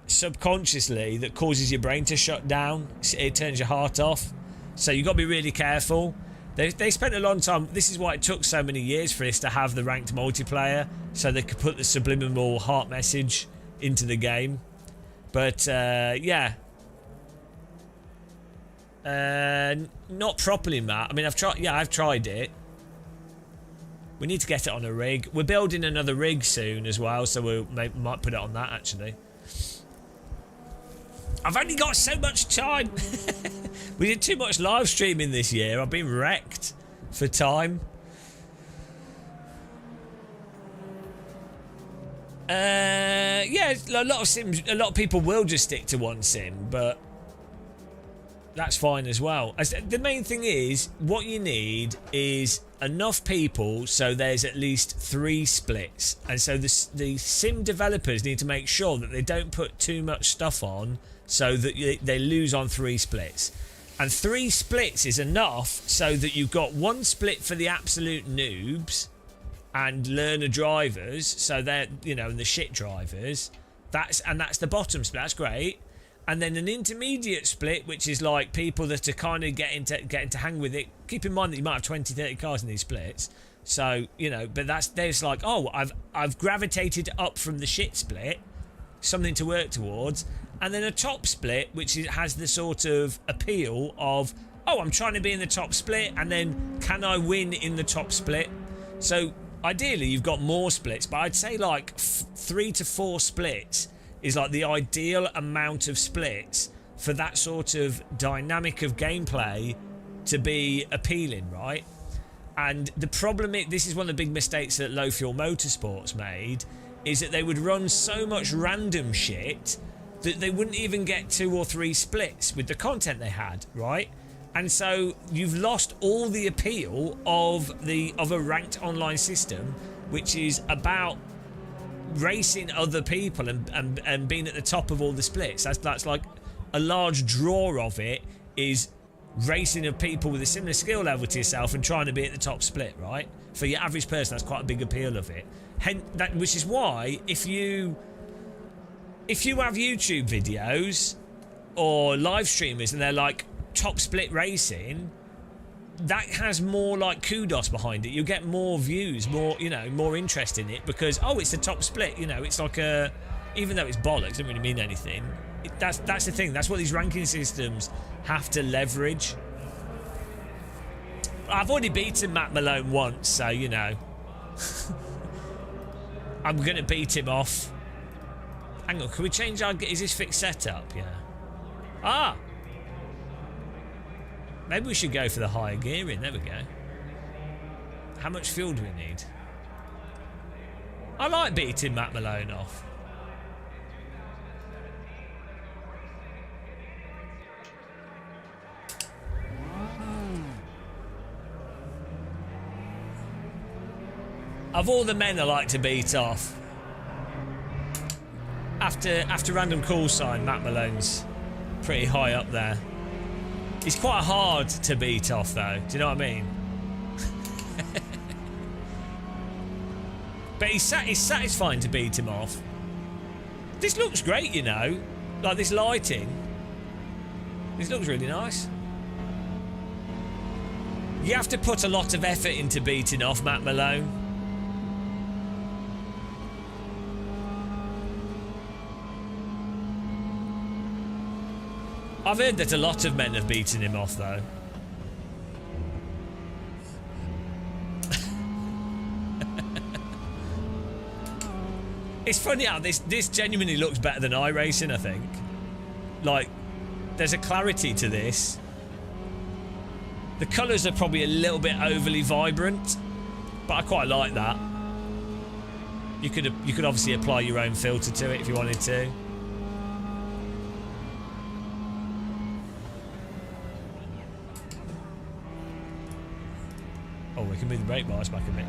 subconsciously that causes your brain to shut down. It turns your heart off. So you've got to be really careful. They spent a long time. This is why it took so many years for this to have the ranked multiplayer, so they could put the subliminal heart message into the game. But yeah. Not properly, Matt. I mean, I've tried it. We need to get it on a rig. We're building another rig soon as well, so we might put it on that, actually. I've only got so much time. We did too much live streaming this year. I've been wrecked for time. Yeah, a lot of sims. A lot of people will just stick to one sim, but that's fine as well. The main thing is, what you need is enough people so there's at least 3 splits. And so the sim developers need to make sure that they don't put too much stuff on so that they lose on 3 splits. And 3 splits is enough so that you've got 1 split for the absolute noobs and learner drivers, so they're, the shit drivers. That's the bottom split. That's great. And then an intermediate split, which is like people that are kind of getting to hang with it. Keep in mind that you might have 20, 30 cars in these splits. So, but there's like, oh, I've gravitated up from the shit split, something to work towards. And then a top split, which has the sort of appeal of, oh, I'm trying to be in the top split, and then can I win in the top split? So ideally you've got more splits, but I'd say like 3 to 4 splits is like the ideal amount of splits for that sort of dynamic of gameplay to be appealing, right? And the problem is, this is one of the big mistakes that Low Fuel Motorsports made, is that they would run so much random shit that they wouldn't even get 2 or 3 splits with the content they had, right? And so you've lost all the appeal of a ranked online system, which is about racing other people and being at the top of all the splits. That's like a large draw of it, is racing of people with a similar skill level to yourself and trying to be at the top split, right? For your average person, that's quite a big appeal of it. Which is why if you have YouTube videos or live streamers and they're like top split racing, that has more like kudos behind it. You'll get more views, more interest in it, because it's the top split. It's like even though it's bollocks, doesn't really mean anything. That's the thing. That's what these ranking systems have to leverage. I've already beaten Matt Malone once, so I'm gonna beat him off. Hang on, can we change our... Is this fixed setup? Yeah. Maybe we should go for the higher gearing. There we go. How much fuel do we need? I like beating Matt Malone off. Of all the men I like to beat off, after random call sign, Matt Malone's pretty high up there. He's quite hard to beat off though, do you know what I mean? But it's satisfying to beat him off. This looks great, like this lighting. This looks really nice. You have to put a lot of effort into beating off Matt Malone. I've heard that a lot of men have beaten him off, though. It's funny how this genuinely looks better than iRacing, I think. Like, there's a clarity to this. The colours are probably a little bit overly vibrant, but I quite like that. You could obviously apply your own filter to it if you wanted to. Oh, we can move the brake bars back a bit.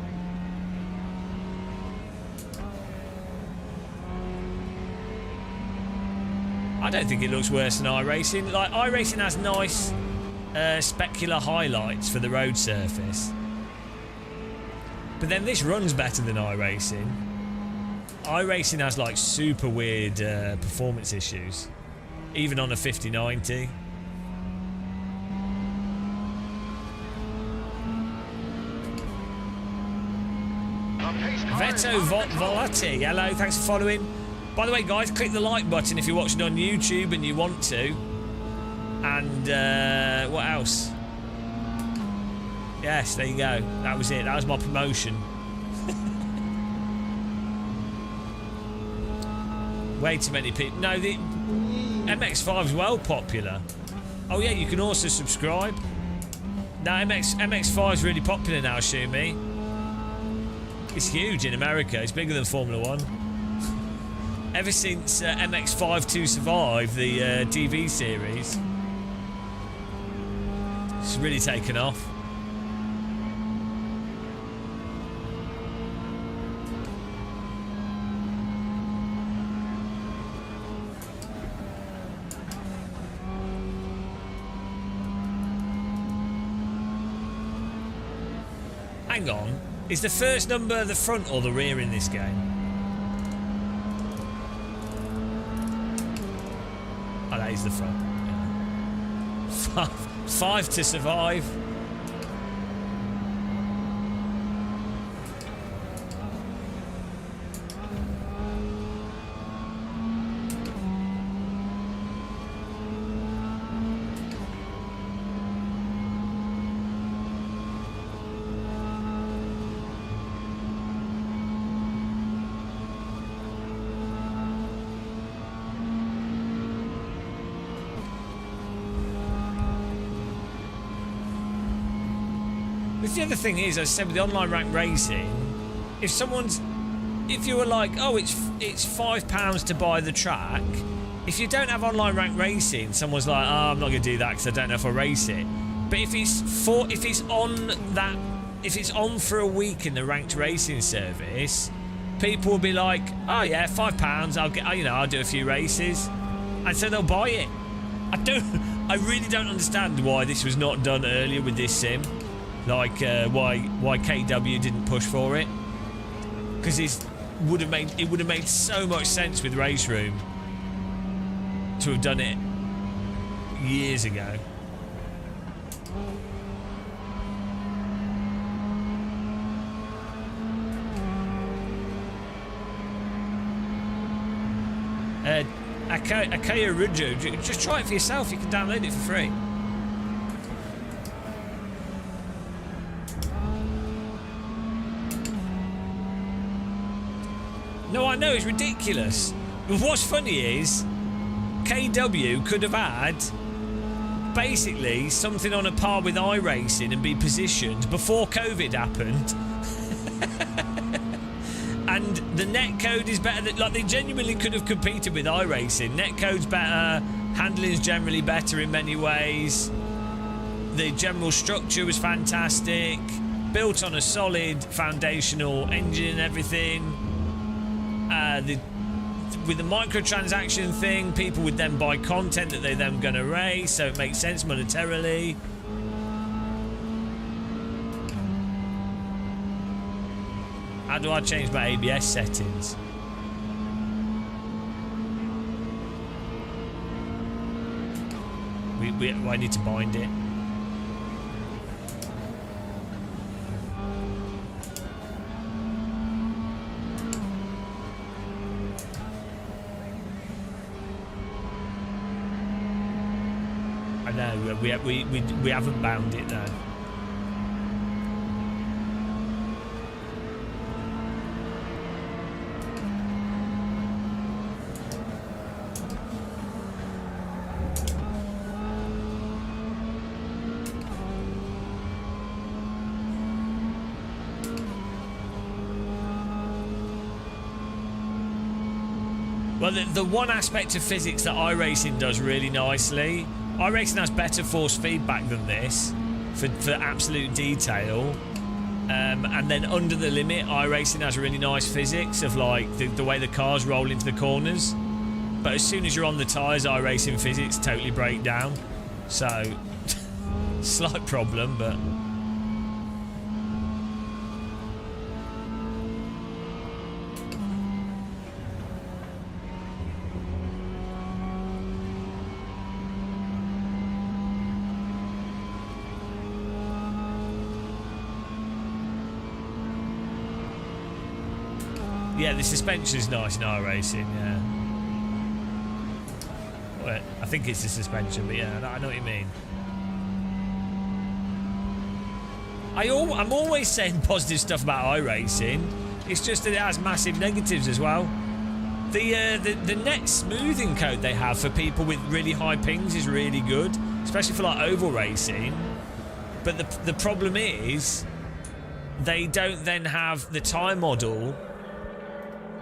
I don't think it looks worse than iRacing. Like, iRacing has nice specular highlights for the road surface. But then this runs better than iRacing. iRacing has like super weird performance issues, even on a 5090. Veto Volati, hello, thanks for following. By the way, guys, click the like button if you're watching on YouTube and you want to. And what else? Yes, there you go. That was it. That was my promotion. Way too many people. No, the MX-5 is well popular. Oh yeah, you can also subscribe. No, MX-5 is really popular now, Shumi. It's huge in America. It's bigger than Formula 1. Ever since MX-5 to Survive, the TV series, it's really taken off. Hang on, is the first number the front or the rear in this game? Oh, that is the front. Yeah. Five to Survive. the other thing is, as I said, with the online ranked racing, if you were like, oh, it's £5 to buy the track, if you don't have online ranked racing, someone's like, oh, I'm not going to do that because I don't know if I'll race it. But if it's on for a week in the ranked racing service, people will be like, oh yeah, £5, I'll do a few races, and so they'll buy it. I really don't understand why this was not done earlier with this sim, like why KW didn't push for it, because it would have made so much sense with RaceRoom to have done it years ago. Akaya Ruju, just try it for yourself. You can download it for free. No, I know, it's ridiculous. But what's funny is KW could have had basically something on a par with iRacing and be positioned before COVID happened. And the netcode is better than, like, they genuinely could have competed with iRacing. Netcode's better, handling's generally better in many ways. The general structure was fantastic, built on a solid foundational engine and everything. With the microtransaction thing, people would then buy content that they're then going to race, so it makes sense monetarily. How do I change my ABS settings? I need to bind it. I know, we haven't bound it though. Well, the one aspect of physics that iRacing does really nicely, iRacing has better force feedback than this for absolute detail. And then under the limit, iRacing has really nice physics of like the way the cars roll into the corners. But as soon as you're on the tyres, iRacing physics totally break down. So, slight problem, but... Yeah, the suspension's nice in iRacing, yeah. Well, I think it's the suspension, but yeah, I know what you mean. I'm always saying positive stuff about iRacing. It's just that it has massive negatives as well. The net smoothing code they have for people with really high pings is really good, especially for like oval racing. But the problem is they don't then have the tie model.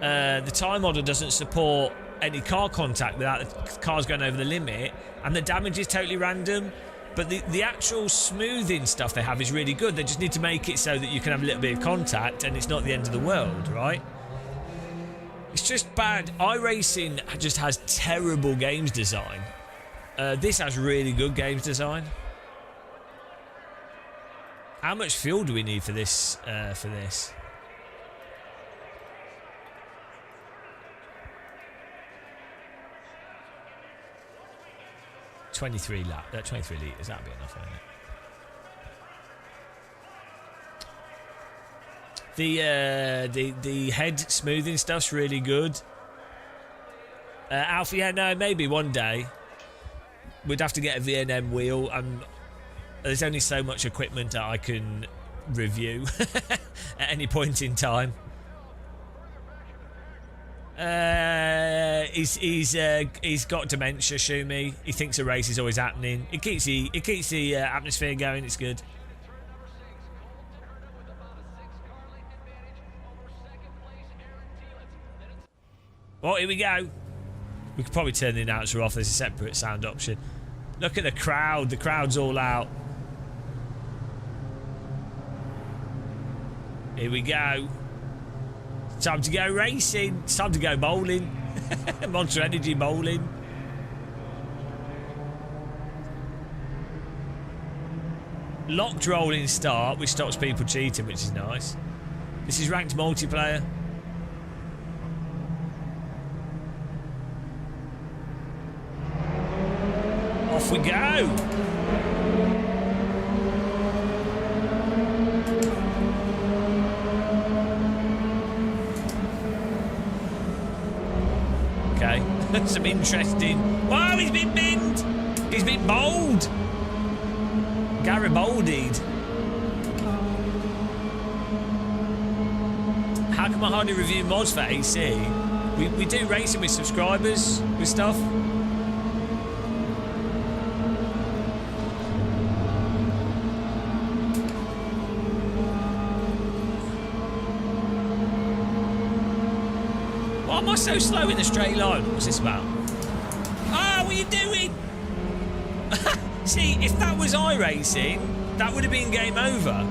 The tie model doesn't support any car contact without the cars going over the limit, and the damage is totally random. But the actual smoothing stuff they have is really good. They just need to make it so that you can have a little bit of contact and it's not the end of the world, right? It's just bad. iRacing just has terrible games design. This has really good games design. How much fuel do we need for this? 23 litres, that'd be enough, wouldn't it? The head smoothing stuff's really good. Alpha, yeah, no, maybe one day. We'd have to get a V&M wheel, and there's only so much equipment that I can review at any point in time. He's got dementia, Shumi. He thinks a race is always happening. It keeps the atmosphere going. It's good. Oh, here we go. We could probably turn the announcer off. There's a separate sound option. Look at the crowd. The crowd's all out. Here we go. It's time to go racing. It's time to go bowling. Monster Energy bowling. Locked rolling start, which stops people cheating, which is nice. This is ranked multiplayer. Off we go. Okay, some interesting. Wow, he's been binned. He's been bowled. Garibaldi'd. How come I hardly review mods for AC? We do racing with subscribers with stuff. Why am I so slow in the straight line? What's this about? Ah, what are you doing? See, if that was iRacing, that would have been game over.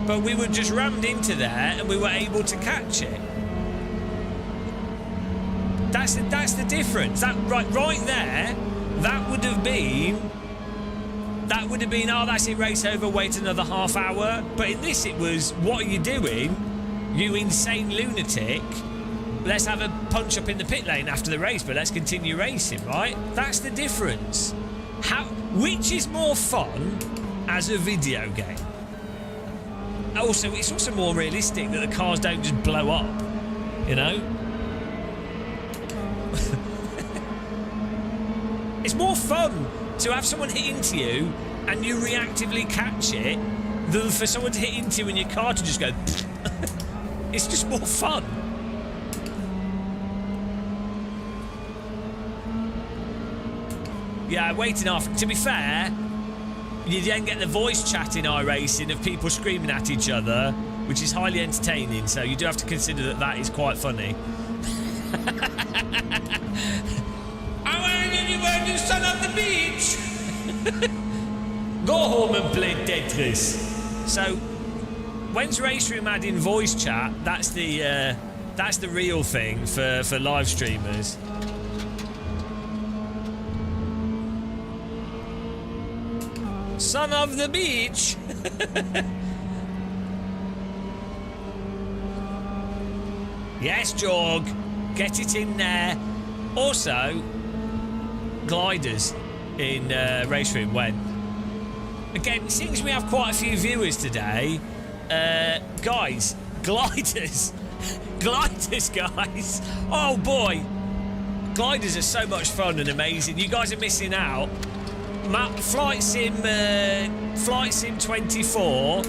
But we were just rammed into there and we were able to catch it. That's the difference. That right there, that would have been, oh, that's it, race over, wait another half hour. But in this it was, what are you doing, you insane lunatic? Let's have a punch up in the pit lane after the race, but let's continue racing, right? That's the difference. Which is more fun as a video game? Also, it's also more realistic that the cars don't just blow up, you know? It's more fun to have someone hit into you and you reactively catch it than for someone to hit into you and your car to just go. It's just more fun. Yeah, waiting off. To be fair, you then get the voice chat in iRacing of people screaming at each other, which is highly entertaining, so you do have to consider that that is quite funny. I want anyone to son of the beach. Go home and play Tetris. So, when's RaceRoom adding voice chat? That's the real thing for live streamers. Son of the beach. Yes, Jorg. Get it in there. Also, gliders in RaceRoom when. Again, it seems we have quite a few viewers today. Guys, gliders. Gliders, guys. Oh, boy. Gliders are so much fun and amazing. You guys are missing out. Flight Sim 24.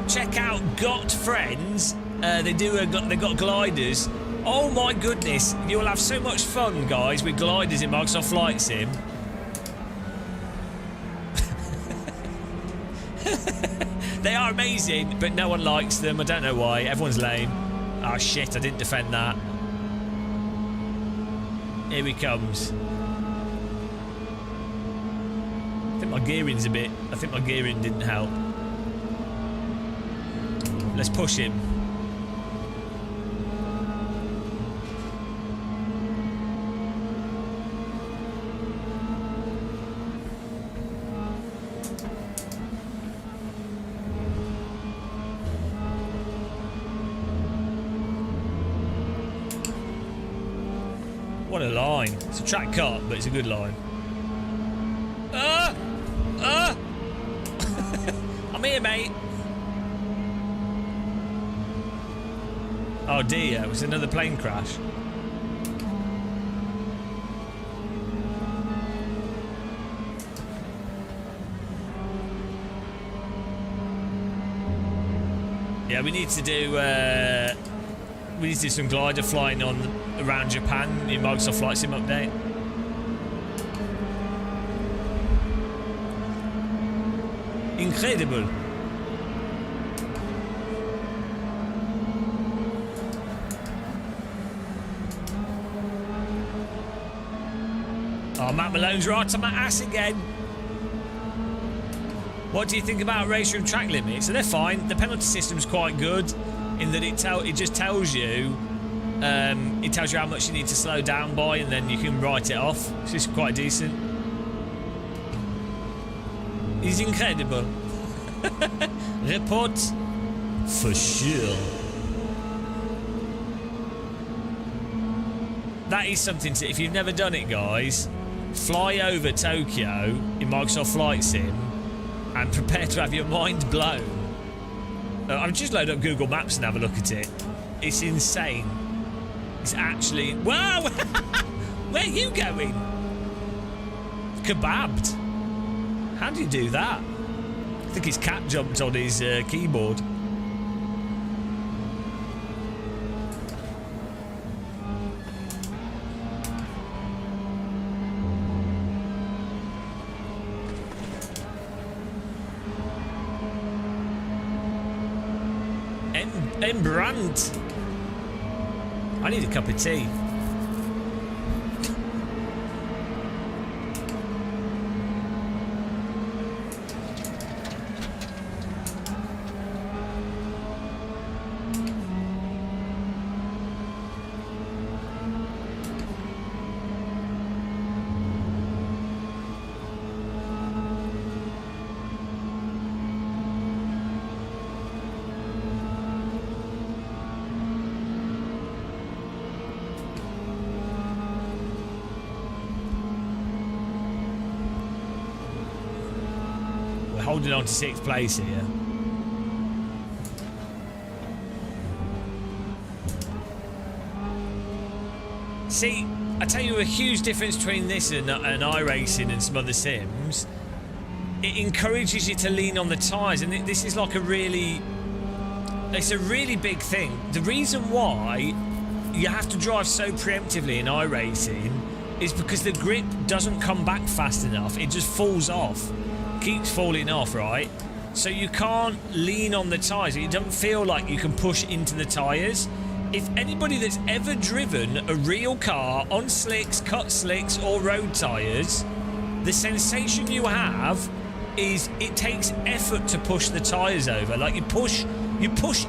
Check out Got Friends. They got gliders. Oh my goodness, you'll have so much fun, guys, with gliders in Microsoft Flight Sim. They are amazing, but no one likes them. I don't know why. Everyone's lame. Oh shit, I didn't defend that. Here he comes. I think my gearing didn't help. Let's push him. What a line. It's a track cut, but it's a good line. I'm here, mate. Oh dear, it was another plane crash. Yeah, we need to do some glider flying on around Japan in Microsoft Flight Sim update. Incredible. Oh, Matt Malone's right on my ass again. What do you think about RaceRoom track limits? So they're fine. The penalty system's quite good in that it just tells you how much you need to slow down by, and then you can write it off. It's just quite decent. It's incredible. Report for sure. That is something to, if you've never done it, guys, fly over Tokyo in Microsoft Flight Sim and prepare to have your mind blown. I'll just load up Google Maps and have a look at it. It's insane. It's actually... Whoa! Where are you going? Kebabbed. How do you do that? I think his cat jumped on his keyboard. Brandt. I need a cup of tea. Holding on to 6th place here. See, I tell you a huge difference between this and iRacing and some other sims. It encourages you to lean on the tyres, and this is like it's a really big thing. The reason why you have to drive so preemptively in iRacing is because the grip doesn't come back fast enough. It just falls off. Keeps falling off, right? So you can't lean on the tyres. It doesn't feel like you can push into the tyres. If anybody that's ever driven a real car on slicks, cut slicks or road tyres, the sensation you have is it takes effort to push the tyres over. Like you push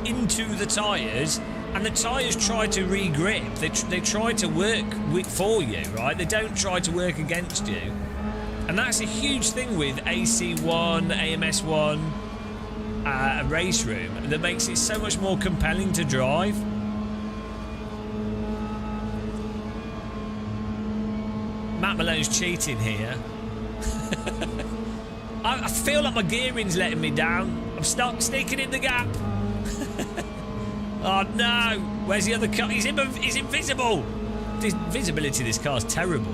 into the tyres and the tyres try to re-grip. They try to work for you, right? They don't try to work against you. And that's a huge thing with AC1, AMS1, and RaceRoom that makes it so much more compelling to drive. Matt Malone's cheating here. I feel like my gearing's letting me down. I'm stuck sneaking in the gap. Oh no! Where's the other car? He's invisible! The visibility of this car's terrible.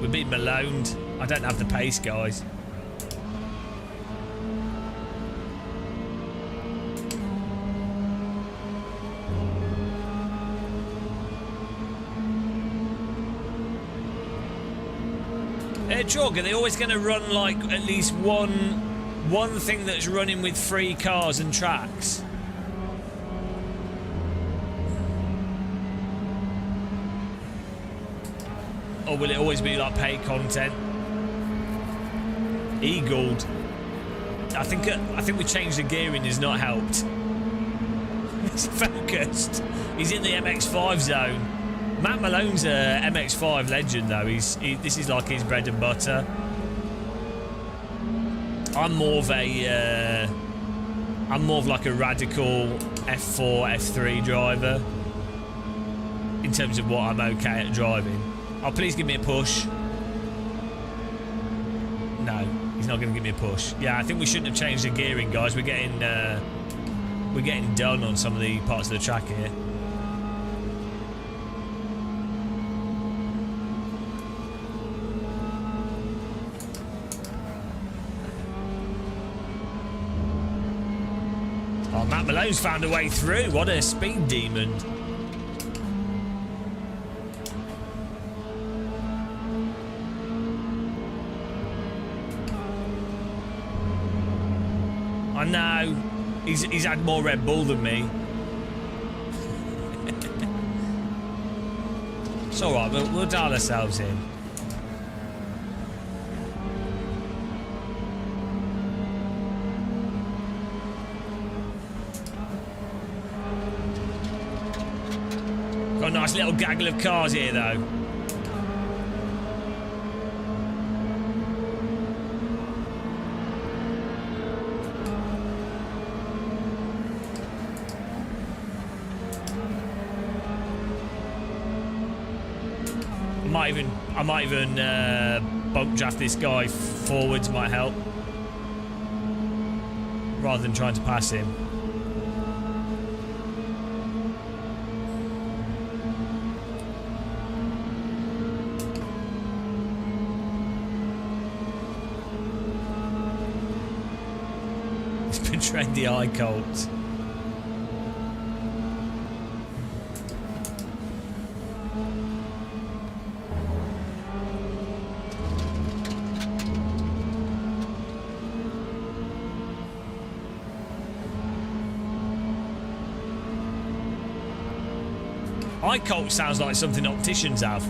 We're being Maloned. I don't have the pace, guys. Chalk, are they always going to run like at least one thing that's running with 3 cars and tracks? Or will it always be like paid content? Eagled. I think we changed the gearing has not helped. He's focused. He's in the MX-5 zone. Matt Malone's a MX-5 legend though. This is like his bread and butter. I'm more of like a radical F4, F3 driver in terms of what I'm okay at driving. Oh, please give me a push. No, he's not going to give me a push. Yeah, I think we shouldn't have changed the gearing, guys. We're getting done on some of the parts of the track here. Oh, Matt Malone's found a way through. What a speed demon. I know. He's had more Red Bull than me. It's alright, we'll dial ourselves in. Got a nice little gaggle of cars here though. I might even bump draft this guy forwards, might help, rather than trying to pass him. He's betrayed the eye cult. Eye cult sounds like something opticians have.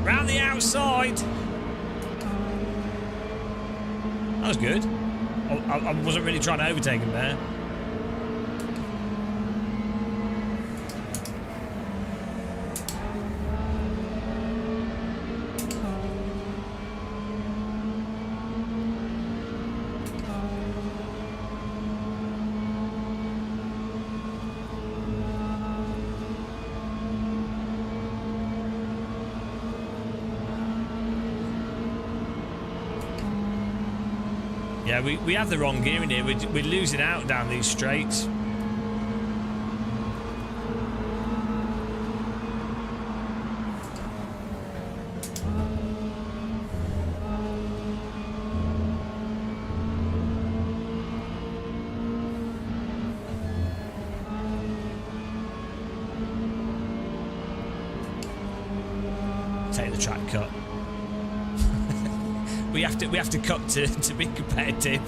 Round the outside. That was good. I wasn't really trying to overtake him there. Yeah, we have the wrong gear in here. We're losing out down these straights. Take the track cut. We have to cut to be competitive.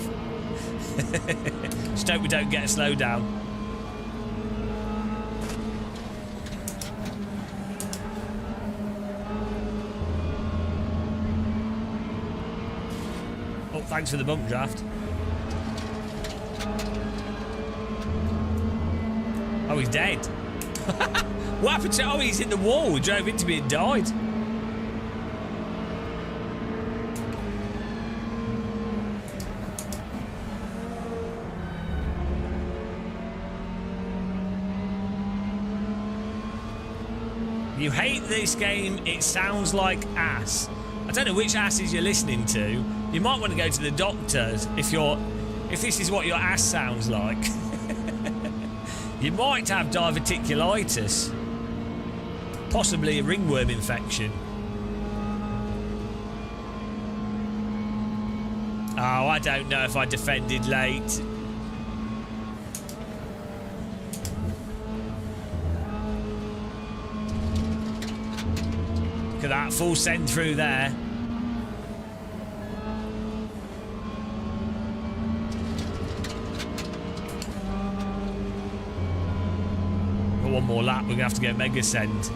Just hope we don't get a slowdown. Oh, thanks for the bump draft. Oh, he's dead. What happened to... Oh, he's in the wall. We drove into me and died. You hate this game, it sounds like ass. I don't know which asses you're listening to. You might want to go to the doctors if this is what your ass sounds like. You might have diverticulitis. Possibly a ringworm infection. Oh, I don't know if I defended late. Look at that, full send through there. Got one more lap, we're gonna have to get mega send.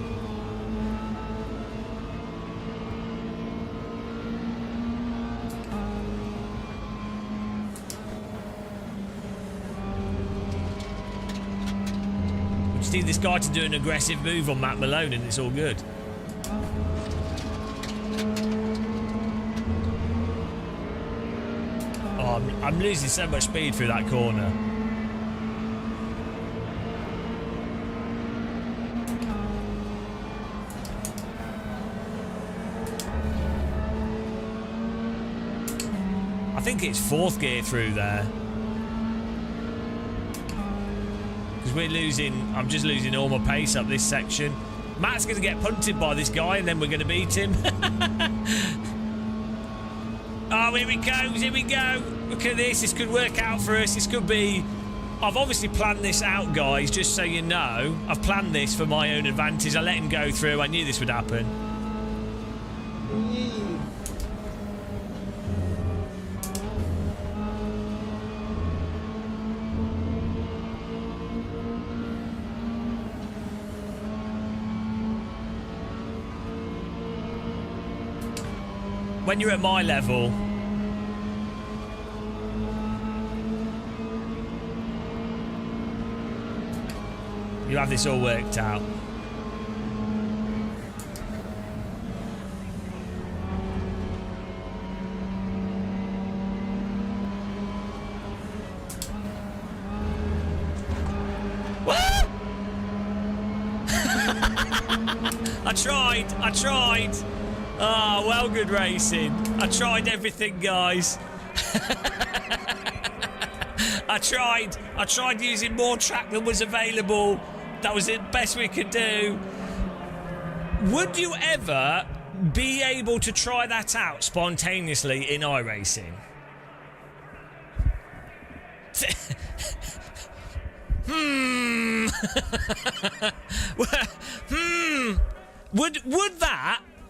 We just need this guy to do an aggressive move on Matt Malone and it's all good. I'm losing so much speed through that corner. I think it's fourth gear through there. Because we're losing... I'm just losing all my pace up this section. Matt's going to get punted by this guy and then we're going to beat him. Oh, here he goes, here we go. Look at this, this could work out for us. This could be... I've obviously planned this out, guys, just so you know. I've planned this for my own advantage. I let him go through. I knew this would happen. When you're at my level... you have this all worked out. I tried. Ah, oh, well, good racing. I tried everything, guys. I tried using more track than was available. That was the best we could do. Would you ever be able to try that out spontaneously in iRacing?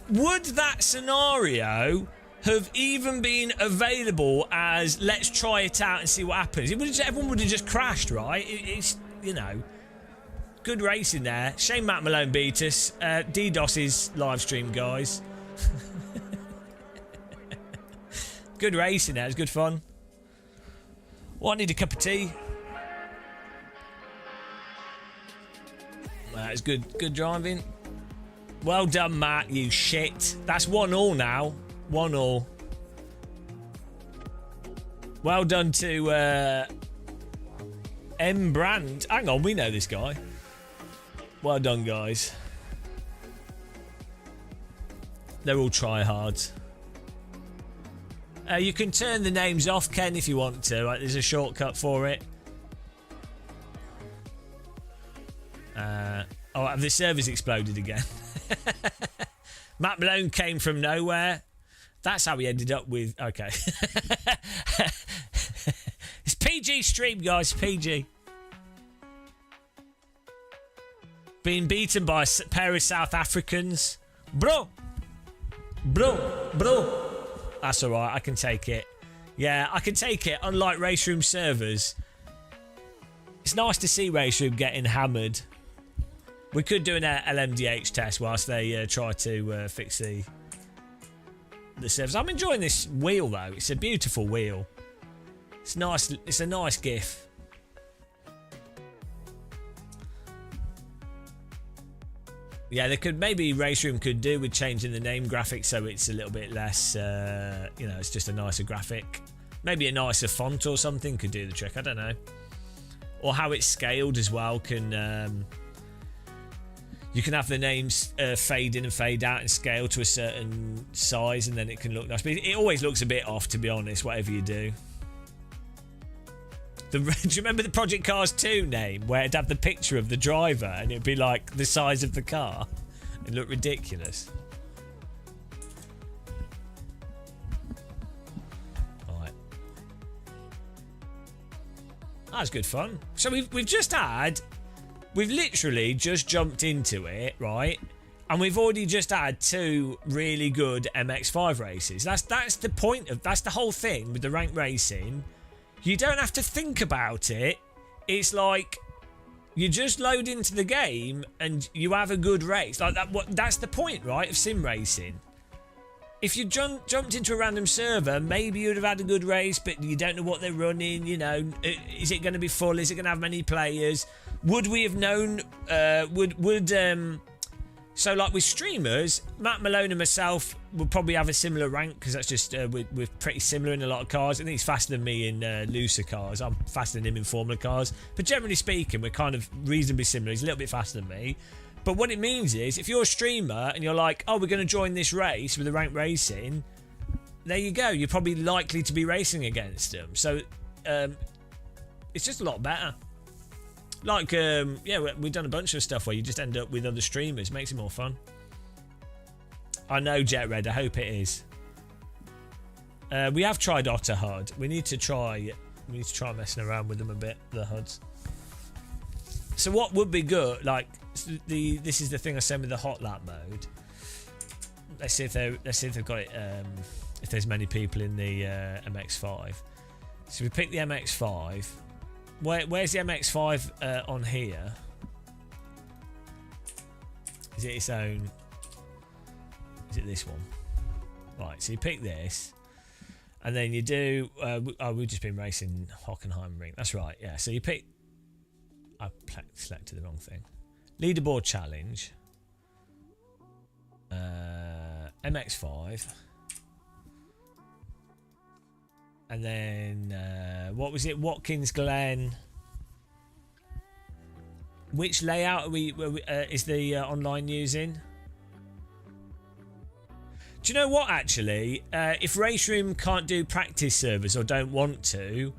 Would that scenario have even been available as let's try it out and see what happens? Everyone would have just crashed, right? It's, you know, good racing there. Shame Matt Malone beat us. DDoS's live stream, guys. Good racing there. It was good fun. Well, I need a cup of tea. It's good driving. Well done, Matt, you shit. That's 1-1 now. 1-1. Well done to M. Brand. Hang on, we know this guy. Well done, guys. They're all tryhards. You can turn the names off, Ken, if you want to. Right, there's a shortcut for it. Oh, the servers exploded again. Matt Malone came from nowhere. That's how we ended up with... Okay. It's PG stream, guys. PG. Being beaten by a pair of South Africans. Bro. That's all right. I can take it. Yeah, I can take it. Unlike RaceRoom servers. It's nice to see RaceRoom getting hammered. We could do an LMDH test whilst they try to fix the servers. I'm enjoying this wheel though. It's a beautiful wheel. It's nice. It's a nice GIF. Yeah, they could maybe RaceRoom could do with changing the name graphic so it's a little bit less. You know, it's just a nicer graphic. Maybe a nicer font or something could do the trick. I don't know. Or how it's scaled as well can. You can have the names fade in and fade out and scale to a certain size and then it can look nice. But it always looks a bit off, to be honest, whatever you do. Do you remember the Project Cars 2 name where it'd have the picture of the driver and it'd be like the size of the car? It looked ridiculous. Alright. That was good fun. So we've just had... We've literally just jumped into it, right? And we've already just had 2 really good MX-5 races. That's the point of... That's the whole thing with the ranked racing. You don't have to think about it. It's like you just load into the game and you have a good race. Like that's the point, right, of sim racing. If you jumped into a random server, maybe you'd have had a good race, but you don't know what they're running, you know. Is it going to be full? Is it going to have many players? Would we have known... So, like with streamers, Matt Malone and myself will probably have a similar rank because that's just... we're pretty similar in a lot of cars. I think he's faster than me in looser cars. I'm faster than him in Formula cars. But generally speaking, we're kind of reasonably similar. He's a little bit faster than me. But what it means is, if you're a streamer and you're like, oh, we're going to join this race with the ranked racing, there you go. You're probably likely to be racing against them. So, it's just a lot better. Like, yeah, we've done a bunch of stuff where you just end up with other streamers. Makes it more fun. I know, Jet Red. I hope it is. We have tried Otter HUD. We need to try messing around with them a bit. The HUDs. So what would be good? Like this is the thing I said with the hot lap mode. Let's see if they've got it. If there's many people in the MX-5. So we pick the MX-5. Where's the MX-5 on here? Is it its own? Is it this one? Right, so you pick this, and then you do. We've just been racing Hockenheim Ring. That's right. Yeah. So you pick. I selected the wrong thing. Leaderboard challenge. MX-5. And then, what was it? Watkins Glen. Which layout is the online using? Do you know what, actually? If RaceRoom can't do practice servers or don't want to,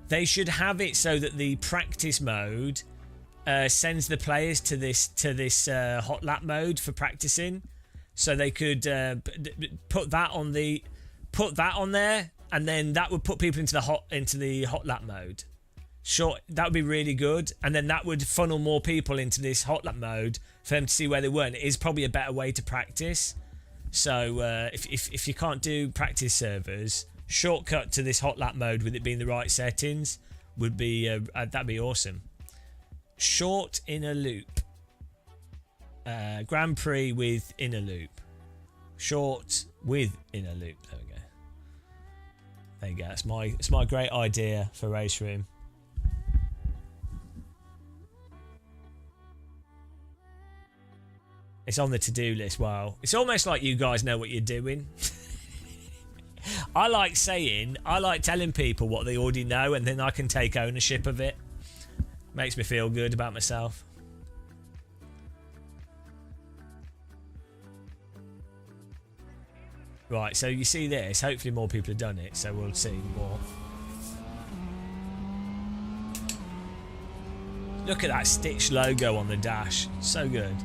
they should have it so that the practice mode sends the players to this hot lap mode for practicing. So they could put that on there, and then that would put people into the hot lap mode. Sure, that would be really good, and then that would funnel more people into this hot lap mode for them to see where they were. And it is probably a better way to practice. So if you can't do practice servers, shortcut to this hot lap mode with it being the right settings would be that'd be awesome. Short inner loop, Grand Prix with inner loop, short with inner loop. There we go. There you go. It's my great idea for RaceRoom. It's on the to-do list. Wow. It's almost like you guys know what you're doing. I like telling people what they already know, and then I can take ownership of it. Makes me feel good about myself. Right, so you see this. Hopefully more people have done it, so we'll see more. Look at that Stitch logo on the dash. So good.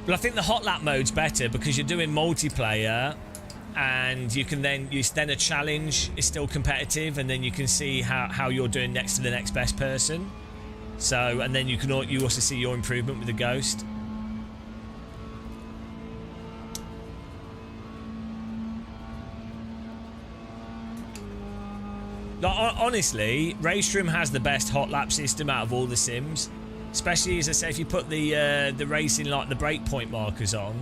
But I think the hot lap mode's better because you're doing multiplayer, and you can then a challenge is still competitive, and then you can see how you're doing next to the next best person. So, and then you also see your improvement with the Ghost. Like, honestly, RaceRoom has the best hot lap system out of all the sims. Especially, as I say, if you put the racing, like the breakpoint markers on.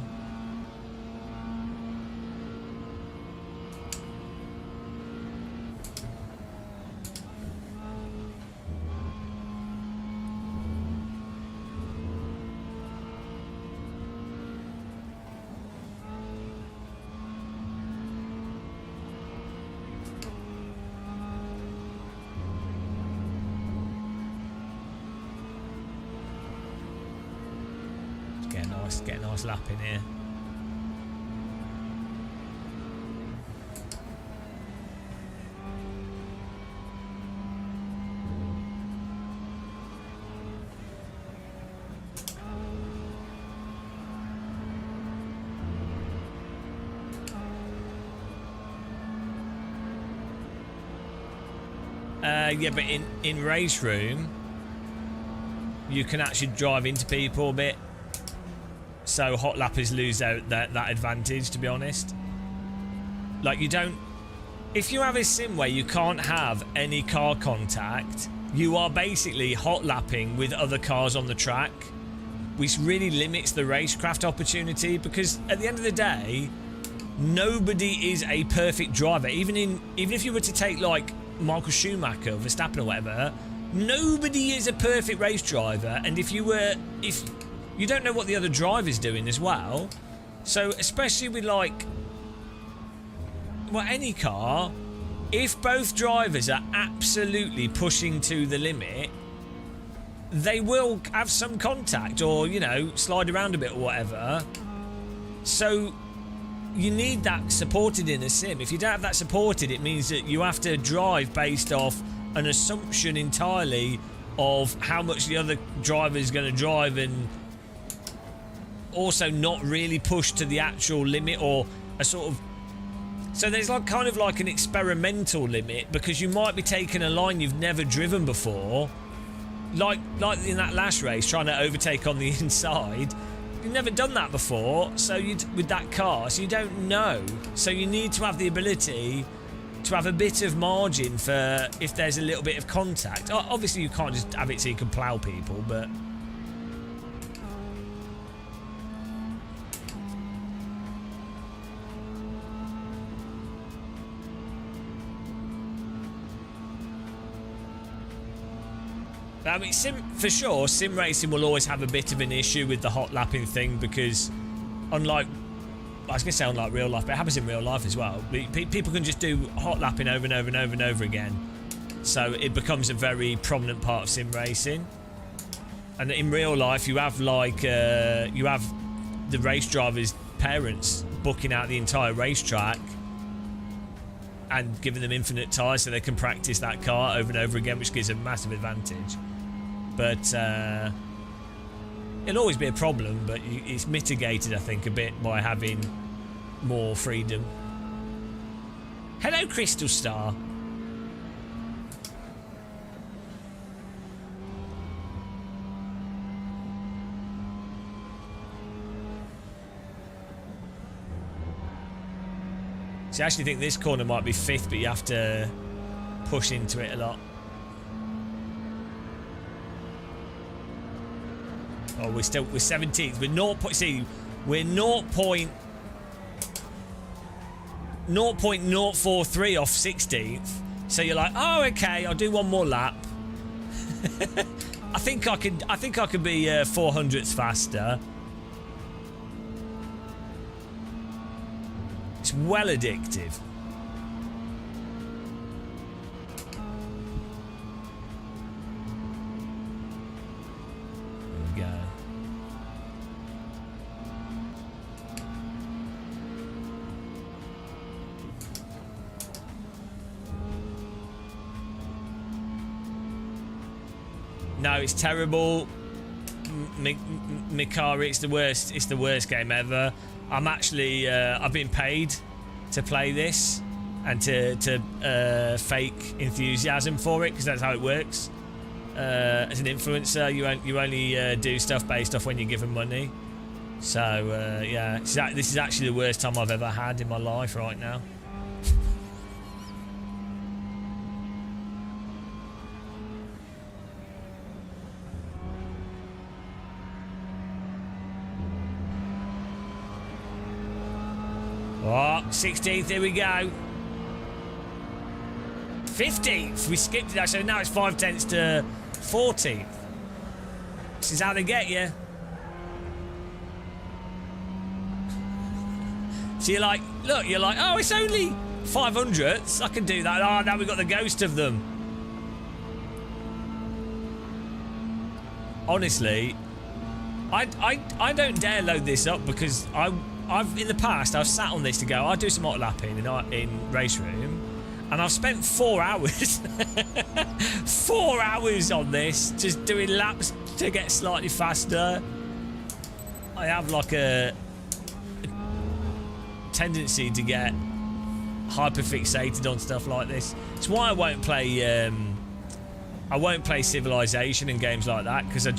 Get a nice lap in here. Yeah, but in RaceRoom, you can actually drive into people a bit. So hot lappers lose out that advantage, to be honest. Like, you don't... If you have a sim where you can't have any car contact, you are basically hot lapping with other cars on the track, which really limits the racecraft opportunity, because at the end of the day, nobody is a perfect driver. Even if you were to take, like, Michael Schumacher, Verstappen or whatever, nobody is a perfect race driver. And if you don't know what the other driver's doing as well. So, especially with, like, well, any car, if both drivers are absolutely pushing to the limit, they will have some contact or, you know, slide around a bit or whatever. So you need that supported in a sim. If you don't have that supported, it means that you have to drive based off an assumption entirely of how much the other driver is going to drive, and also not really push to the actual limit, or a sort of, so there's like kind of like an experimental limit, because you might be taking a line you've never driven before, like in that last race trying to overtake on the inside. You've never done that before, so with that car, so you don't know. So you need to have the ability to have a bit of margin for if there's a little bit of contact. Obviously you can't just have it so you can plough people, but I mean, for sure, sim racing will always have a bit of an issue with the hot lapping thing, because unlike, I was going to say unlike real life, but it happens in real life as well. People can just do hot lapping over and over and over and over again. So it becomes a very prominent part of sim racing. And in real life, you have like, you have the race drivers' parents booking out the entire racetrack and giving them infinite tyres so they can practice that car over and over again, which gives a massive advantage. But it'll always be a problem, but it's mitigated, I think, a bit by having more freedom. Hello, Crystal Star. See, I actually think this corner might be 5th, but you have to push into it a lot. Oh, we're 17th. We're 0.043 off 16th. So you're like, oh, okay, I'll do one more lap. I think I could be 400ths faster. It's well addictive. There we go. No, it's terrible. Mikari, it's the worst. It's the worst game ever. I'm actually, I've been paid to play this and to fake enthusiasm for it, because that's how it works. As an influencer, you only do stuff based off when you're given money. So yeah, this is actually the worst time I've ever had in my life right now. Oh, 16th, here we go. 15th, we skipped it, so now it's 5/10 to 14th. This is how they get you. So you're like, look, you're like, oh, it's only 500ths, I can do that. Oh, now we've got the ghost of them. Honestly, I don't dare load this up, because I've in the past I've sat on this to go, I'll do some hot lapping in RaceRoom, and I've spent 4 hours 4 hours on this, just doing laps to get slightly faster. I have like a tendency to get hyper fixated on stuff like this. It's why I won't play Civilization and games like that, because I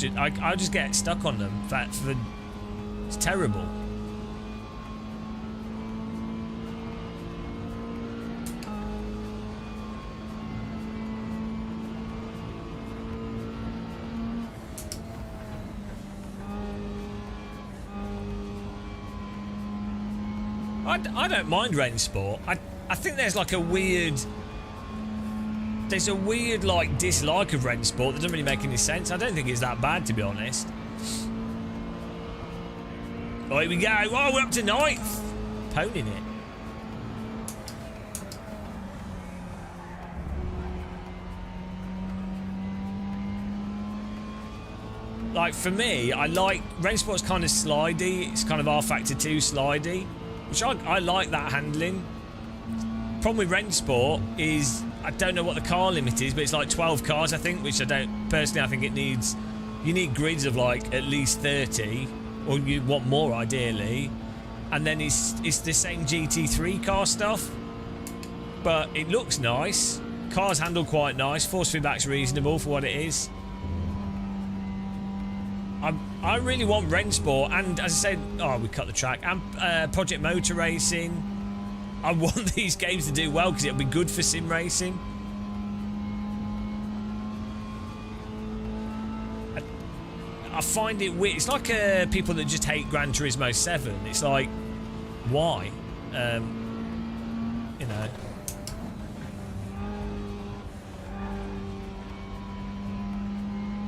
just get stuck on them. It's terrible. I don't mind rain sport. I think there's like a weird like dislike of rain sport that doesn't really make any sense. I don't think it's that bad, to be honest. Oh, here we go. Oh, we're up to 9th. Poning it. Like, for me, I like... Rainsport's kind of slidey. It's kind of R Factor 2 slidey, which I like that handling. Problem with Rainsport is I don't know what the car limit is, but it's like 12 cars, I think, which I don't... Personally, I think it needs... You need grids of, like, at least 30, or you want more, ideally. And then it's the same GT3 car stuff, but it looks nice. Cars handle quite nice. Force feedback's reasonable for what it is. I really want Rensport, and as I said, oh, we cut the track, and Project Motor Racing. I want these games to do well because it'll be good for sim racing. I find it weird. It's like people that just hate Gran Turismo 7. It's like, why? You know.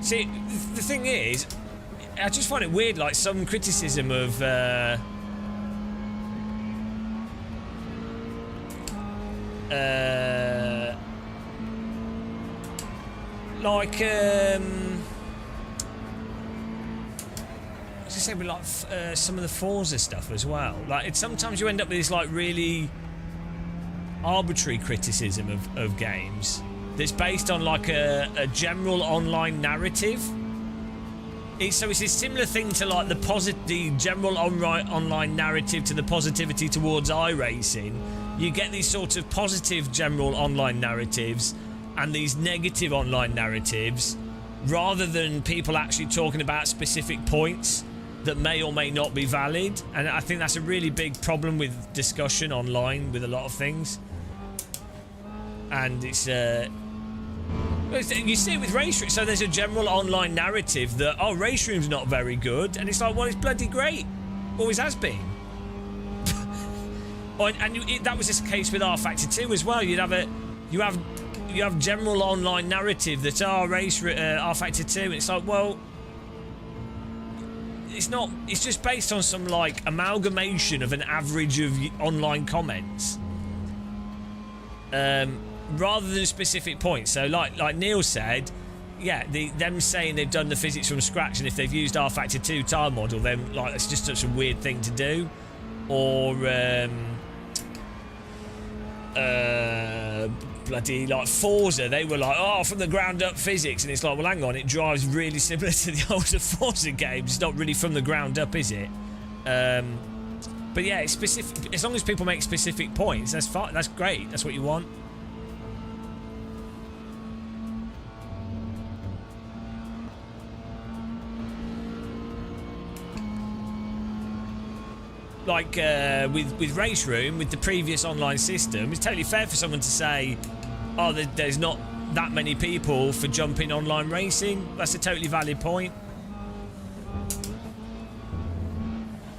See, the thing is, I just find it weird, like some criticism of like I was gonna say with like some of the Forza stuff as well. Like sometimes you end up with this like really arbitrary criticism of games that's based on like a general online narrative. So it's a similar thing to like the general online narrative to the positivity towards iRacing. You get these sort of positive general online narratives and these negative online narratives, rather than people actually talking about specific points that may or may not be valid. And I think that's a really big problem with discussion online with a lot of things. And it's you see it with RaceRoom. So there's a general online narrative that, oh, RaceRoom's not very good, and it's like, well, it's bloody great, always has been. That was the case with R Factor 2 as well. You have general online narrative that R Factor 2, and it's like, well, it's not. It's just based on some like amalgamation of an average of online comments. Rather than specific points. So like Neil said, yeah, them saying they've done the physics from scratch, and if they've used R Factor 2 tire model, then like it's just such a weird thing to do. Or bloody like Forza, they were like, oh, from the ground up physics, and it's like, well, hang on, it drives really similar to the older Forza games. It's not really from the ground up, is it? But yeah, it's specific. As long as people make specific points, that's fine. That's great. That's what you want. Like with RaceRoom, with the previous online system, it's totally fair for someone to say, oh, there's not that many people for jumping online racing. That's a totally valid point.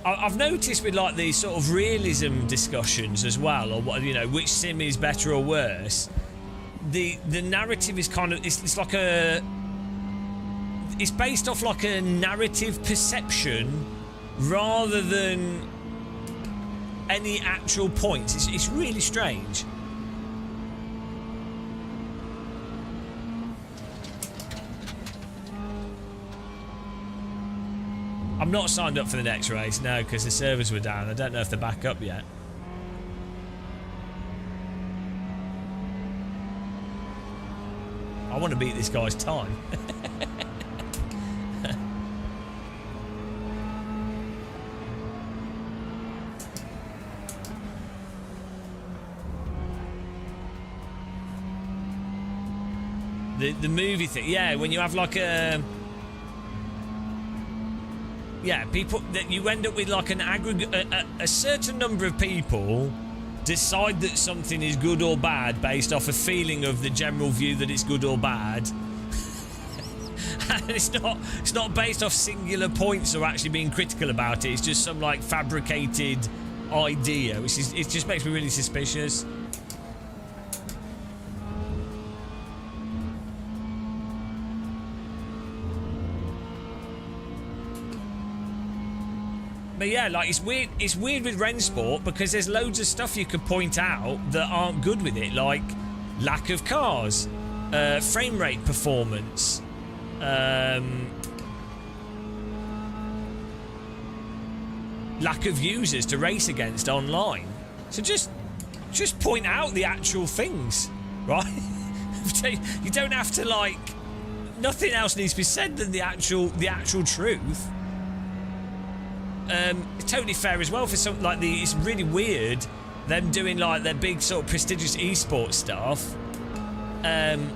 I've noticed with like these sort of realism discussions as well, or what, you know, which sim is better or worse, the narrative is kind of, it's like it's based off like a narrative perception rather than any actual points. It's really strange. I'm not signed up for the next race, no, because the servers were down. I don't know if they're back up yet. I want to beat this guy's time. The movie thing, yeah, when you have like a... Yeah, people that you end up with like an aggregate, a certain number of people decide that something is good or bad based off a feeling of the general view that it's good or bad. And it's not based off singular points or actually being critical about it. It's just some like fabricated idea, which is, it just makes me really suspicious. But yeah, like it's weird with Rensport because there's loads of stuff you could point out that aren't good with it, like lack of cars, frame rate performance, lack of users to race against online. So just point out the actual things, right? You don't have to, like, nothing else needs to be said than the actual truth. It's totally fair as well for something like it's really weird them doing like their big sort of prestigious esports stuff, and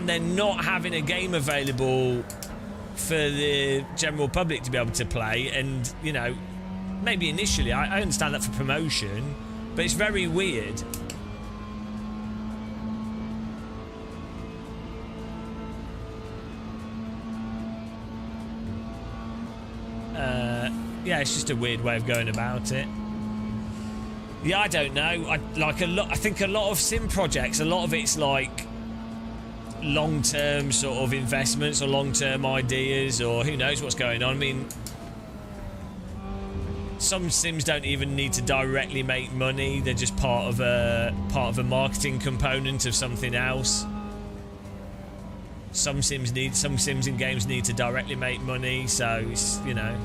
then not having a game available for the general public to be able to play. And, you know, maybe initially I understand that for promotion, but it's very weird. Yeah, it's just a weird way of going about it. Yeah, I don't know. I think a lot of sim projects, a lot of it's like long-term sort of investments or long-term ideas, or who knows what's going on. I mean, some sims don't even need to directly make money. They're just part of a marketing component of something else. Some sims in games need to directly make money, so it's, you know.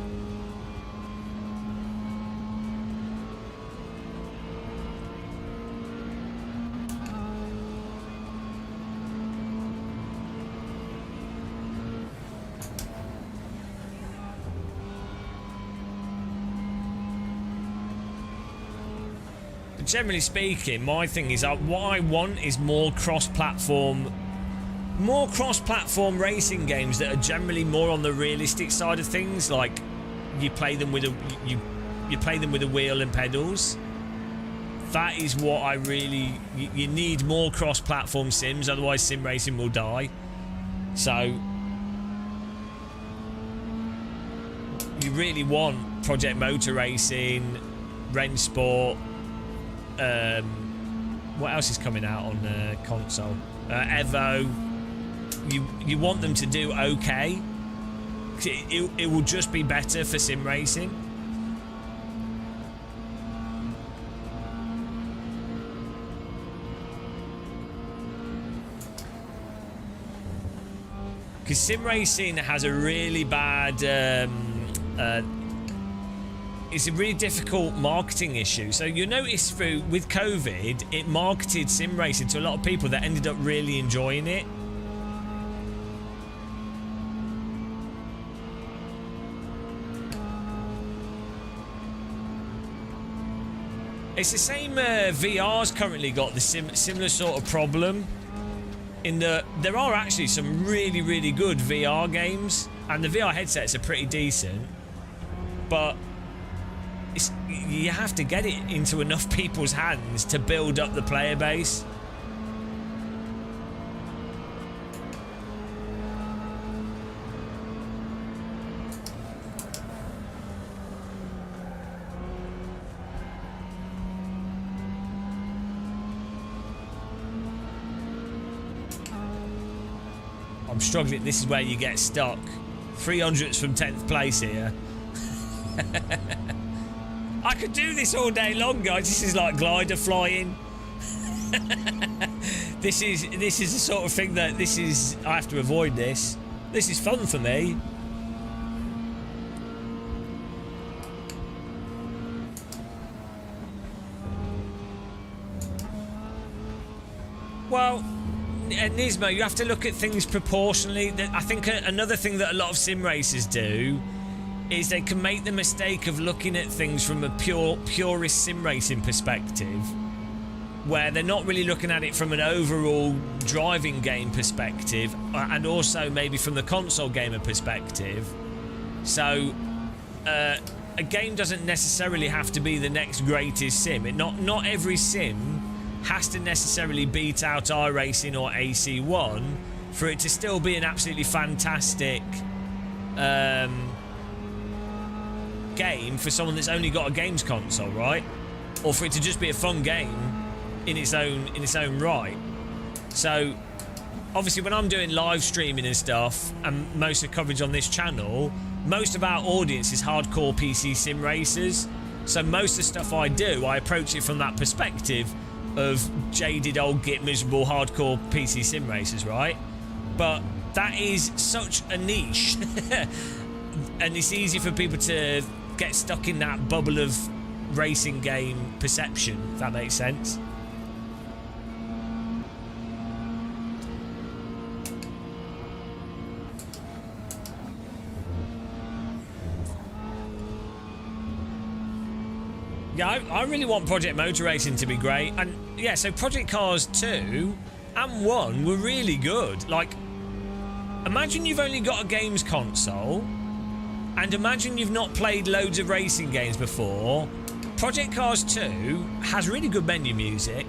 Generally speaking, my thing is what I want is more cross-platform racing games that are generally more on the realistic side of things. Like you play them with a wheel and pedals. That is what I really. You need more cross-platform sims, otherwise sim racing will die. So you really want Project Motor Racing, Rennsport. What else is coming out on console? Evo. You want them to do okay. It will just be better for sim racing. Because sim racing has a really bad it's a really difficult marketing issue. So you notice with COVID, it marketed sim racing to a lot of people that ended up really enjoying it. It's the same. VR's currently got the similar sort of problem. In that there are actually some really, really good VR games, and the VR headsets are pretty decent, but you have to get it into enough people's hands to build up the player base. I'm struggling. This is where you get stuck. 300s from 10th place here. I could do this all day long, guys. This is like glider flying. This is the sort of thing that I have to avoid this. This is fun for me. Well, Nismo, you have to look at things proportionally. I think another thing that a lot of sim racers do is they can make the mistake of looking at things from a purist sim racing perspective, where they're not really looking at it from an overall driving game perspective, and also maybe from the console gamer perspective. So a game doesn't necessarily have to be the next greatest sim. Not every sim has to necessarily beat out iRacing or AC1 for it to still be an absolutely fantastic game for someone that's only got a games console, right? Or for it to just be a fun game in its own right. So obviously when I'm doing live streaming and stuff, and most of the coverage on this channel, most of our audience is hardcore PC sim racers. So most of the stuff I do, I approach it from that perspective of jaded old git miserable hardcore PC sim racers, right? But that is such a niche and it's easy for people to get stuck in that bubble of racing game perception, if that makes sense. Yeah, I really want Project Motor Racing to be great. And yeah, so Project Cars 2 and 1 were really good. Like, imagine you've only got a games console, and imagine you've not played loads of racing games before. Project Cars 2 has really good menu music,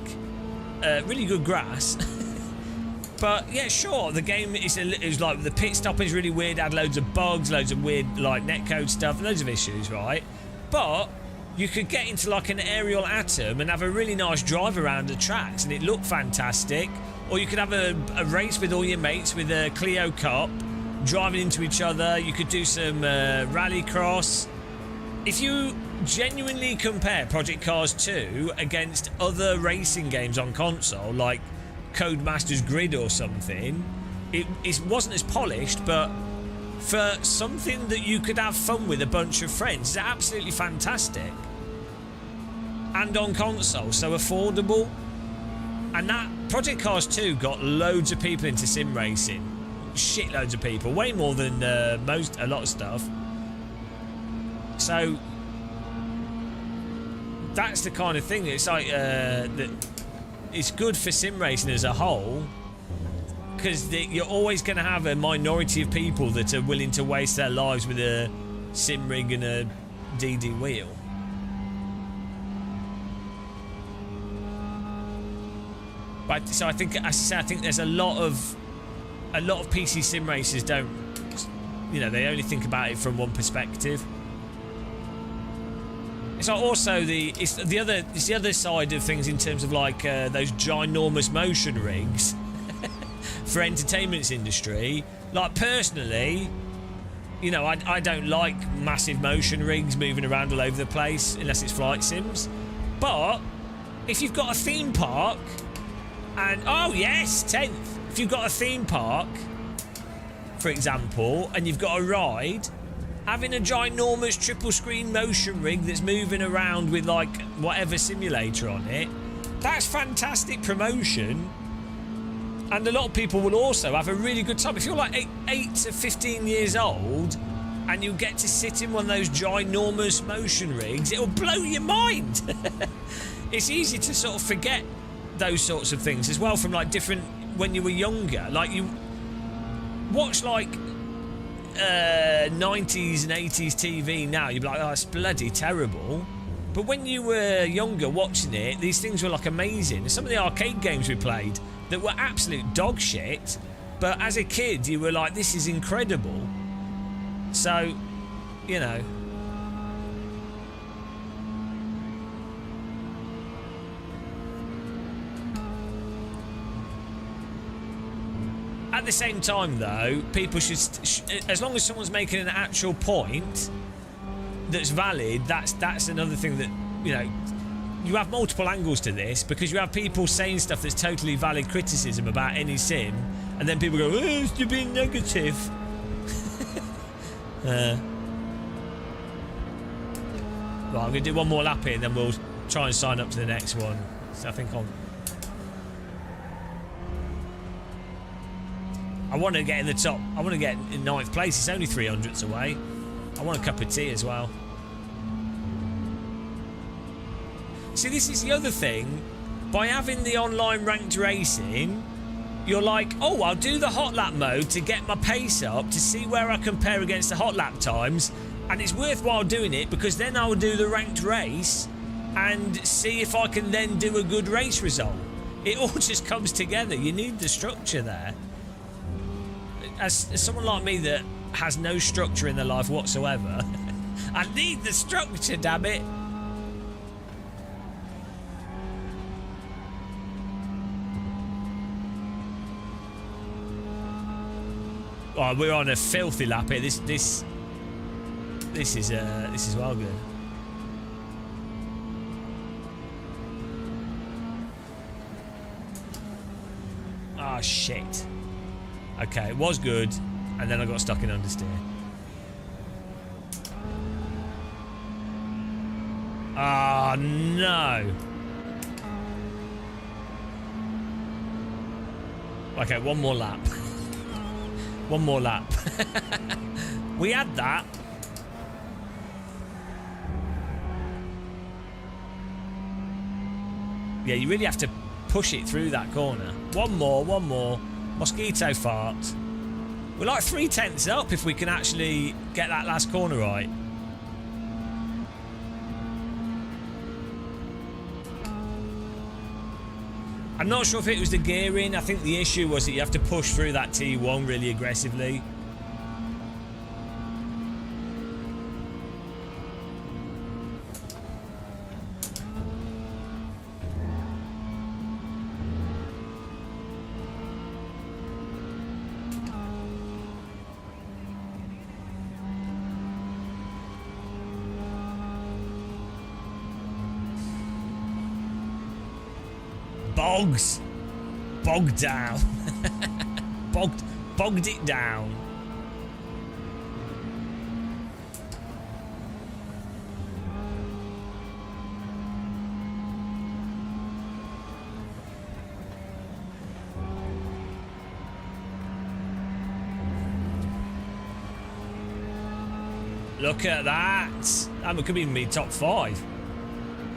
really good grass. But yeah, sure, the game is like, the pit stop is really weird, had loads of bugs, loads of weird like netcode stuff, loads of issues, right? But you could get into like an aerial atom and have a really nice drive around the tracks and it looked fantastic. Or you could have a race with all your mates with a Clio Cup, driving into each other. You could do some rallycross. If you genuinely compare Project Cars 2 against other racing games on console, like Codemasters Grid or something, it wasn't as polished, but for something that you could have fun with a bunch of friends, it's absolutely fantastic. And on console, so affordable. And that Project Cars 2 got loads of people into sim racing. Shitloads of people, way more than a lot of stuff. So that's the kind of thing. It's like that. It's good for sim racing as a whole, because you're always going to have a minority of people that are willing to waste their lives with a sim rig and a DD wheel. But so I think there's a lot of PC sim racers don't, they only think about it from one perspective. It's like also it's the other side of things in terms of like those ginormous motion rigs for entertainment industry. Like personally, I don't like massive motion rigs moving around all over the place unless it's flight sims. But if you've got a theme park, and oh yes, 10th, if you've got a theme park, for example, and you've got a ride, having a ginormous triple screen motion rig that's moving around with like whatever simulator on it, that's fantastic promotion. And a lot of people will also have a really good time. If you're like 8 to 15 years old and you get to sit in one of those ginormous motion rigs, it'll blow your mind. It's easy to sort of forget those sorts of things as well from like different, when you were younger. Like you watch like 90s and 80s TV now, you'd be like, oh, it's bloody terrible. But when you were younger watching it, these things were like amazing. Some of the arcade games we played that were absolute dog shit, but as a kid you were like, this is incredible. So, at the same time though, people should as long as someone's making an actual point that's valid, that's another thing that, you have multiple angles to this, because you have people saying stuff that's totally valid criticism about any sim, and then people go, oh, it's you're being negative. Well, I'm going to do one more lap here and then we'll try and sign up to the next one. So I think I want to get in the top. I want to get in 9th place. It's only 300ths away. I want a cup of tea as well. See, this is the other thing. By having the online ranked racing, you're like, oh, I'll do the hot lap mode to get my pace up, to see where I compare against the hot lap times, and it's worthwhile doing it because then I'll do the ranked race and see if I can then do a good race result. It all just comes together. You need the structure there. As someone like me that has no structure in their life whatsoever, I need the structure, damn it. Oh, we're on a filthy lap here. This is well good. Ah, shit. Okay, it was good, and then I got stuck in understeer. Oh, no. Okay, one more lap. One more lap. We had that. Yeah, you really have to push it through that corner. One more, one more. Mosquito fart. We're like 3/10 up if we can actually get that last corner right. I'm not sure if it was the gearing. I think the issue was that you have to push through that T1 really aggressively. Bogs. Bogged down. Bogged it down. Look at that. That could even be top 5.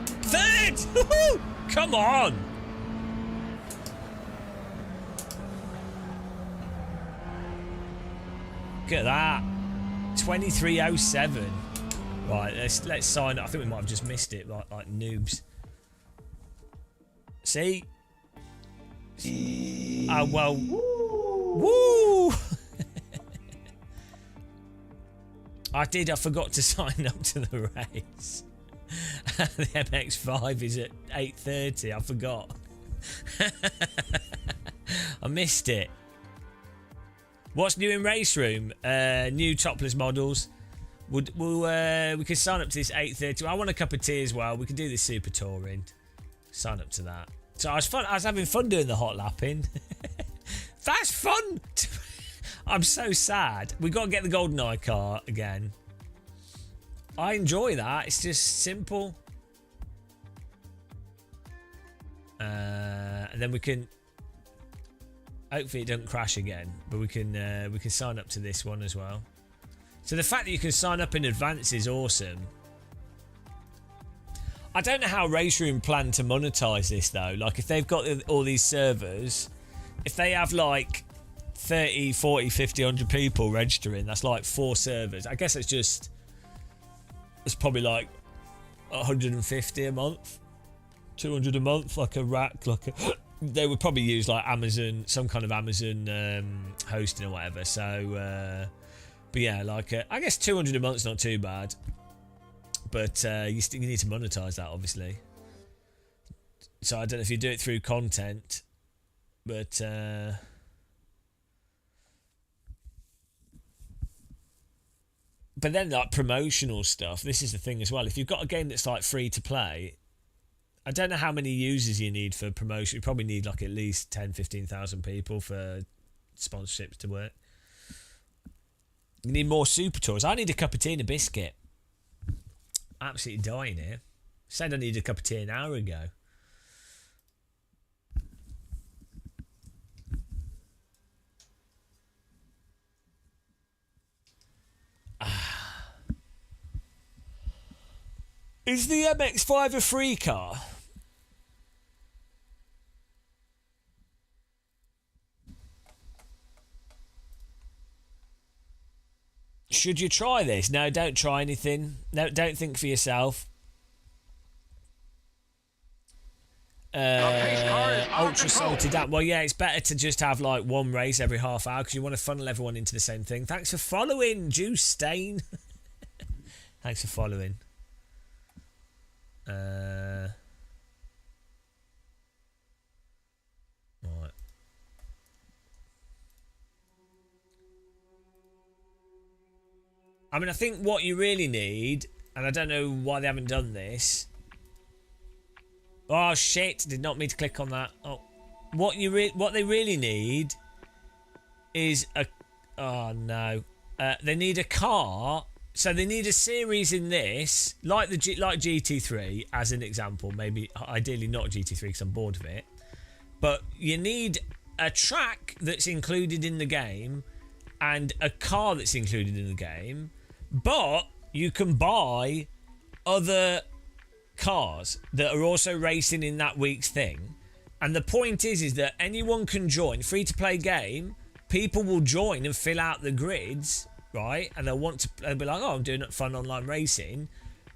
Third! Woo-hoo! Come on! Look at that. 23:07. Right, let's sign up. I think we might have just missed it, like noobs. See? Oh, well. Woo! I forgot to sign up to the race. The MX-5 is at 8:30. I forgot. I missed it. What's new in RaceRoom? New topless models. We could sign up to this 8:30. I want a cup of tea as well. We can do this super touring. Sign up to that. So I was having fun doing the hot lapping. That's fun. I'm so sad. We got to get the GoldenEye car again. I enjoy that. It's just simple. And then we can. Hopefully it doesn't crash again, but we can sign up to this one as well. So the fact that you can sign up in advance is awesome. I don't know how RaceRoom plan to monetize this though. Like if they've got all these servers, if they have like 30, 40, 50, 100 people registering, that's like 4 servers. I guess it's probably like 150 a month, 200 a month, like a rack, like a... They would probably use like Amazon, some kind of Amazon hosting or whatever. So, but yeah, like I guess 200 a month's not too bad. But you need to monetize that, obviously. So I don't know if you do it through content, but then like promotional stuff. This is the thing as well. If you've got a game that's like free to play. I don't know how many users you need for promotion. You probably need like at least 10, 15,000 people for sponsorships to work. You need more super tours. I need a cup of tea and a biscuit. Absolutely dying here. Said I needed a cup of tea an hour ago. Is the MX-5 a free car? Should you try this? No, don't try anything. No, don't think for yourself. Ultra salted down. Well, yeah, it's better to just have like one race every half hour because you want to funnel everyone into the same thing. Thanks for following, Juice Stain. Thanks for following. Right. I mean, I think what you really need, and I don't know why they haven't done this. Oh shit! Did not mean to click on that. Oh, what they really need is a. Oh no! They need a car So they need a series in this, like like GT3 as an example. Maybe ideally not GT3 because I'm bored of it. But you need a track that's included in the game and a car that's included in the game. But you can buy other cars that are also racing in that week's thing. And the point is that anyone can join. Free-to-play game, people will join and fill out the grids, right? And they'll be like, oh, I'm doing fun online racing.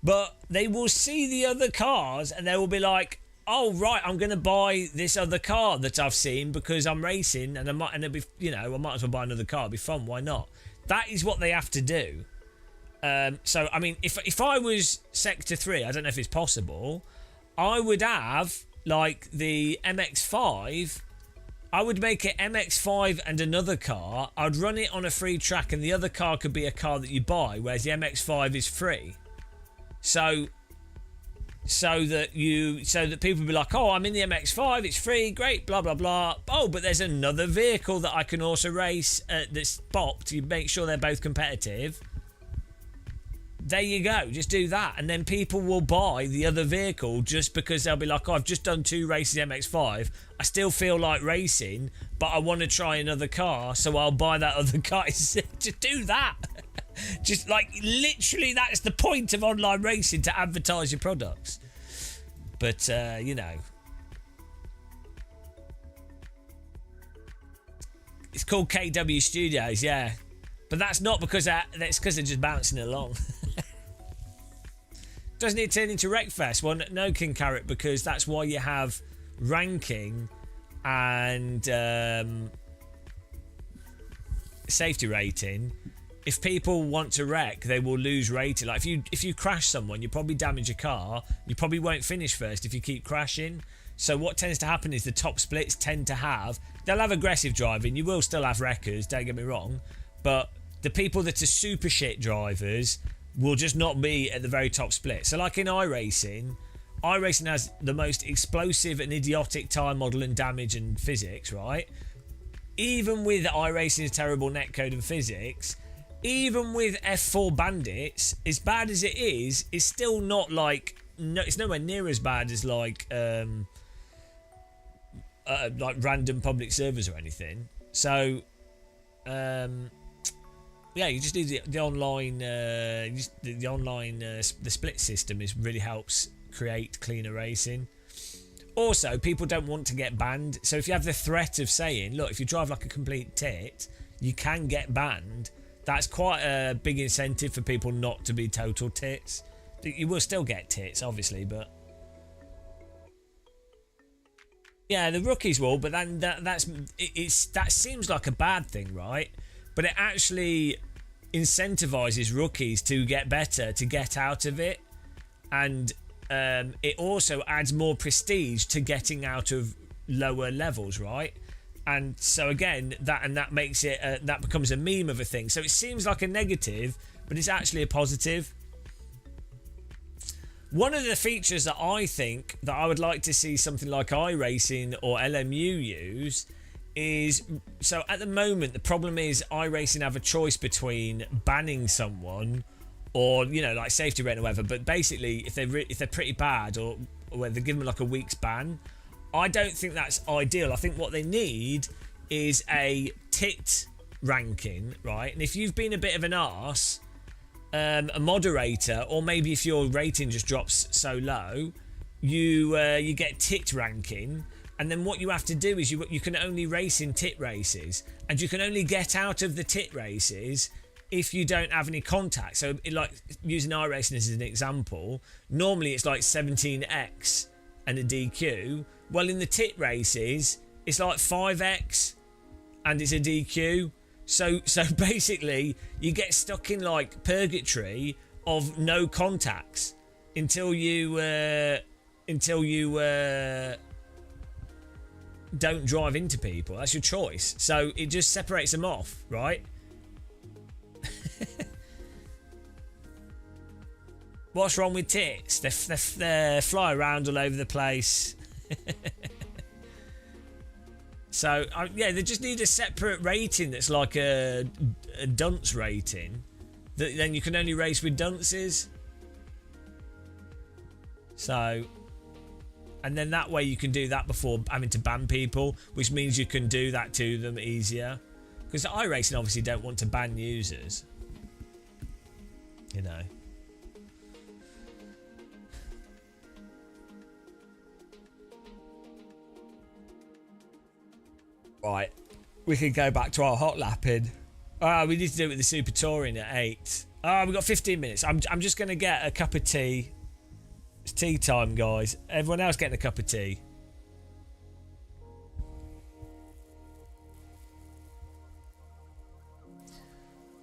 But they will see the other cars and they will be like, oh, right, I'm going to buy this other car that I've seen because I'm racing and I might as well buy another car. It'll be fun. Why not? That is what they have to do. So, I mean, if I was Sector 3, I don't know if it's possible, I would have, like, the MX-5. I would make it MX-5 and another car. I'd run it on a free track and the other car could be a car that you buy, whereas the MX-5 is free. So that people will be like, oh, I'm in the MX-5, it's free, great, blah, blah, blah. Oh, but there's another vehicle that I can also race that's bopped. You make sure they're both competitive. There you go, just do that. And then people will buy the other vehicle just because they'll be like, oh, I've just done 2 races MX-5. I still feel like racing, but I want to try another car, so I'll buy that other car. Just do that. Just like literally that's the point of online racing, to advertise your products. But it's called KW Studios, yeah, but that's not because that's because they're just bouncing along. Doesn't it turn into Wreckfest? Well, no, King Carrot, because that's why you have ranking and safety rating. If people want to wreck, they will lose rating. Like if you crash someone, you probably damage a car. You probably won't finish first if you keep crashing. So what tends to happen is the top splits tend to they'll have aggressive driving. You will still have wreckers, don't get me wrong, but the people that are super shit drivers will just not be at the very top split. So like in iRacing has the most explosive and idiotic time model and damage and physics, right? Even with iRacing's terrible netcode and physics, even with F4 Bandits, as bad as it is, it's still not like... No, it's nowhere near as bad as like random public servers or anything. So, yeah, you just need the online... the split system really helps create cleaner racing. Also, people don't want to get banned. So if you have the threat of saying, look, if you drive like a complete tit, you can get banned... That's quite a big incentive for people not to be total tits. You will still get tits, obviously, but... Yeah, the rookies will, but then that seems like a bad thing, right? But it actually incentivizes rookies to get better, to get out of it. And it also adds more prestige to getting out of lower levels, right? And so again, that makes it that becomes a meme of a thing. So it seems like a negative, but it's actually a positive. One of the features that I think that I would like to see something like iRacing or LMU use is, so at the moment the problem is iRacing have a choice between banning someone or like safety rating or whatever. But basically, if they're pretty bad or they give them like a week's ban. I don't think that's ideal. I think what they need is a tit ranking, right? And if you've been a bit of an arse, a moderator, or maybe if your rating just drops so low, you get tit ranking, and then what you have to do is you can only race in tit races, and you can only get out of the tit races if you don't have any contact. So, like using iRacing as an example, normally it's like 17x and a DQ. Well, in the tit races, it's like 5x and it's a DQ. So basically, you get stuck in like purgatory of no contacts until you don't drive into people. That's your choice. So it just separates them off, right? What's wrong with tits? They fly around all over the place. So, yeah, they just need a separate rating that's like a dunce rating. then you can only race with dunces. So, and then that way you can do that before having to ban people, which means you can do that to them easier. Because iRacing obviously don't want to ban users. You know. Right. We can go back to our hot lapping. We need to do it with the Super Touring at 8. We've got 15 minutes. I'm just going to get a cup of tea. It's tea time, guys. Everyone else getting a cup of tea.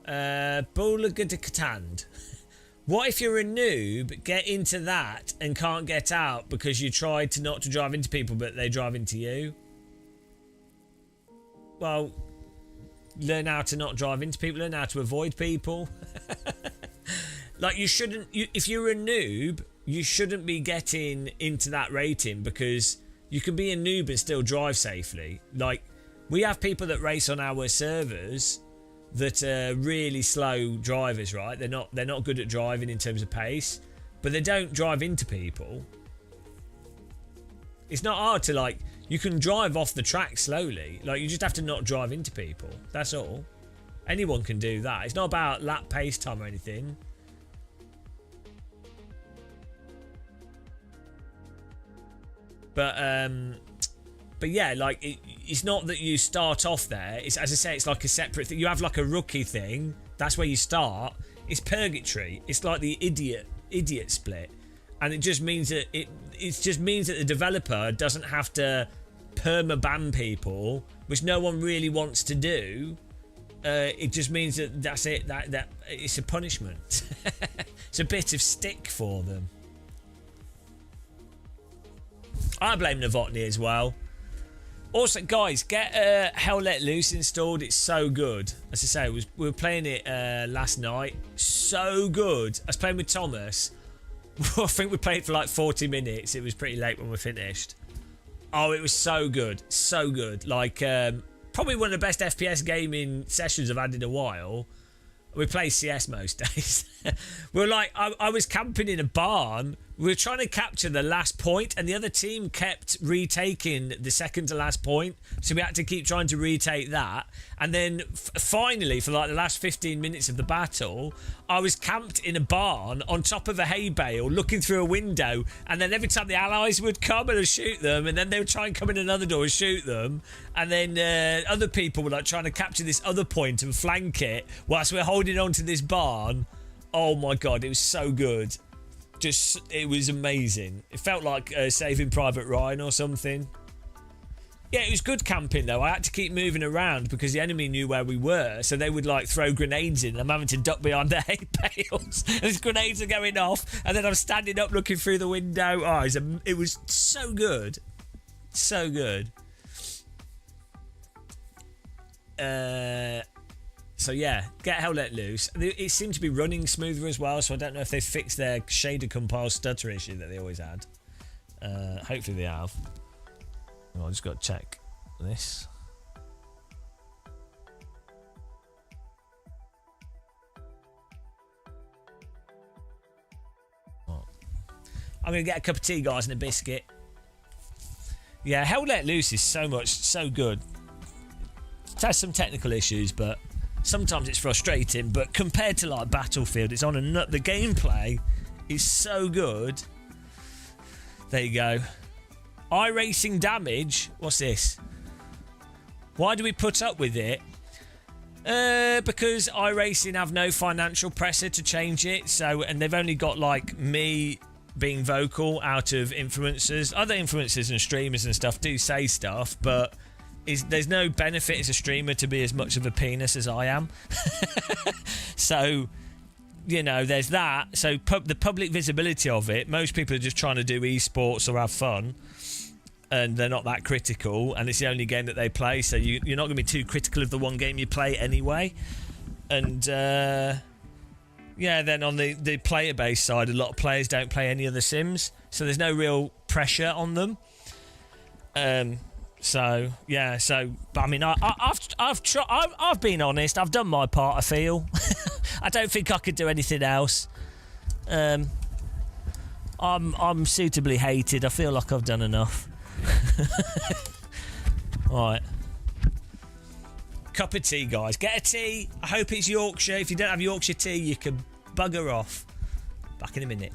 Bulagadatand. What if you're a noob, get into that and can't get out because you tried to not to drive into people but they drive into you? Well, learn how to not drive into people, learn how to avoid people. Like, you shouldn't, if you're a noob, you shouldn't be getting into that rating because you can be a noob and still drive safely. Like, we have people that race on our servers that are really slow drivers, right? They're not good at driving in terms of pace, but they don't drive into people. It's not hard to, like, you can drive off the track slowly. Like, you just have to not drive into people. That's all. Anyone can do that. It's not about lap pace time or anything. But yeah, like, it's not that you start off there. It's, as I say, it's like a separate thing. You have like a rookie thing. That's where you start. It's purgatory. It's like the idiot split, and it just means that it just means that the developer doesn't have to perma ban people, which no one really wants to do. It just means that that's it. That it's a punishment. It's a bit of stick for them. I blame Novotny as well. Also, guys, get Hell Let Loose installed. It's so good. As I say, we were playing it last night. So good. I was playing with Thomas. I think we played for like 40 minutes. It was pretty late when we finished. Oh, it was so good. So good. Like, probably one of the best FPS gaming sessions I've had in a while. We play CS most days. We were like, I was camping in a barn. We were trying to capture the last point, and the other team kept retaking the second to last point. So we had to keep trying to retake that. And then finally, for like the last 15 minutes of the battle, I was camped in a barn on top of a hay bale, looking through a window. And then every time the allies would come and I'd shoot them, and then they would try and come in another door and shoot them. And then other people were like trying to capture this other point and flank it whilst we're holding on to this barn. Oh my God, it was so good. Just, it was amazing. It felt like Saving Private Ryan or something. Yeah, it was good camping though. I had to keep moving around because the enemy knew where we were, so they would like throw grenades in. I'm having to duck behind the hay bales. These grenades are going off, and then I'm standing up looking through the window. Oh, it was so good. So good. So yeah, get Hell Let Loose. It seemed to be running smoother as well, so I don't know if they fixed their shader compile stutter issue that they always had. Hopefully they have. Oh, I just got to check this. Oh. I'm going to get a cup of tea, guys, and a biscuit. Yeah, Hell Let Loose is so good. It has some technical issues, but sometimes it's frustrating, but compared to like Battlefield, it's on a nut. The gameplay is so good. There you go. iRacing damage. What's this? Why do we put up with it? Because iRacing have no financial pressure to change it. So, and they've only got like me being vocal out of influencers. Other influencers and streamers and stuff do say stuff, but there's no benefit as a streamer to be as much of a penis as I am. So, you know, there's that. So the public visibility of it, most people are just trying to do esports or have fun, and they're not that critical, and it's the only game that they play, so you're not going to be too critical of the one game you play anyway. And yeah, then on the player base side, a lot of players don't play any other sims, so there's no real pressure on them. So yeah, but I mean, I've been honest. I've done my part. I feel I don't think I could do anything else. I'm suitably hated. I feel like I've done enough. Alright. Cup of tea, guys. Get a tea. I hope it's Yorkshire. If you don't have Yorkshire tea, you can bugger off. Back in a minute.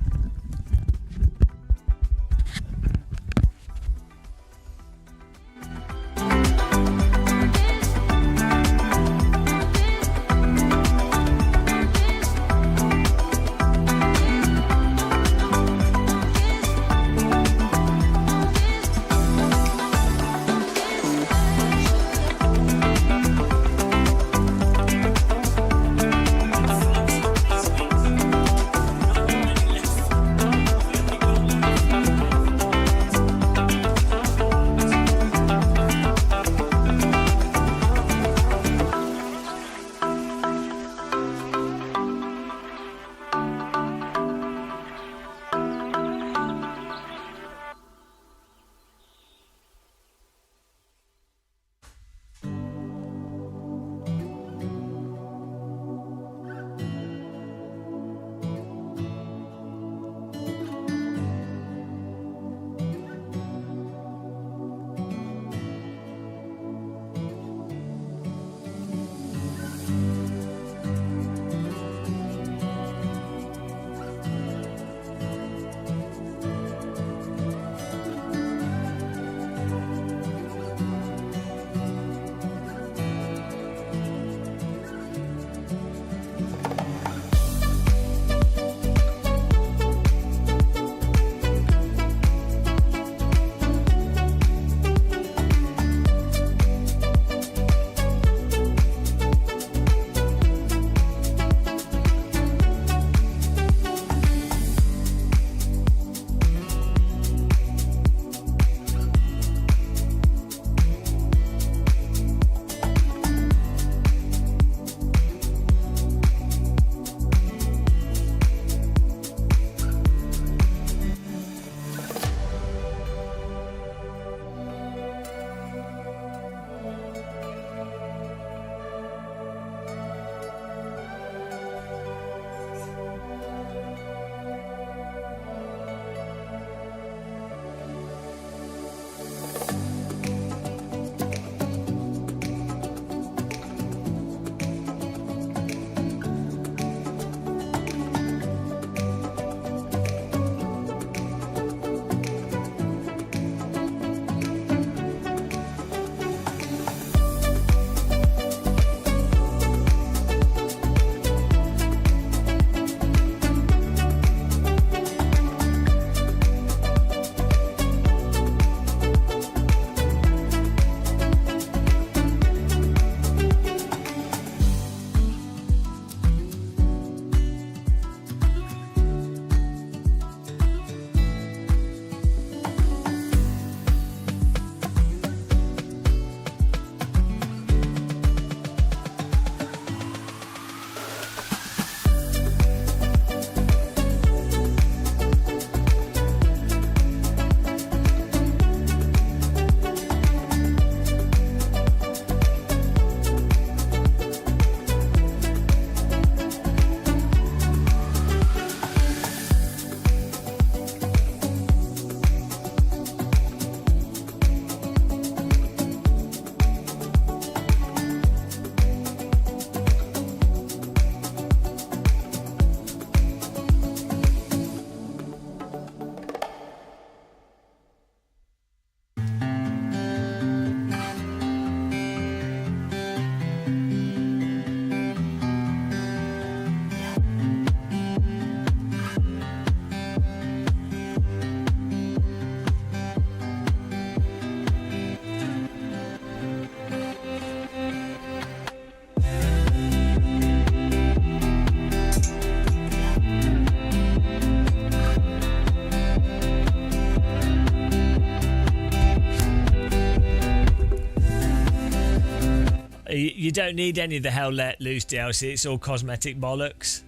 You don't need any of the Hell Let Loose DLC. It's all cosmetic bollocks,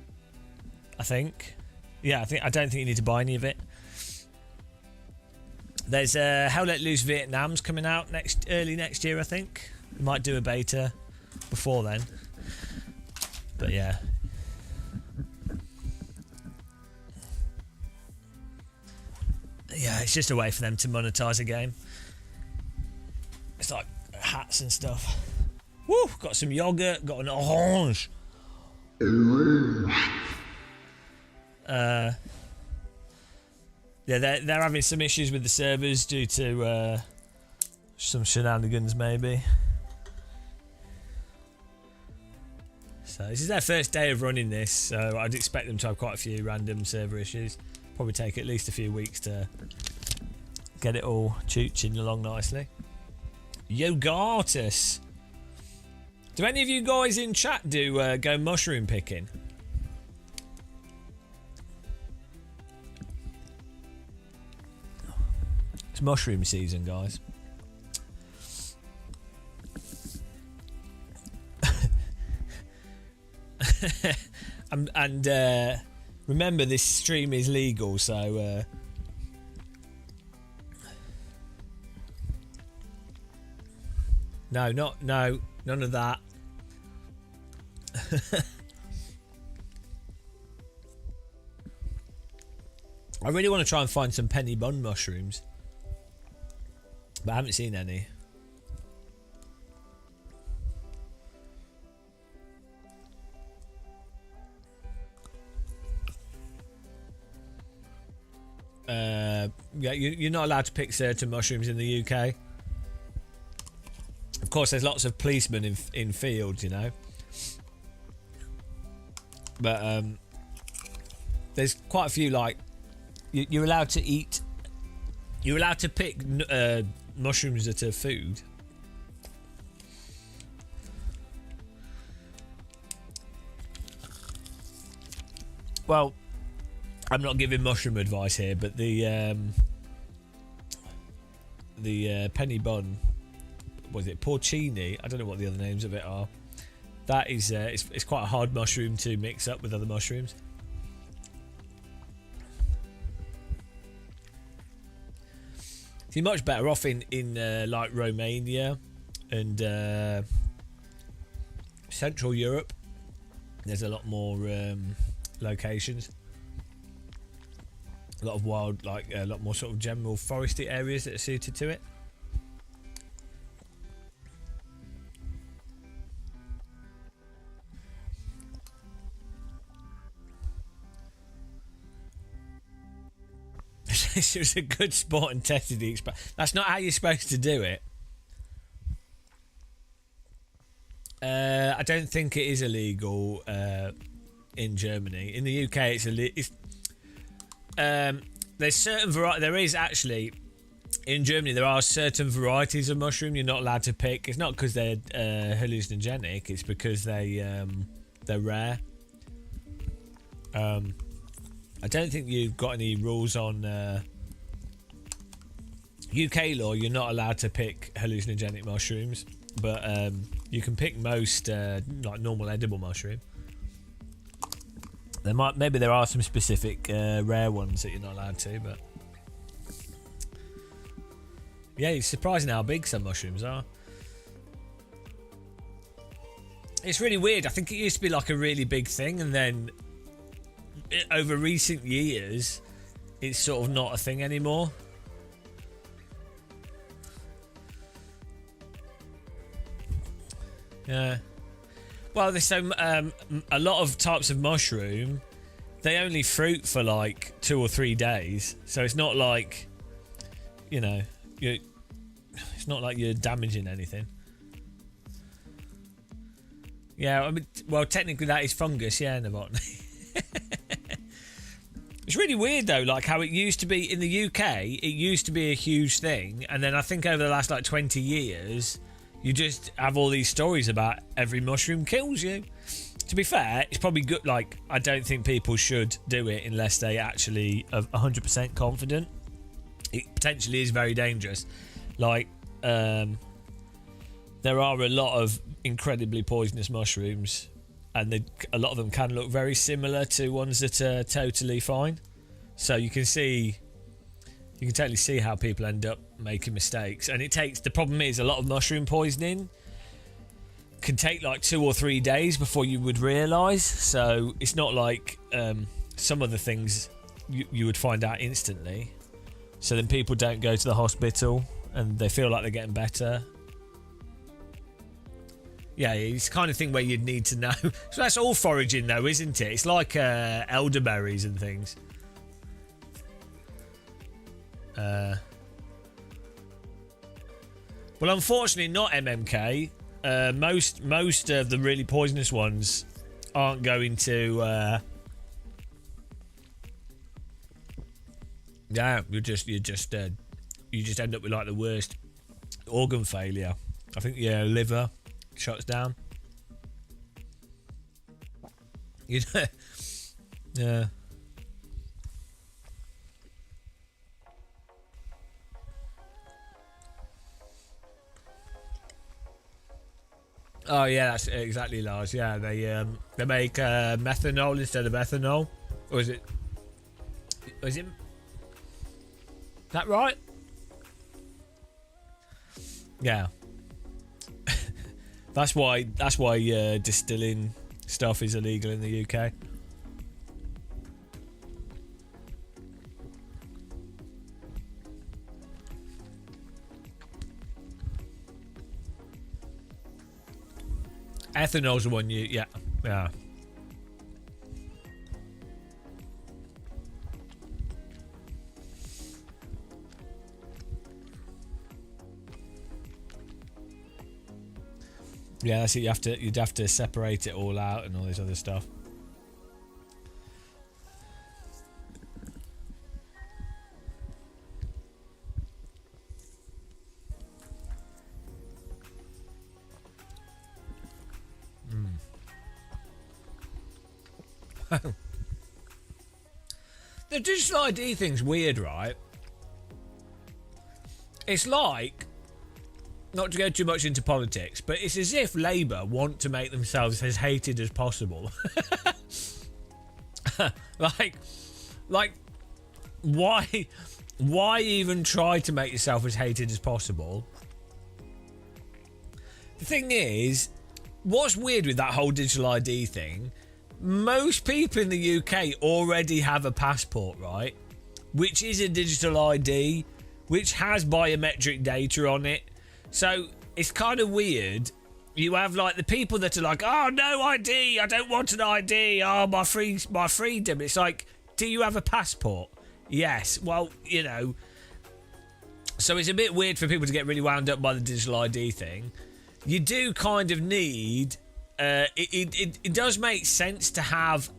I think. Yeah, I don't think you need to buy any of it. There's Hell Let Loose Vietnam's coming out early next year, I think. We might do a beta before then. But yeah. Yeah, it's just a way for them to monetize a game. It's like hats and stuff. Woo! Got some yogurt, got an orange. Yeah, they're having some issues with the servers due to some shenanigans, maybe. So this is their first day of running this, so I'd expect them to have quite a few random server issues. Probably take at least a few weeks to get it all chooching along nicely. Yogartus. Do any of you guys in chat do go mushroom picking? It's mushroom season, guys. and remember, this stream is legal, so no, none of that. I really want to try and find some penny bun mushrooms, but I haven't seen any. Yeah, you're not allowed to pick certain mushrooms in the UK. Of course, there's lots of policemen in fields, you know. But there's quite a few, like, you're allowed to eat. You're allowed to pick mushrooms that are food. Well, I'm not giving mushroom advice here, but the penny bun, was it porcini? I don't know what the other names of it are. That is, it's quite a hard mushroom to mix up with other mushrooms. So you're much better off in like Romania and Central Europe. There's a lot more locations. A lot of wild, like a lot more sort of general foresty areas that are suited to it. This was a good spot and tested each, but that's not how you're supposed to do it. I don't think it is illegal in Germany. In the UK, it's illegal. There's certain there is actually in Germany there are certain varieties of mushroom you're not allowed to pick. It's not because they're hallucinogenic. It's because they're rare. I don't think you've got any rules on UK law. You're not allowed to pick hallucinogenic mushrooms, but you can pick most like normal edible mushroom. Maybe there are some specific rare ones that you're not allowed to, but yeah, it's surprising how big some mushrooms are. It's really weird. I think it used to be like a really big thing, and then over recent years, it's sort of not a thing anymore. Yeah. Well, there's a lot of types of mushroom. They only fruit for like 2 or 3 days, so it's not like, you know, it's not like you're damaging anything. Yeah, I mean, well, technically that is fungus, yeah, Novotny. It's really weird though, like how it used to be in the UK. It used to be a huge thing, and then I think over the last like 20 years. You just have all these stories about every mushroom kills you. To be fair, it's probably good. Like, I don't think people should do it unless they actually are 100% confident. It potentially is very dangerous. Like, there are a lot of incredibly poisonous mushrooms, and a lot of them can look very similar to ones that are totally fine. So you can totally see how people end up making mistakes, and the problem is a lot of mushroom poisoning can take like 2 or 3 days before you would realise. So it's not like some of the things you would find out instantly. so then people don't go to the hospital and they feel like they're getting better. Yeah, it's the kind of thing where you'd need to know. So that's all foraging though, isn't it? It's like elderberries and things. Well, unfortunately, not MMK. Most of the really poisonous ones aren't going to. Yeah, you just end up with like the worst organ failure. I think liver shuts down. You know, yeah. Oh yeah, that's exactly, Lars. Yeah, they make methanol instead of ethanol, or is it? Is that right? Yeah. That's why distilling stuff is illegal in the UK. Ethanol's the one yeah. Yeah, that's it. You'd have to separate it all out and all this other stuff. The digital ID thing's weird, right? It's like, not to go too much into politics, but it's as if Labour want to make themselves as hated as possible. like, why even try to make yourself as hated as possible? The thing is, what's weird with that whole digital ID thing, most people in the UK already have a passport, right? Which is a digital ID, which has biometric data on it. So it's kind of weird. You have like the people that are like, oh, no ID, I don't want an ID, oh, my freedom. It's like, do you have a passport? Yes. Well, you know. So it's a bit weird for people to get really wound up by the digital ID thing. You do kind of need. It does make sense to have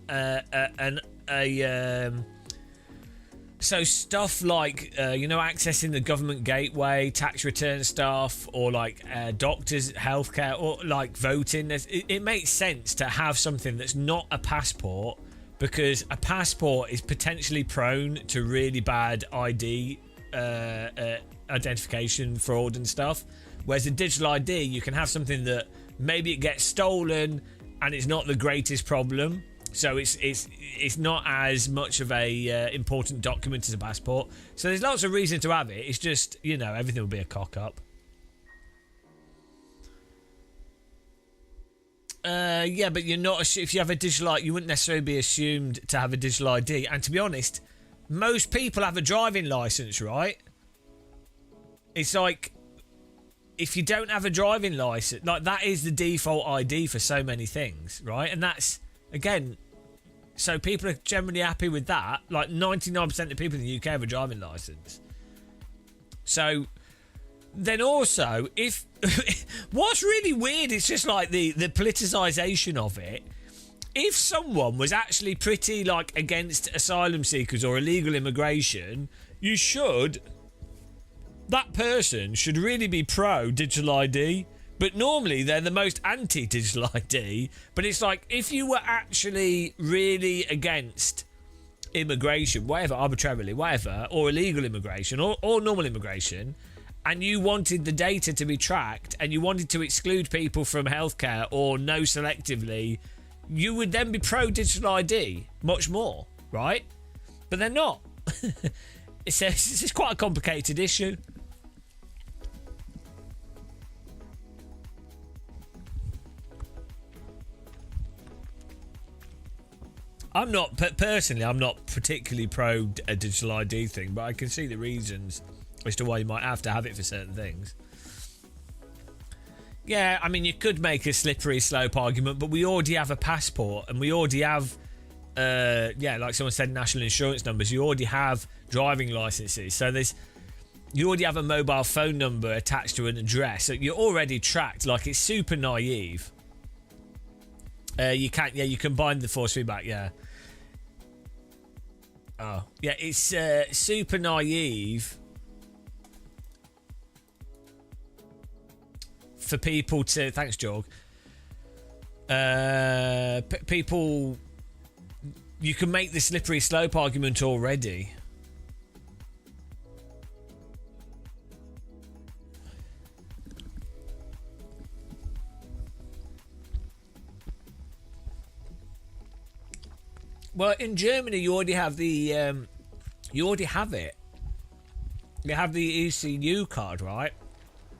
so stuff like accessing the government gateway, tax return stuff, or like doctors, healthcare, or like voting. It makes sense to have something that's not a passport, because a passport is potentially prone to really bad ID identification fraud and stuff. Whereas a digital ID, you can have something that maybe it gets stolen and it's not the greatest problem. So it's not as much of a important document as a passport. So there's lots of reason to have it. It's just, everything will be a cock up. Yeah, but you're not. If you have a digital ID, you wouldn't necessarily be assumed to have a digital ID. And to be honest, most people have a driving license, right? It's like, if you don't have a driving license, like that is the default ID for so many things, right? And that's, again, so people are generally happy with that. Like 99% of people in the UK have a driving license. So then also, if what's really weird is just like the politicisation of it. If someone was actually pretty like against asylum seekers or illegal immigration, that person should really be pro digital ID. But normally they're the most anti-digital ID. But it's like, if you were actually really against immigration, whatever, arbitrarily, whatever, or illegal immigration, or normal immigration, and you wanted the data to be tracked, and you wanted to exclude people from healthcare or no selectively, you would then be pro-digital ID much more, right? But they're not. It's quite a complicated issue. I'm not personally. I'm not particularly pro a digital ID thing, but I can see the reasons as to why you might have to have it for certain things. Yeah, I mean, you could make a slippery slope argument, but we already have a passport, and we already have, like someone said, national insurance numbers. You already have driving licenses, so you already have a mobile phone number attached to an address, so you're already tracked. Like, it's super naive. You can bind the force feedback. Yeah. Oh, yeah, it's super naive for people to... Thanks, Jorg. People... You can make the slippery slope argument already. Well, in Germany, you already have the... you already have it. You have the ECU card, right?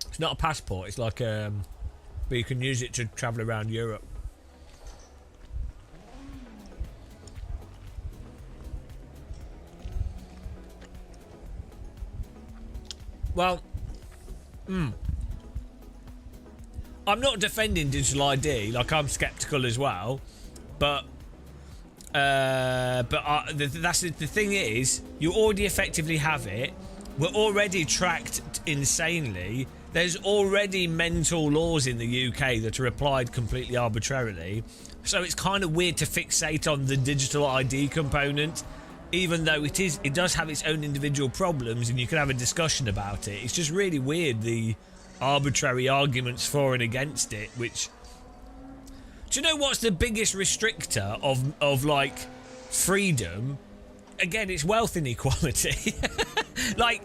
It's not a passport. It's like... but you can use it to travel around Europe. Well... I'm not defending digital ID. Like, I'm sceptical as well. But that's the thing is, you already effectively have it. We're already tracked insanely. There's already mental laws in the UK that are applied completely arbitrarily. So it's kind of weird to fixate on the digital ID component, even though it does have its own individual problems, and you can have a discussion about it. It's just really weird, the arbitrary arguments for and against it, which... Do you know what's the biggest restrictor of like freedom? Again, it's wealth inequality. Like,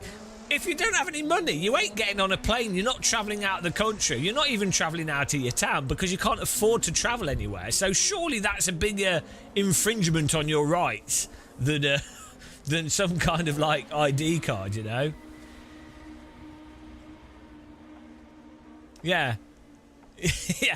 if you don't have any money, you ain't getting on a plane, you're not travelling out of the country, you're not even travelling out of your town because you can't afford to travel anywhere. So surely that's a bigger infringement on your rights than some kind of like ID card, you know? Yeah. Yeah,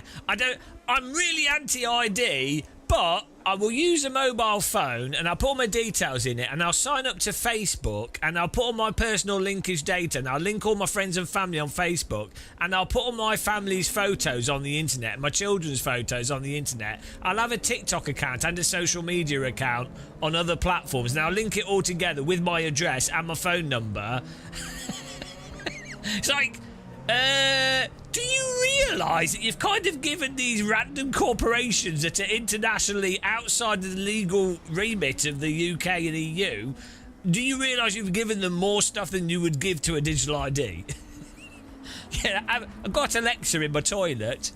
I'm really anti-ID, but I will use a mobile phone and I'll put all my details in it, and I'll sign up to Facebook, and I'll put all my personal linkage data, and I'll link all my friends and family on Facebook, and I'll put all my family's photos on the internet, my children's photos on the internet. I'll have a TikTok account and a social media account on other platforms, and I'll link it all together with my address and my phone number. It's like... do you realise that you've kind of given these random corporations that are internationally outside of the legal remit of the UK and EU, do you realise you've given them more stuff than you would give to a digital ID? Yeah, I've got Alexa in my toilet.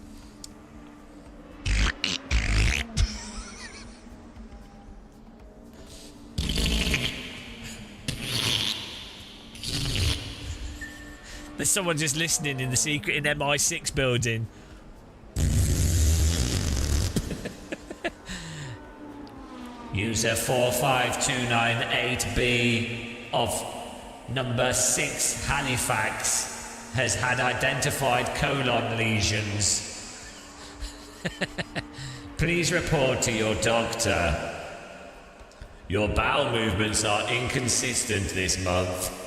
There's someone just listening in the secret in MI6 building. User 45298B of number 6 Halifax has had identified colon lesions. Please report to your doctor. Your bowel movements are inconsistent this month.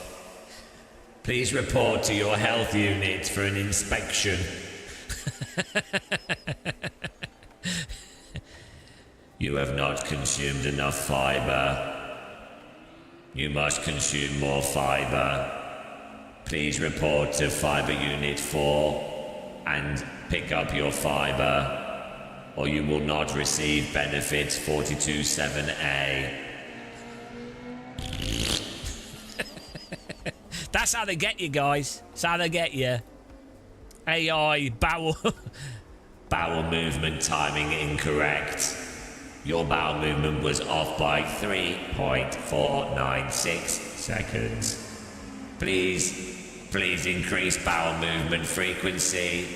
Please report to your health unit for an inspection. You have not consumed enough fibre. You must consume more fibre. Please report to Fibre Unit 4 and pick up your fibre, or you will not receive benefits 427A. That's how they get you, guys. That's how they get you. AI, bowel... Bowel movement timing incorrect. Your bowel movement was off by 3.496 seconds. Please increase bowel movement frequency.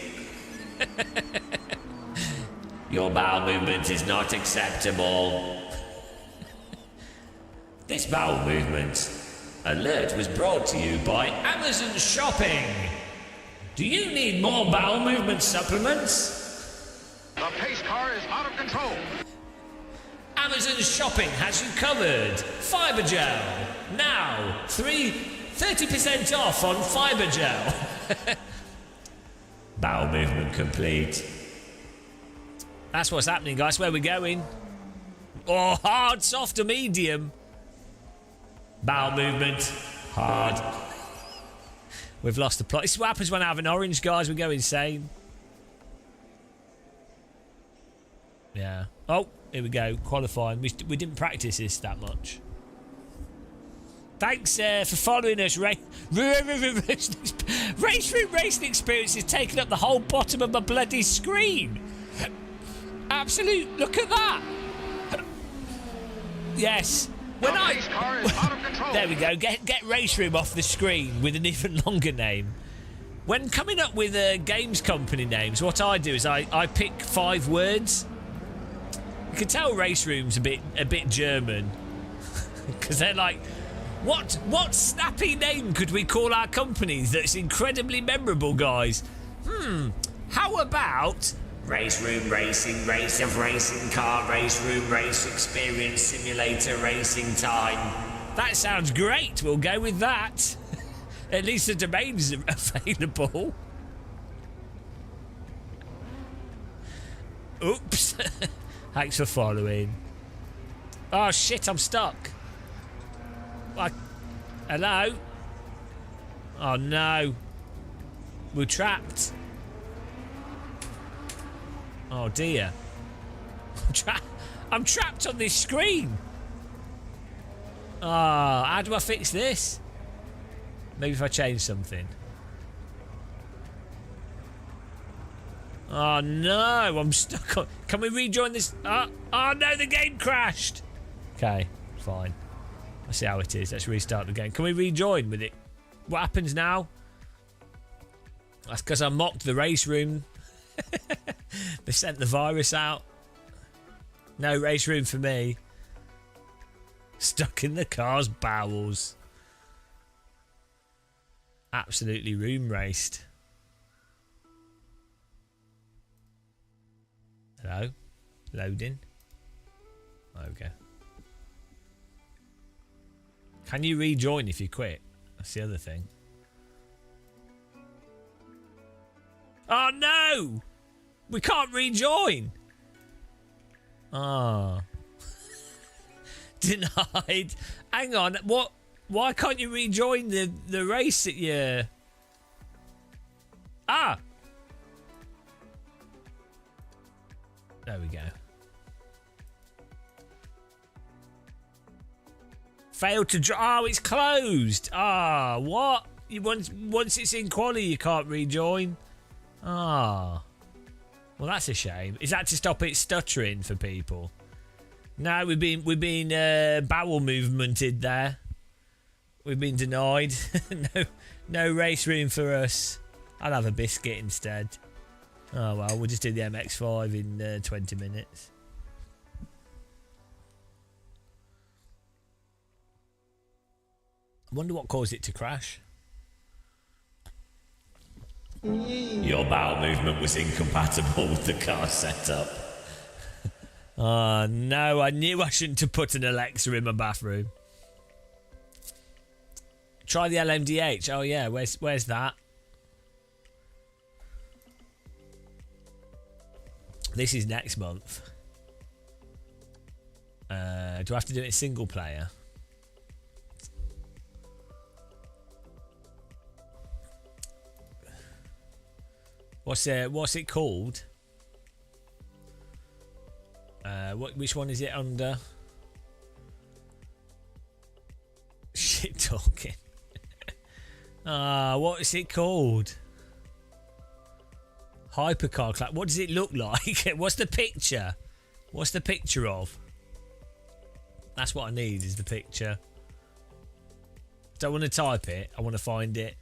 Your bowel movement is not acceptable. This bowel movement alert was brought to you by Amazon Shopping. Do you need more bowel movement supplements? The pace car is out of control. Amazon's shopping has you covered. Fibre gel. Now, 30% off on fibre gel. Bowel movement complete. That's what's happening, guys. Where we're going. Oh, hard, soft, or medium. Bowel movement. Hard. We've lost the plot. This is what happens when I have an orange, guys. We go insane. Yeah. Oh, here we go. Qualifying. We didn't practice this that much. Thanks for following us. RaceRoom Racing Experience is taking up the whole bottom of my bloody screen. Absolute. Look at that. Yes. When there we go. Get RaceRoom off the screen with an even longer name. When coming up with games company names, what I do is I pick 5 words. You can tell RaceRoom's a bit German because they're like, what snappy name could we call our company that's incredibly memorable, guys? How about RaceRoom Racing, Race of Racing Car, RaceRoom Race Experience Simulator Racing Time? That sounds great. We'll go with that. At least the domain's available. Oops. Thanks for following. Oh shit, I'm stuck. Hello? Oh no. We're trapped. Oh dear. I'm trapped on this screen. Oh, how do I fix this? Maybe if I change something. Oh no, I'm stuck on... Can we rejoin this? Oh no, the game crashed. Okay, fine. I see how it is. Let's restart the game. Can we rejoin with it? What happens now? That's because I mocked the race room. They sent the virus out. No race room for me. Stuck in the car's bowels. Absolutely room raced. Hello? Loading. Okay. Can you rejoin if you quit? That's the other thing. Oh no! We can't rejoin! Ah. Denied. Hang on, what? Why can't you rejoin the race that you... Ah! There we go. Failed to draw. Oh, it's closed. Ah, what? Once it's in quali, you can't rejoin. Ah. Well, that's a shame. Is that to stop it stuttering for people? No, we've been bowel movemented there. We've been denied. no race room for us. I'll have a biscuit instead. Oh well, we'll just do the MX-5 in 20 minutes. I wonder what caused it to crash. Your bowel movement was incompatible with the car setup. Oh no, I knew I shouldn't have put an Alexa in my bathroom. Try the LMDH. Oh yeah, where's that? This is next month. Do I have to do it single player? What's it called? Which one is it under? Shit talking. What is it called? Hypercar clap. What does it look like? What's the picture? What's the picture of? That's what I need, is the picture. Don't want to type it. I want to find it.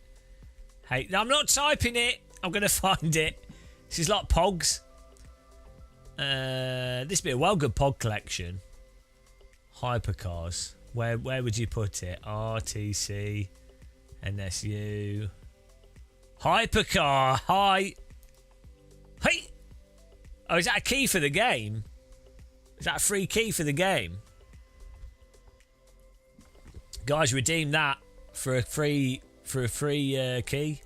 Hey, no, I'm not typing it. I'm going to find it. This is like Pogs. This would be a well good Pog collection. Hypercars. Where would you put it? RTC. NSU. Hypercar. Hi. Hey. Oh, is that a key for the game? Is that a free key for the game? Guys, redeem that for a free key.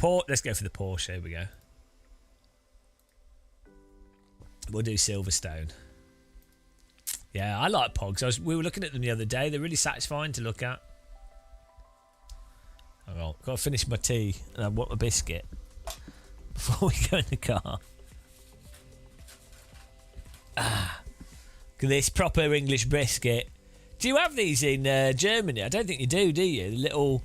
Let's go for the Porsche. Here we go. We'll do Silverstone. Yeah, I like Pogs. We were looking at them the other day. They're really satisfying to look at. Hang on, got to finish my tea and I want a biscuit before we go in the car. Look at this proper English biscuit. Do you have these in Germany? I don't think you do you? The little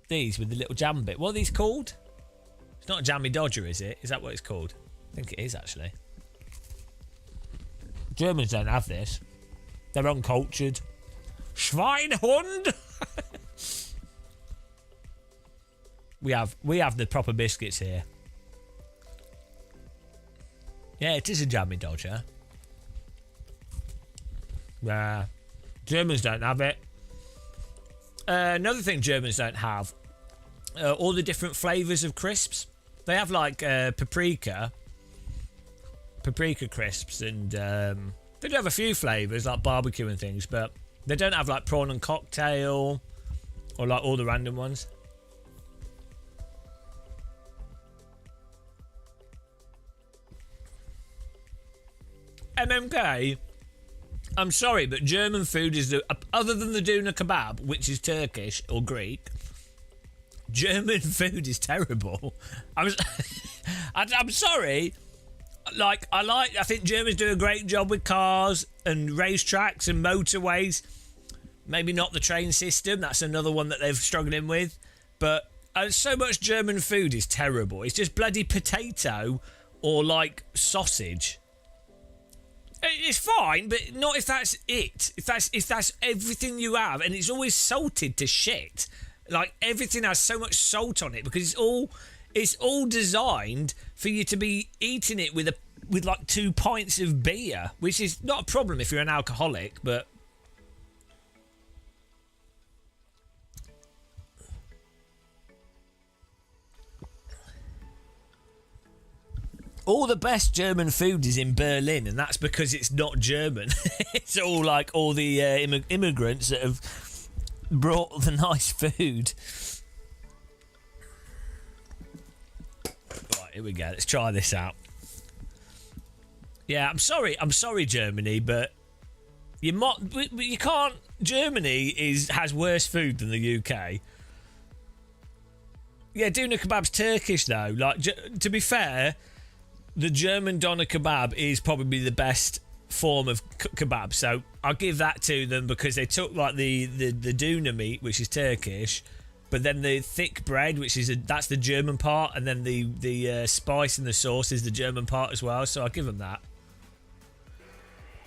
these with the little jam bit. What are these called? It's not a jammy dodger, is it? Is that what it's called? I think it is, actually. Germans don't have this. They're uncultured. Schweinhund! we have the proper biscuits here. Yeah, it is a jammy dodger. Germans don't have it. Another thing Germans don't have, all the different flavours of crisps. They have like paprika crisps, and they do have a few flavours like barbecue and things, but they don't have like prawn and cocktail or like all the random ones. MMK, I'm sorry, but German food is other than the doner kebab, which is Turkish or Greek. German food is terrible. I'm sorry. I think Germans do a great job with cars and racetracks and motorways. Maybe not the train system. That's another one that they're struggling with. But so much German food is terrible. It's just bloody potato or like sausage. It's fine, but not if that's it. If that's everything you have, and it's always salted to shit. Like everything has so much salt on it because it's all designed for you to be eating it with like 2 pints of beer, which is not a problem if you're an alcoholic, but all the best German food is in Berlin, and that's because it's not German. It's all like all the immigrants that have brought the nice food. Right, here we go. Let's try this out. Yeah, I'm sorry, Germany, but you can't. Germany has worse food than the UK. Yeah, doner kebab's Turkish though. Like, to be fair, the German doner kebab is probably the best form of kebab, so I'll give that to them because they took like the doner meat, which is Turkish, but then the thick bread, which is that's the German part, and then the spice and the sauce is the German part as well. So I'll give them that.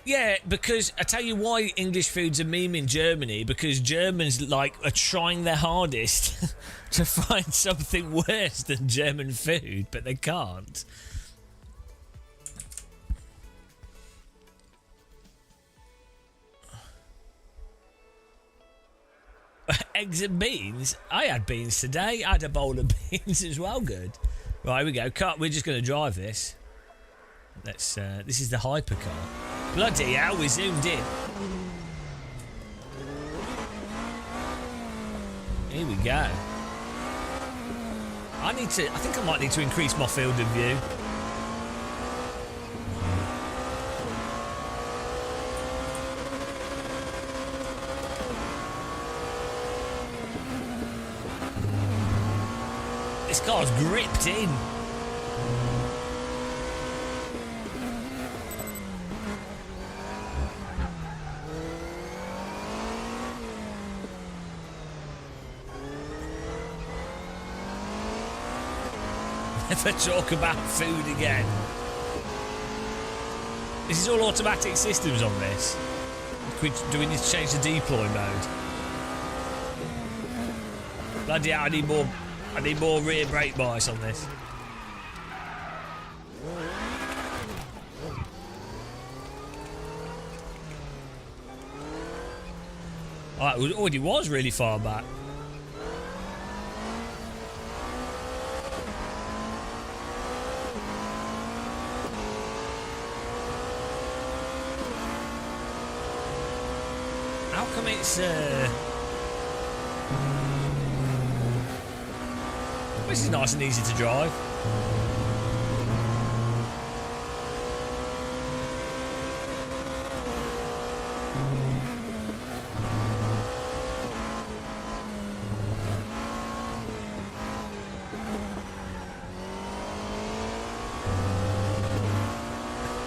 Yeah, because I tell you why English food's a meme in Germany, because Germans like are trying their hardest to find something worse than German food, but they can't. Eggs and beans? I had beans today. I had a bowl of beans as well. Good. Right, here we go. We're just going to drive this. Let's. This is the hypercar. Bloody hell, we zoomed in. Here we go. I think I might need to increase my field of view. This car's gripped in. Never talk about food again. This is all automatic systems on this. Do we need to change the deploy mode? Bloody hell, I need more rear brake bias on this. Oh, it already was really far back. come it's this is nice and easy to drive.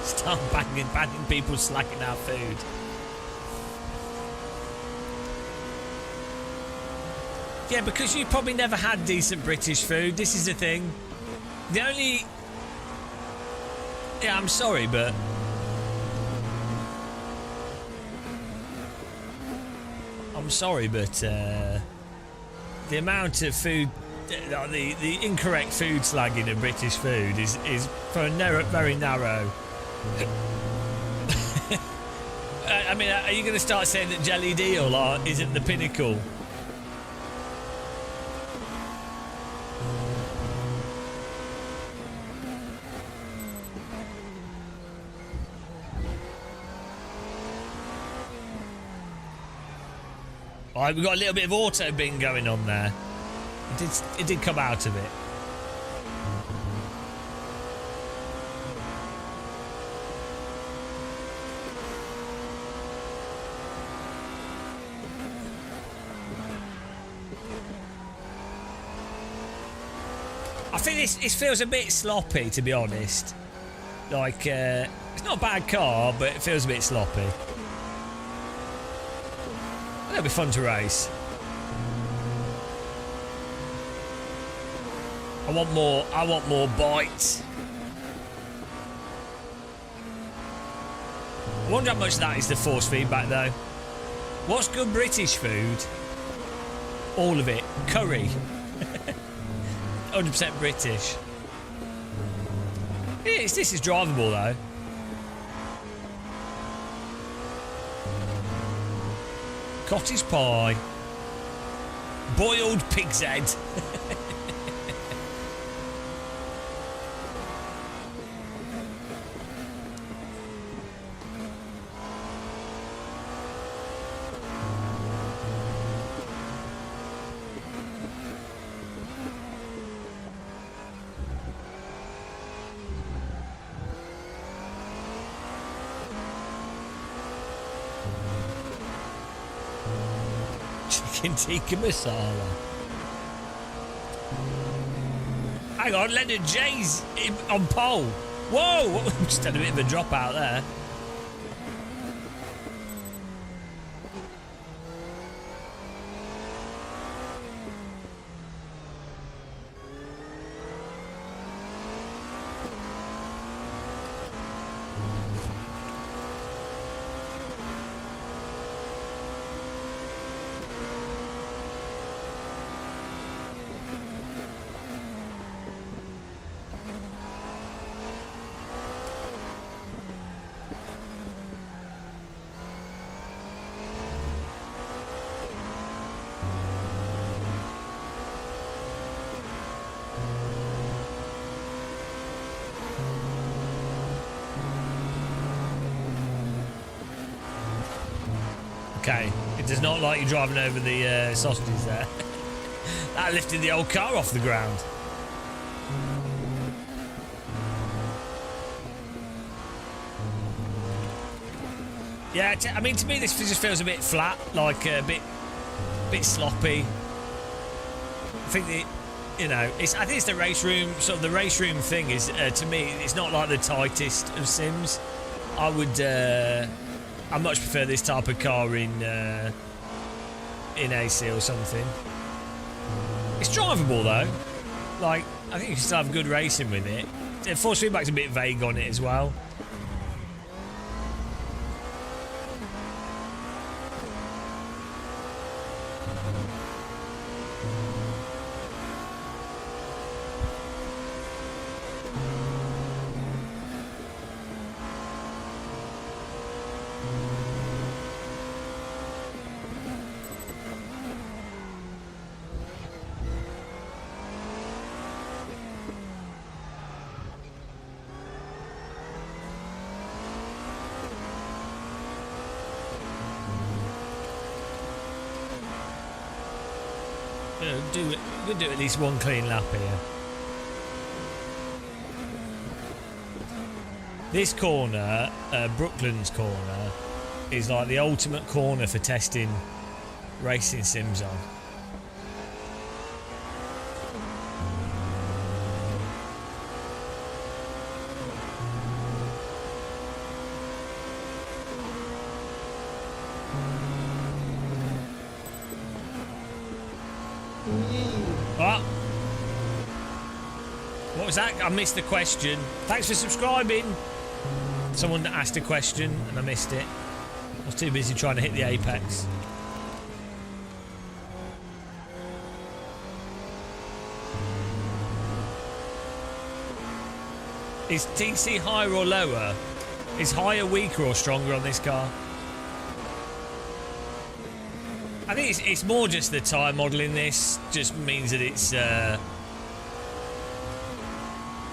Start banning people slacking our food. Yeah, because you probably never had decent British food. This is the thing. The only... Yeah, I'm sorry, but... the amount of food... The incorrect food slagging of British food is for a very narrow... I mean, are you going to start saying that jellied eel isn't the pinnacle? Alright, we've got a little bit of auto bing going on there. It did come out of it. I think this feels a bit sloppy, to be honest. Like, it's not a bad car, but it feels a bit sloppy. It'll be fun to race. I want more bites. I wonder how much of that is the force feedback though. What's good British food? All of it. Curry. 100% British. This is drivable though. Cottage pie. Boiled pig's head. Chicken tikka masala. Hang on, Leonard J's on pole. Whoa! Just had a bit of a drop out there. Okay, it does not like you driving over the sausages there. That lifted the old car off the ground. Yeah, I mean, to me this just feels a bit flat, like a bit sloppy. I think I think it's the RaceRoom, sort of the RaceRoom thing is, to me, it's not like the tightest of sims. I much prefer this type of car in AC or something. It's drivable though. Like, I think you can still have good racing with it. The force feedback's a bit vague on it as well. We'll do at least one clean lap here. This corner, Brooklands corner, is like the ultimate corner for testing racing sims on. Oh. What was that? I missed the question. Thanks for subscribing. Someone asked a question and I missed it. I was too busy trying to hit the apex. Is TC higher or lower? Is higher weaker or stronger on this car? I think it's more just the tyre model in this just means that it's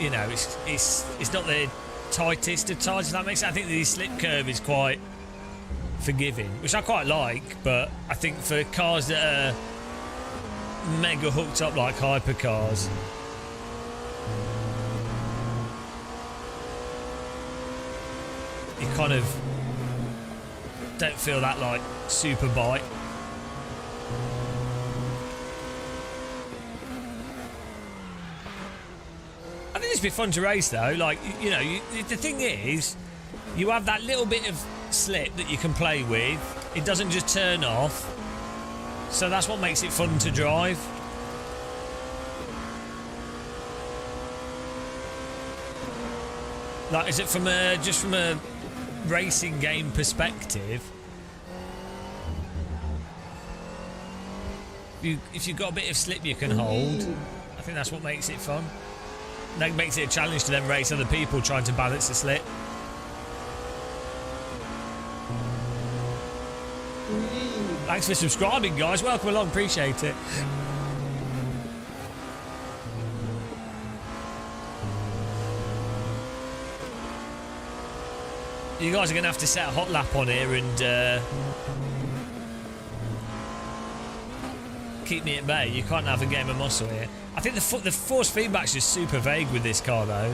you know, it's not the tightest of tyres, if that makes sense. I think the slip curve is quite forgiving, which I quite like, but I think for cars that are mega hooked up like hypercars, you kind of don't feel that like super bite. I think it'd be fun to race though. Like, you know, the thing is, you have that little bit of slip that you can play with. It doesn't just turn off, so that's what makes it fun to drive. Like, is it from just from a racing game perspective? If you've got a bit of slip you can hold, I think that's what makes it fun. That makes it a challenge to then race other people trying to balance the slip. Thanks for subscribing, guys. Welcome along, appreciate it. You guys are going to have to set a hot lap on here and keep me at bay. You can't have a game of muscle here. I think the force feedback's just super vague with this car though,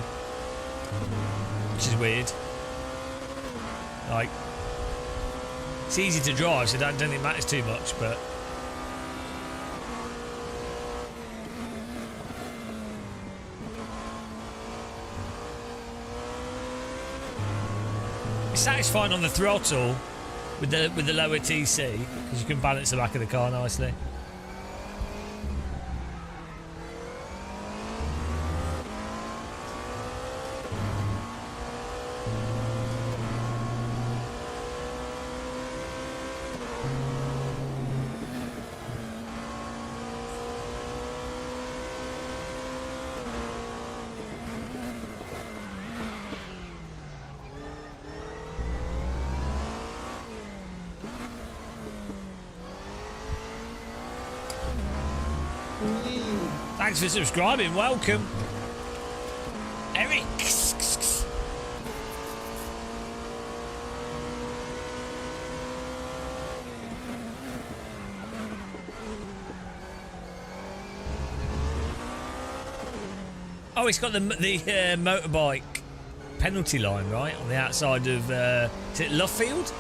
which is weird. Like, it's easy to drive, so I don't think it matters too much, but it's satisfying on the throttle with the lower TC because you can balance the back of the car nicely. Thanks for subscribing, welcome. Eric. Oh, it's got the motorbike penalty line, right? On the outside of, is it Luffield?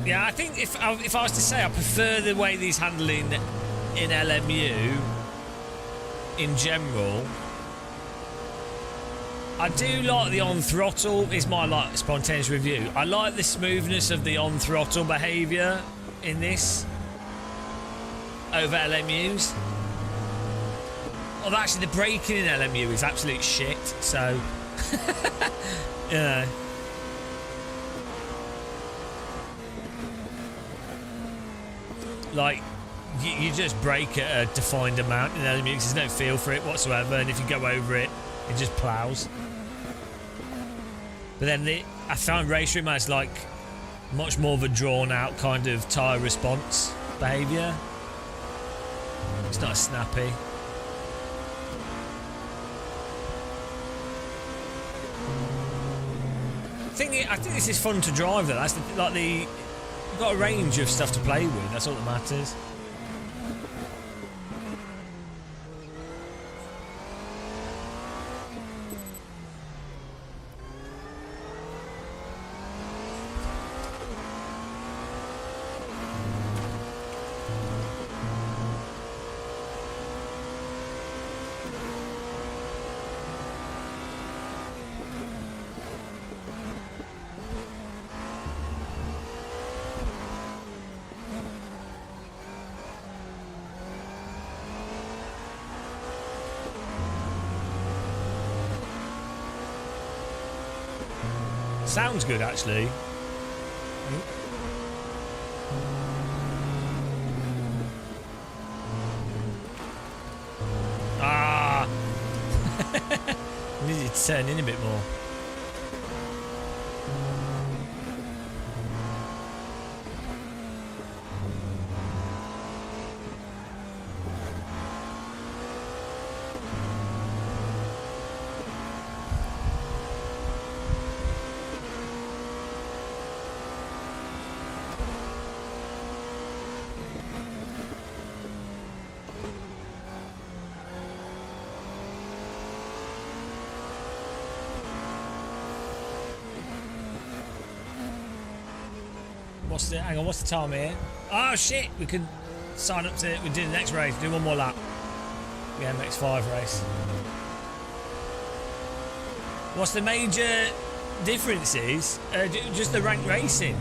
Yeah, I think if I was to say, I prefer the way these handle in LMU in general. I do like the on-throttle, is my like spontaneous review. I like the smoothness of the on-throttle behaviour in this over LMUs. Although actually the braking in LMU is absolute shit, so you know. Like, you just brake at a defined amount in LMU because there's no feel for it whatsoever, and if you go over it, it just ploughs. But then I found RaceRoom has like much more of a drawn out kind of tyre response behaviour. It's not as snappy. I think this is fun to drive though. That's you've got a range of stuff to play with. That's all that matters. Sounds good, actually. Ah! Needed to turn in a bit more. Hang on, what's the time here? Oh shit, we could sign up to it. We do the next race, do one more lap. The MX5 race. What's the major differences? Just the rank racing.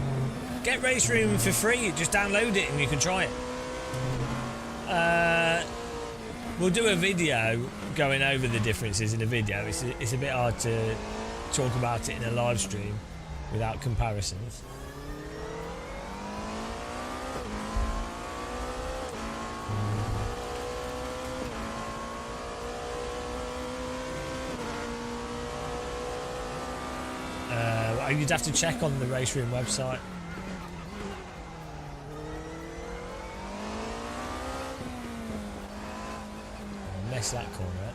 Get RaceRoom for free, just download it and you can try it. We'll do a video going over the differences in a video. It's a bit hard to talk about it in a live stream without comparisons. You'd have to check on the RaceRoom website. Mess that corner up.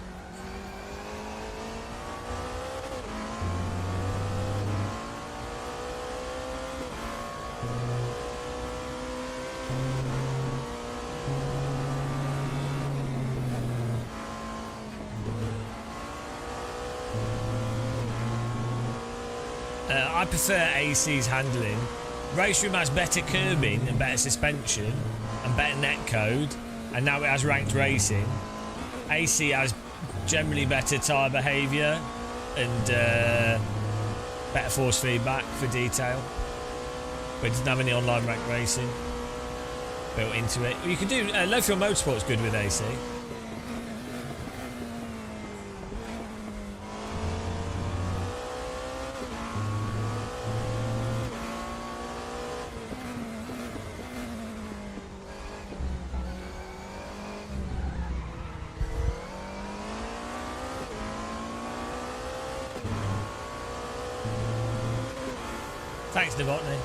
I prefer AC's handling. RaceRoom has better curbing and better suspension and better netcode, and now it has ranked racing. AC has generally better tyre behaviour and better force feedback for detail, but it doesn't have any online ranked racing built into it. You could do low fuel motorsport's good with AC. Thanks, Novotny.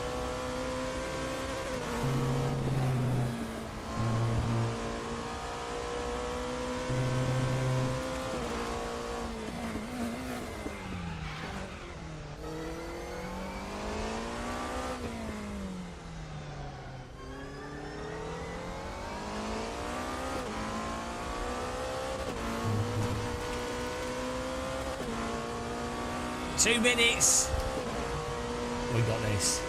Two minutes. We got this.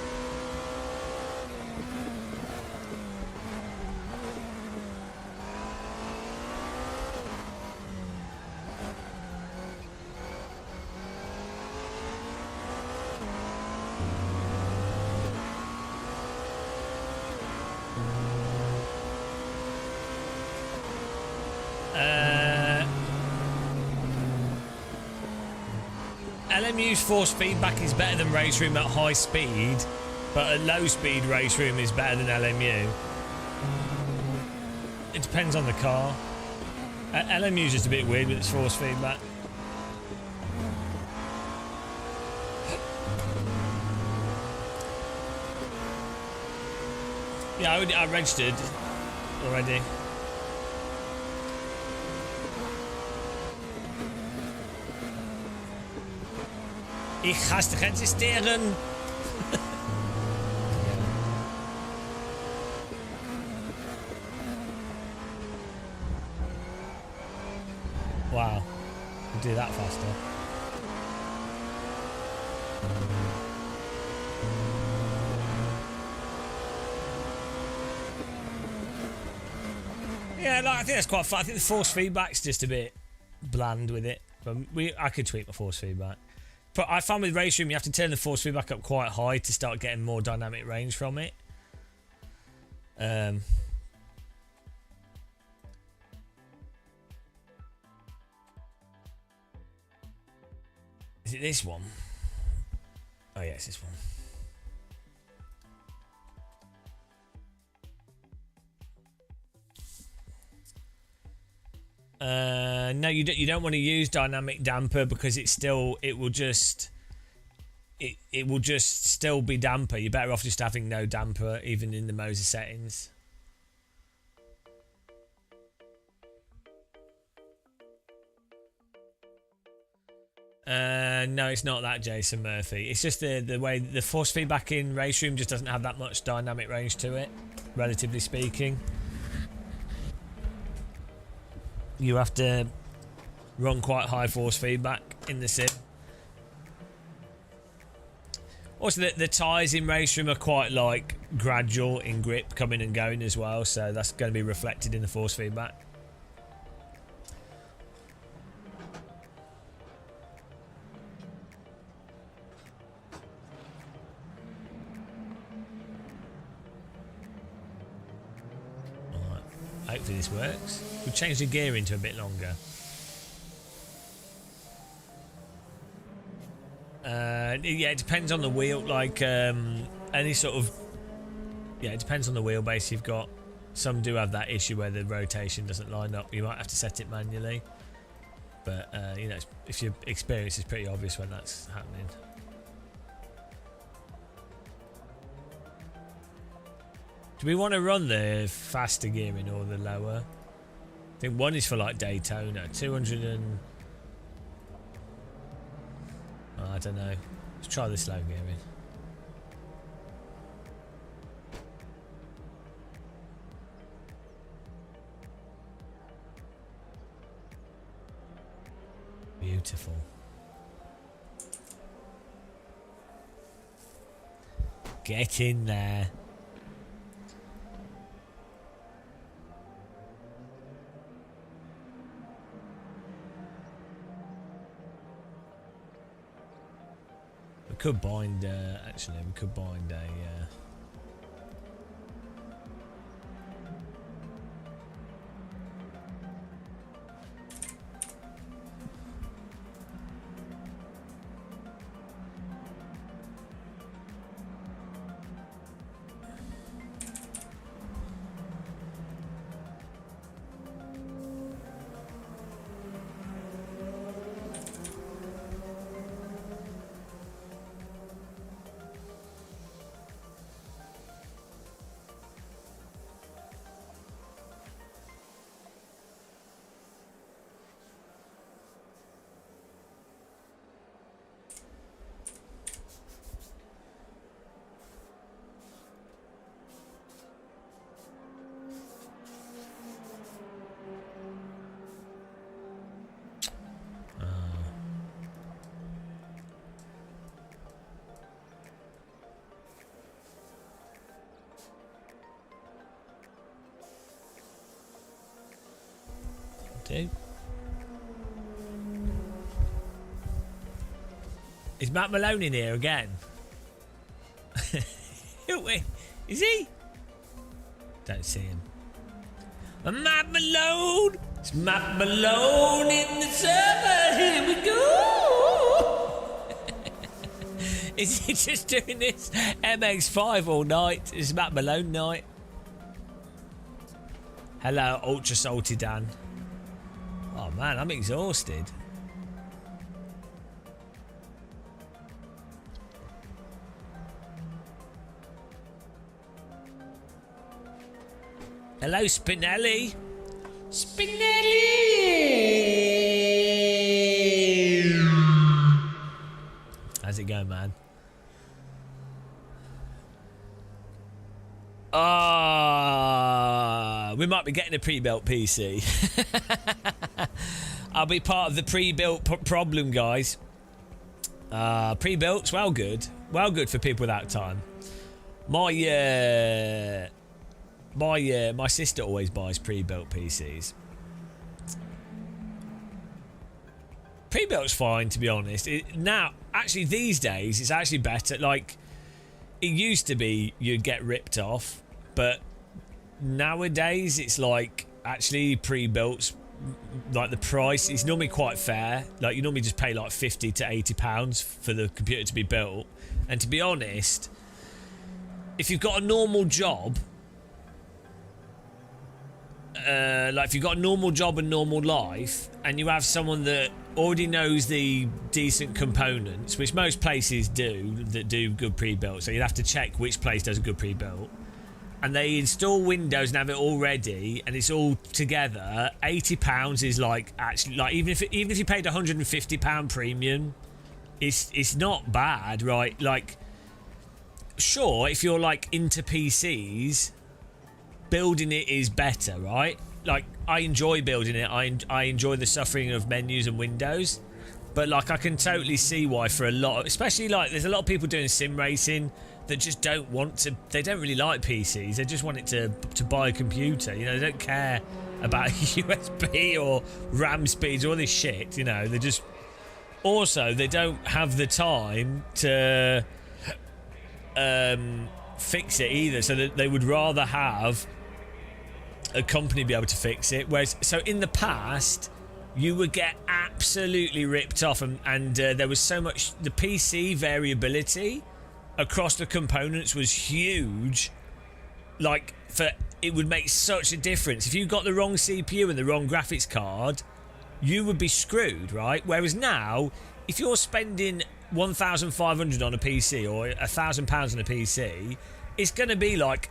LMU's force feedback is better than RaceRoom at high speed, but at low speed RaceRoom is better than LMU. It depends on the car. LMU's just a bit weird with its force feedback. Yeah, I registered already. Ich hasse existieren. Wow, we'll do that faster. Yeah, like, I think that's quite fun. I think the force feedback's just a bit bland with it. But I could tweak my force feedback. But I found with RaceRoom you have to turn the force feedback up quite high to start getting more dynamic range from it. Is it this one? Oh yeah, it's this one. No, you don't want to use dynamic damper because it will just still be damper. You're better off just having no damper even in the Moser settings. No, it's not that, Jason Murphy. It's just the way the force feedback in RaceRoom just doesn't have that much dynamic range to it, relatively speaking. You have to run quite high force feedback in the sim. Also, the tyres in RaceRoom are quite like gradual in grip, coming and going as well, so that's going to be reflected in the force feedback. Alright, hopefully this works. We'll change the gear into a bit longer. Yeah, it depends on the wheel. Like any sort of, yeah, it depends on the wheelbase you've got. Some do have that issue where the rotation doesn't line up. You might have to set it manually, but you know, if your experience is pretty obvious when that's happening. Do we want to run the faster gearing or the lower? I think one is for like Daytona, 200 and... Oh, I don't know. Let's try the slow gearing. Beautiful. Get in there. We could bind, actually, we could bind a... do. Is Matt Malone in here again? Is he? Don't see him. Matt Malone! It's Matt Malone in the server! Here we go! Is he just doing this MX5 all night? It's Matt Malone night. Hello, Ultra Salty Dan. Oh man, I'm exhausted. Hello, Spinelli. Spinelli! How's might be getting a pre-built PC. I'll be part of the pre-built problem, guys. Pre-built's well good for people without time. My sister always buys pre-built PCs. Pre-built's fine, to be honest. Now, actually, these days, it's actually better. Like, it used to be you'd get ripped off, but nowadays it's like, actually, pre-built's, like, the price is normally quite fair. Like, you normally just pay like £50 to £80 for the computer to be built. And to be honest, if you've got a normal job, like if you've got a normal job and normal life, and you have someone that already knows the decent components, which most places do, that do good pre-built, so you'd have to check which place does a good pre-built, and they install Windows and have it all ready, and it's all together, £80 is like, actually, like, even if you paid £150 premium, it's not bad, right? Like, sure, if you're like into PCs, building it is better, right? Like, I enjoy building it. I enjoy the suffering of menus and windows, but like, I can totally see why for a lot of, especially like, there's a lot of people doing sim racing that just don't want to, they don't really like PCs, they just want it to buy a computer, you know, they don't care about USB or RAM speeds or all this shit, you know, they just, also they don't have the time to fix it either, so that they would rather have a company be able to fix it. Whereas, so in the past, you would get absolutely ripped off, and there was so much, the PC variability across the components was huge. Like, it would make such a difference. If you got the wrong CPU and the wrong graphics card, you would be screwed, right? Whereas now, if you're spending 1,500 on a PC or £1,000 on a PC, it's going to be like,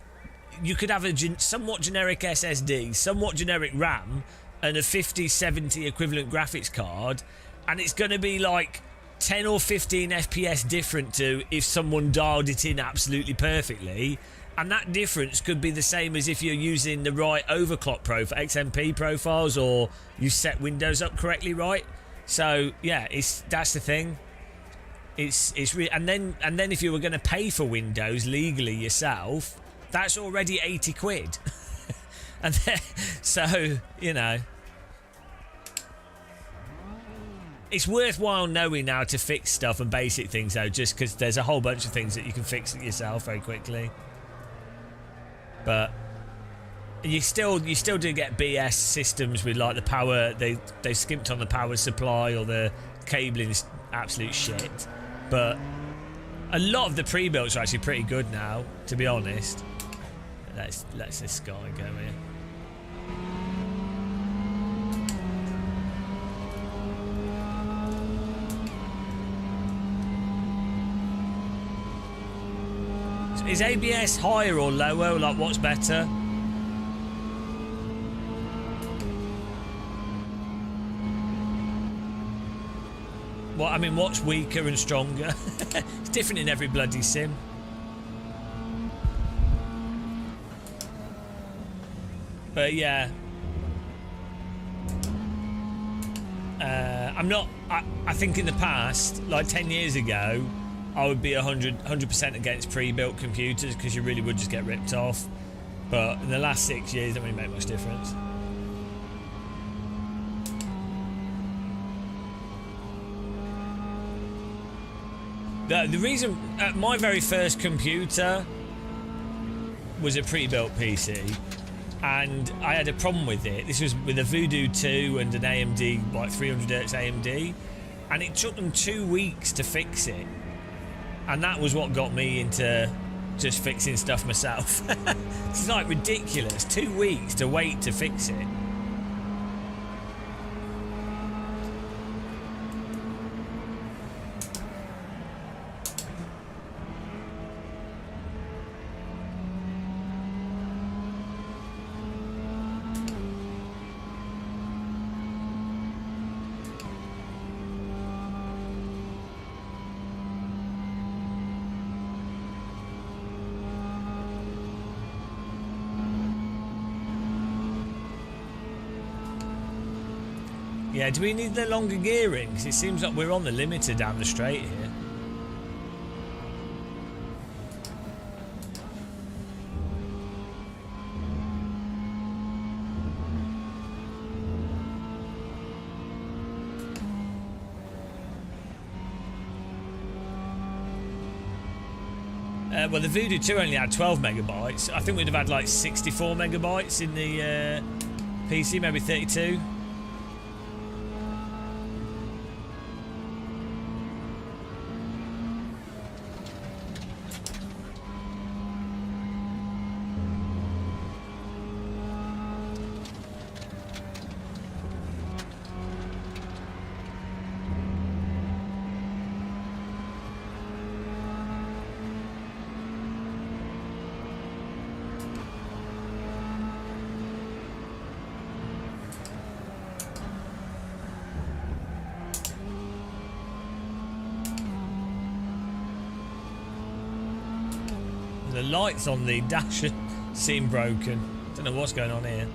you could have a somewhat generic SSD, somewhat generic RAM, and a 50-70 equivalent graphics card, and it's going to be like 10 or 15 FPS different to if someone dialed it in absolutely perfectly, and that difference could be the same as if you're using the right overclock XMP profiles, or you set Windows up correctly, right? So yeah, that's the thing. It's and then if you were going to pay for Windows legally yourself, that's already 80 quid. And then, so, you know, it's worthwhile knowing how to fix stuff and basic things, though, just because there's a whole bunch of things that you can fix it yourself very quickly. But you still do get BS systems with like the power, they skimped on the power supply, or the cabling's absolute shit. But a lot of the pre-builts are actually pretty good now, to be honest. Let's this guy go here. So is ABS higher or lower? Like, what's better? Well, I mean, what's weaker and stronger? It's different in every bloody sim. But yeah, I think in the past, like 10 years ago, I would be 100% against pre-built computers, because you really would just get ripped off. But in the last 6 years, it doesn't really make much difference. The reason, my very first computer was a pre-built PC, and I had a problem with it. This was with a Voodoo 2 and an AMD, like 300Hz AMD, and it took them 2 weeks to fix it. And that was what got me into just fixing stuff myself. It's like ridiculous, 2 weeks to wait to fix it. Yeah, do we need the longer gearing? Because it seems like we're on the limiter down the straight here. Well, the Voodoo 2 only had 12 megabytes. I think we'd have had like 64 megabytes in the PC, maybe 32. The lights on the dash seem broken. Don't know what's going on here.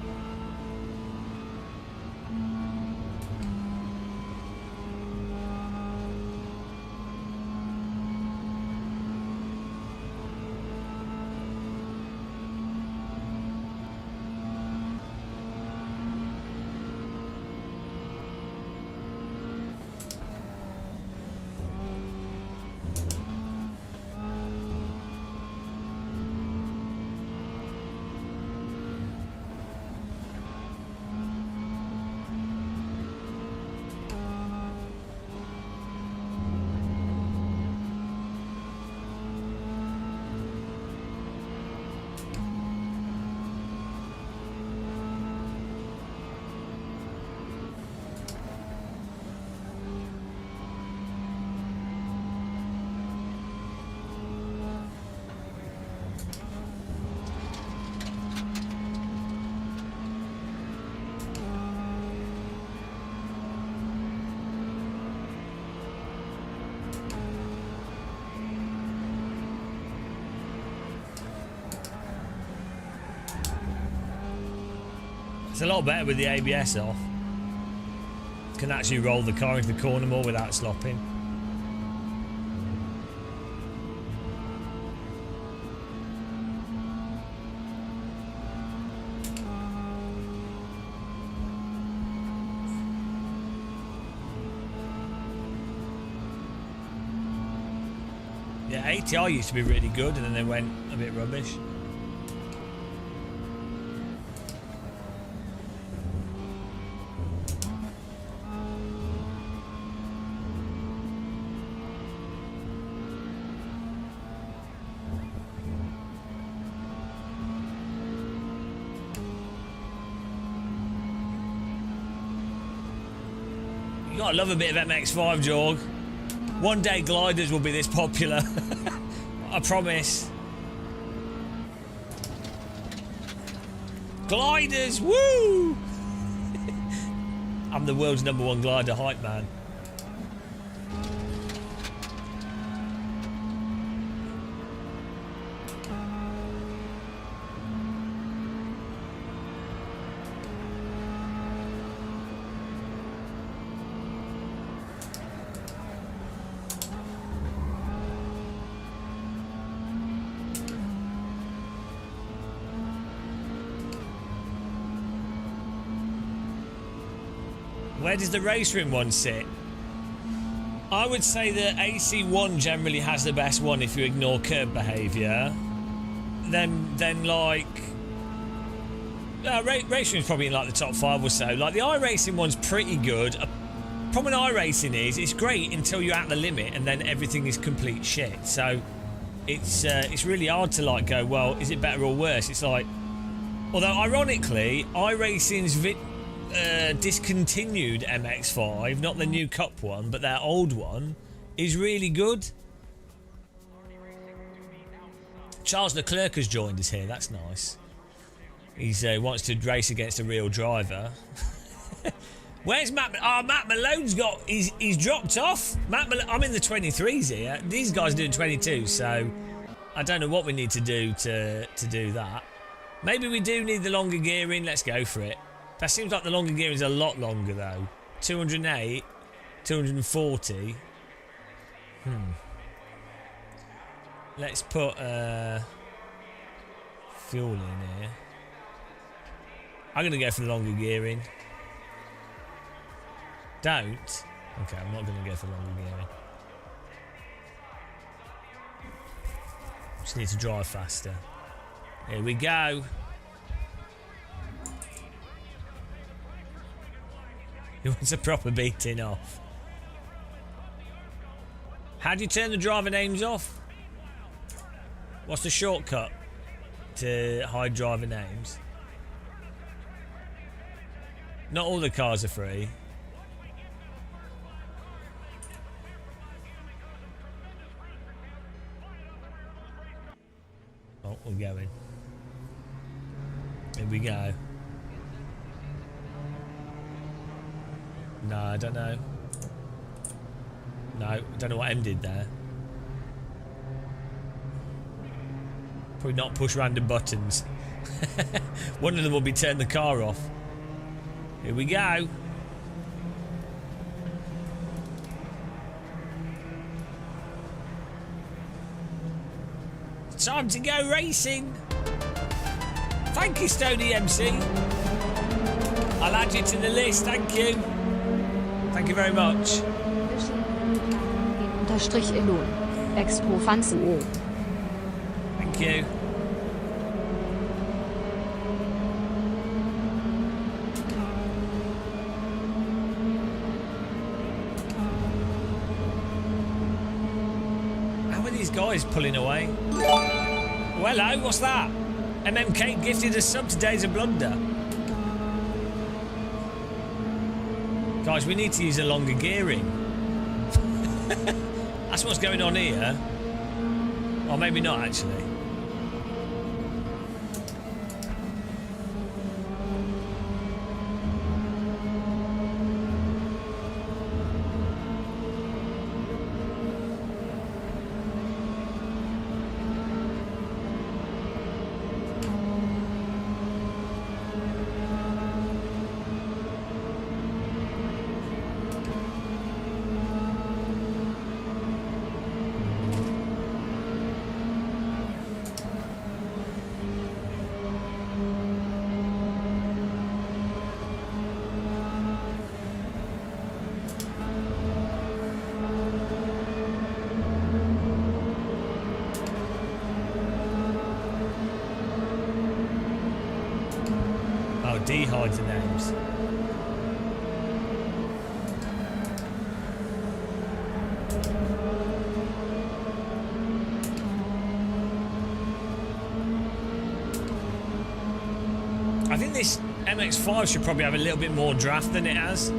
It's a lot better with the ABS off. Can actually roll the car into the corner more without slopping. Yeah, ATR used to be really good and then they went a bit rubbish. You gotta love a bit of MX-5, Jorg. One day gliders will be this popular. I promise. Gliders, woo! I'm the world's #1 glider hype man. Where does the RaceRoom one sit? I would say that AC1 generally has the best one if you ignore curb behaviour. Then like... RaceRoom's probably in like the top 5 or so. Like the iRacing one's pretty good. Problem with iRacing is it's great until you're at the limit and then everything is complete shit. So it's really hard to like go, well, is it better or worse? It's like... Although ironically, iRacing's discontinued MX-5, not the new Cup one, but their old one, is really good. Charles Leclerc has joined us here. That's nice. He wants to race against a real driver. Where's Matt? Oh, Matt Malone's got. He's dropped off. I'm in the 23s here. These guys are doing 22, so I don't know what we need to do to do that. Maybe we do need the longer gearing. Let's go for it. That seems like the longer gearing is a lot longer though. 208, 240. Let's put fuel in here. I'm going to go for the longer gearing. Don't. Okay, I'm not going to go for longer gearing. Just need to drive faster. Here we go. He wants a proper beating off. How do you turn the driver names off? What's the shortcut to hide driver names? Not all the cars are free. Oh, we're going. Here we go. No, I don't know. No, I don't know what M did there. Probably not push random buttons. One of them will be turn the car off. Here we go. Time to go racing. Thank you, Stony MC. I'll add you to the list. Thank you. Thank you very much. Unterstrich Elon. Expo Fansuo. Thank you. How are these guys pulling away? Oh, hello, what's that? MMK gifted a sub to Days of Blunder. Guys, we need to use a longer gearing. That's what's going on here. Or maybe not, actually. D hides the names. I think this MX-5 should probably have a little bit more draft than it has.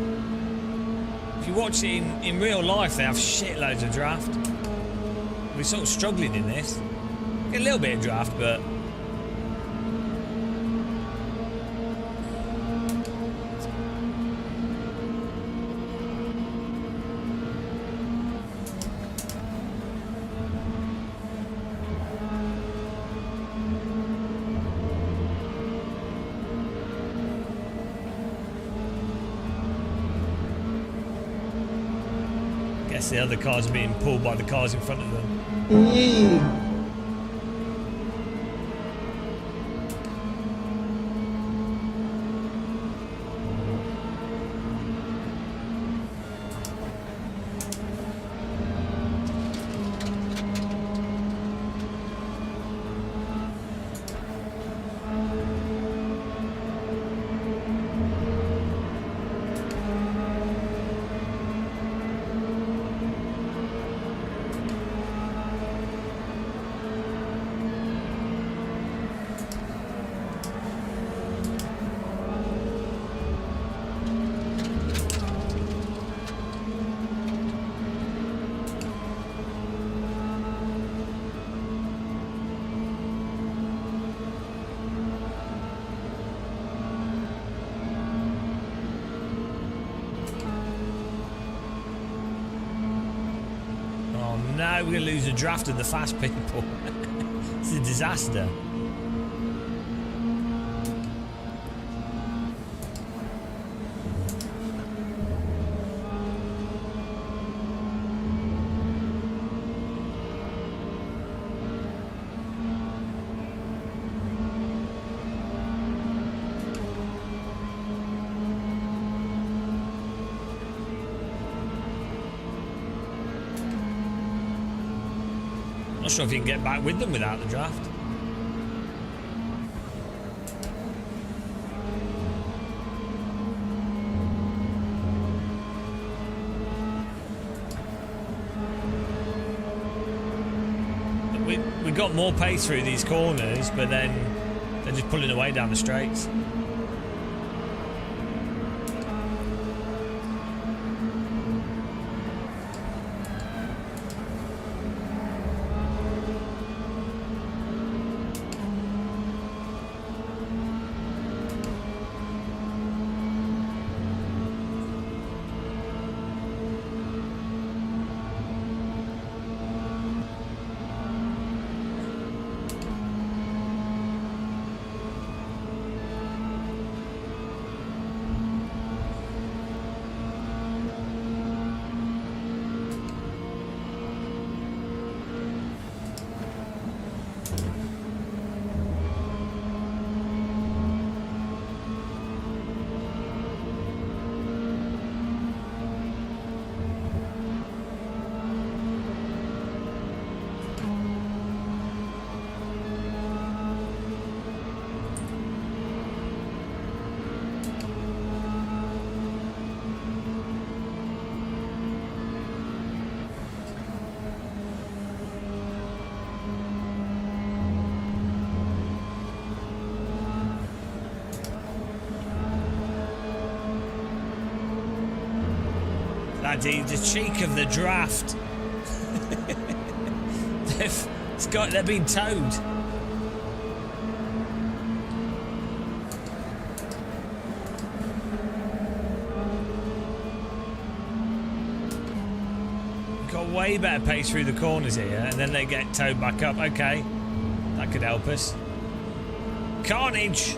If you watch it in real life, they have shitloads of draft. We're sort of struggling in this. Get a little bit of draft, but the other cars are being pulled by the cars in front of them. No, we're going to lose the draft of the fast people. It's a disaster. Not sure if you can get back with them without the draft. We got more pace through these corners, but then they're just pulling away down the straights. The cheek of the draft. They're being towed. Got way better pace through the corners here, and then they get towed back up. Okay, that could help us. Carnage.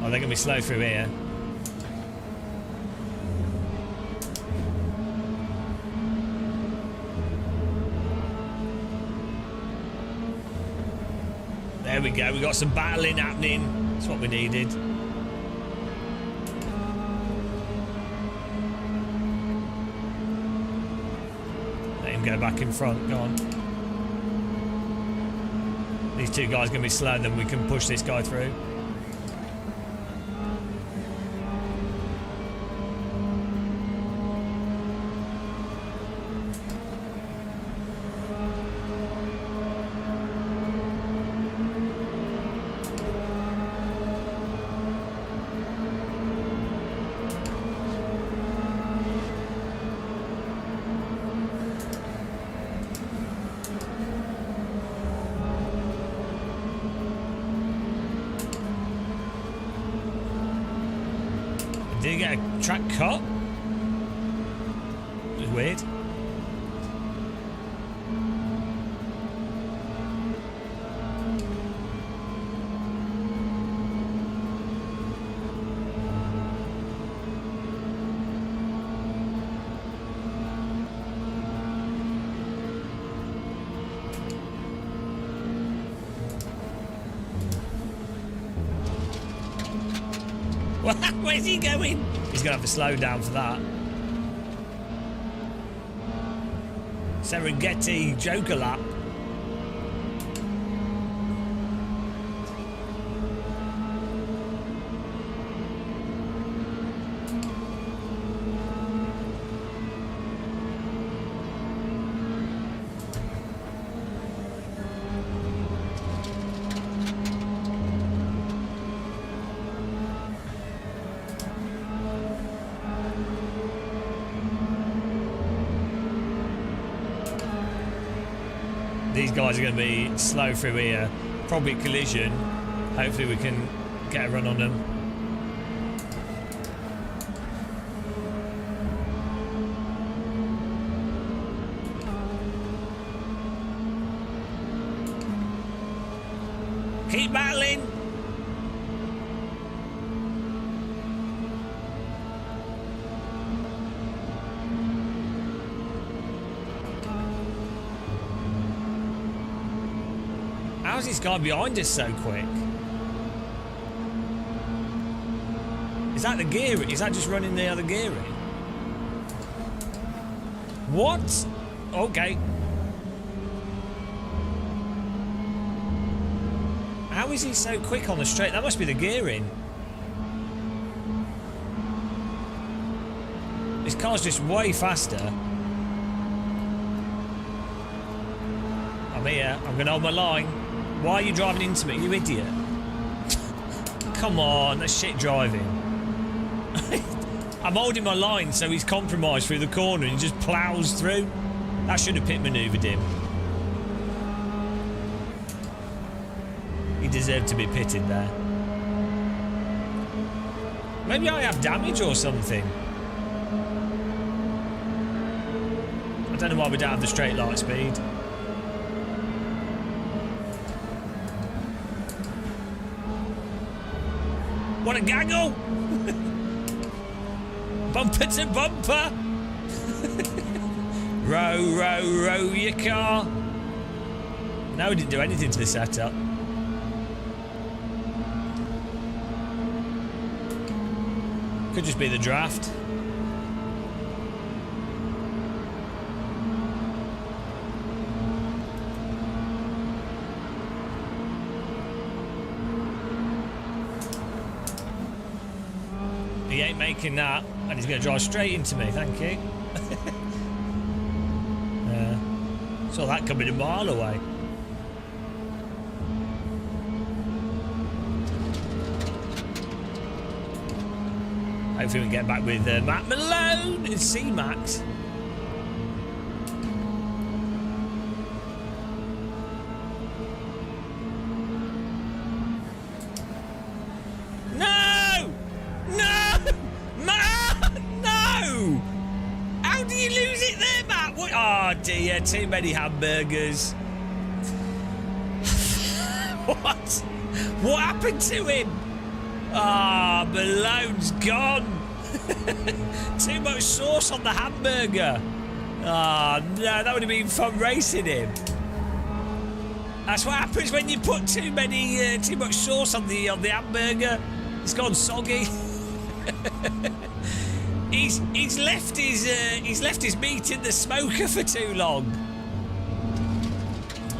Oh, they're going to be slow through here. There we go. We got some battling happening. That's what we needed. Let him go back in front. Go on. These two guys are going to be slow, then we can push this guy through. Did he get a track cut? It was weird. Where's he going? He's going to have to slow down for that. Serengeti Joker lap. These guys are going to be slow through here, probably collision. Hopefully we can get a run on them. Keep battling. How's this guy behind us so quick? Is that the gearing? Is that just running the other gearing? What? Okay. How is he so quick on the straight? That must be the gearing. This car's just way faster. I'm here. I'm going to hold my line. Why are you driving into me, you idiot? Come on, that's shit driving. I'm holding my line so he's compromised through the corner and he just ploughs through. That should have pit manoeuvred him. He deserved to be pitted there. Maybe I have damage or something. I don't know why we don't have the straight light speed. What a gaggle! Bumper to bumper! Row, row, row your car. No, we didn't do anything to the setup. Could just be the draft. He ain't making that, and he's going to drive straight into me, thank you. Saw that coming a mile away. Hopefully we can get back with Matt Malone and C-Max. No! No! Matt! No! How do you lose it there, Matt? What? Oh dear, too many hamburgers. What? What happened to him? Ah, oh, Malone's gone. Too much sauce on the hamburger. Ah, oh, no, that would have been fun racing him. That's what happens when you put too much sauce on the hamburger. It's gone soggy. he's left his meat in the smoker for too long.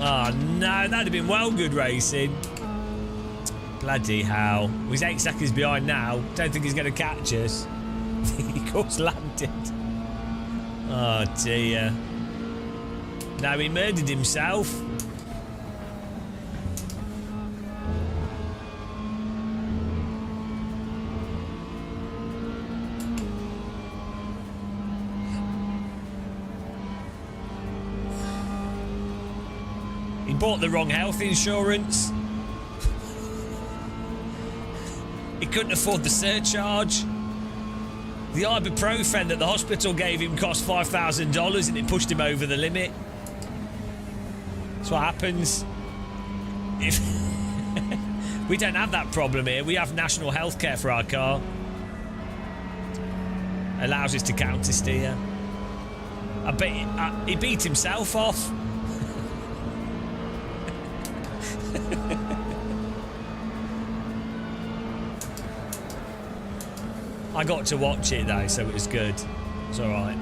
Oh no, that'd have been well good racing. Bloody hell. He's 8 seconds behind now. Don't think he's going to catch us. He course landed. Oh dear. No, he murdered himself. He bought the wrong health insurance. He couldn't afford the surcharge. The ibuprofen that the hospital gave him cost $5,000 and it pushed him over the limit. That's what happens. If we don't have that problem here. We have national health care for our car. Allows us to counter steer. I bet he beat himself off. I got to watch it though, so it was good. It's all right.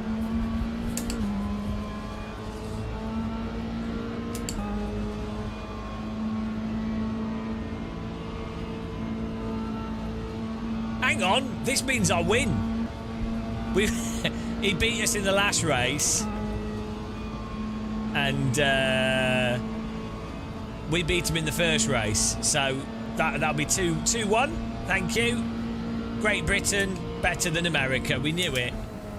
Hang on, this means I win. He beat us in the last race, and we beat him in the first race. So that'll be 2-1. Thank you. Great Britain, better than America. We knew it.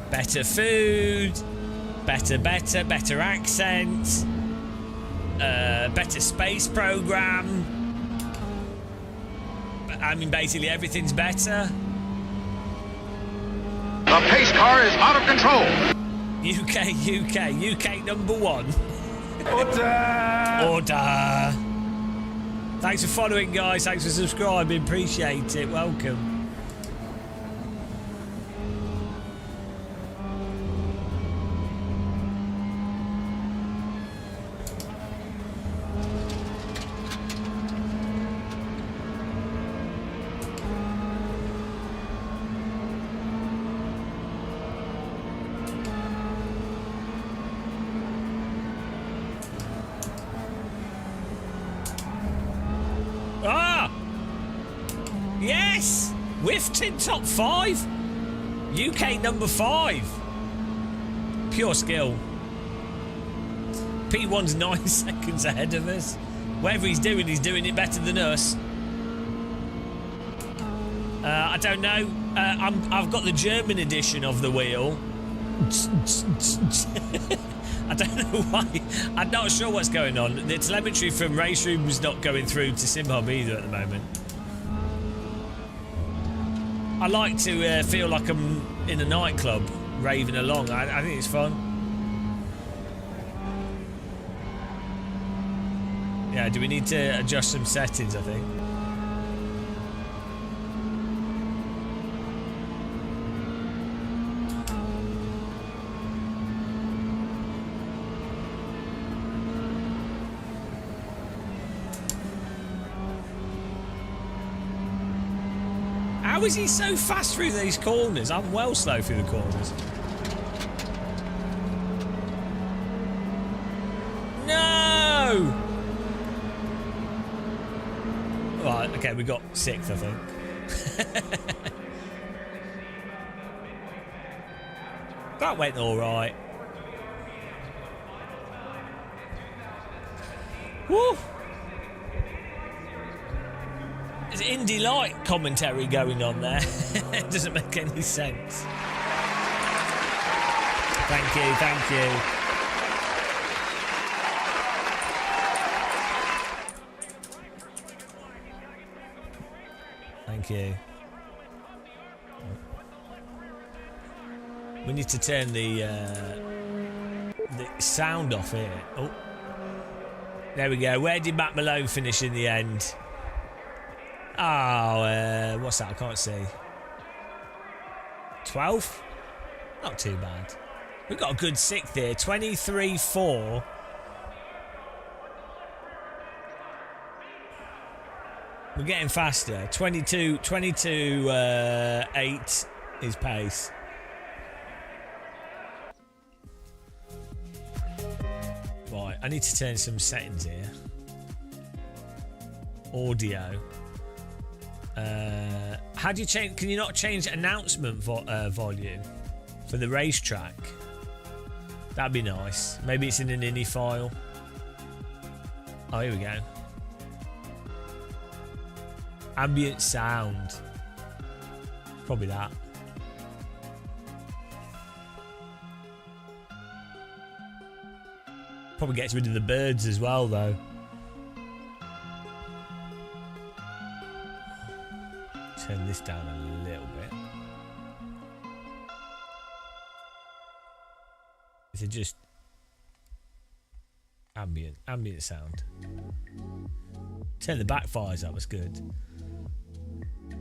Better food, better accent, better space program. I mean, basically everything's better. The pace car is out of control. UK number 1. Order. Thanks for following, guys. Thanks for subscribing. Appreciate it. Welcome. Whiffed in top 5. UK number 5. Pure skill. P1's 9 seconds ahead of us. Whatever he's doing it better than us. I don't know. I've got the German edition of the wheel. I don't know why. I'm not sure what's going on. The telemetry from RaceRoom is not going through to SimHub either at the moment. I like to feel like I'm in a nightclub, raving along. I think it's fun. Yeah, do we need to adjust some settings, I think? How is he so fast through these corners? I'm well slow through the corners. No! Right, okay, we got 6th, I think. That went alright. Woo! There's indie light commentary going on there. It doesn't make any sense. Thank you, thank you. Thank you. We need to turn the sound off here. Oh, there we go. Where did Matt Malone finish in the end? Oh, what's that? I can't see. 12th? Not too bad. We've got a good 6th here. 23-4. We're getting faster. 22 8 is pace. Right, I need to turn some settings here. Audio. How do you change? Can you not change announcement volume for the racetrack? That'd be nice. Maybe it's in an INI file. Oh, here we go. Ambient sound. Probably that. Probably gets rid of the birds as well, though. Turn this down a little bit. Is it just ambient sound? Turn the backfires up, that's good.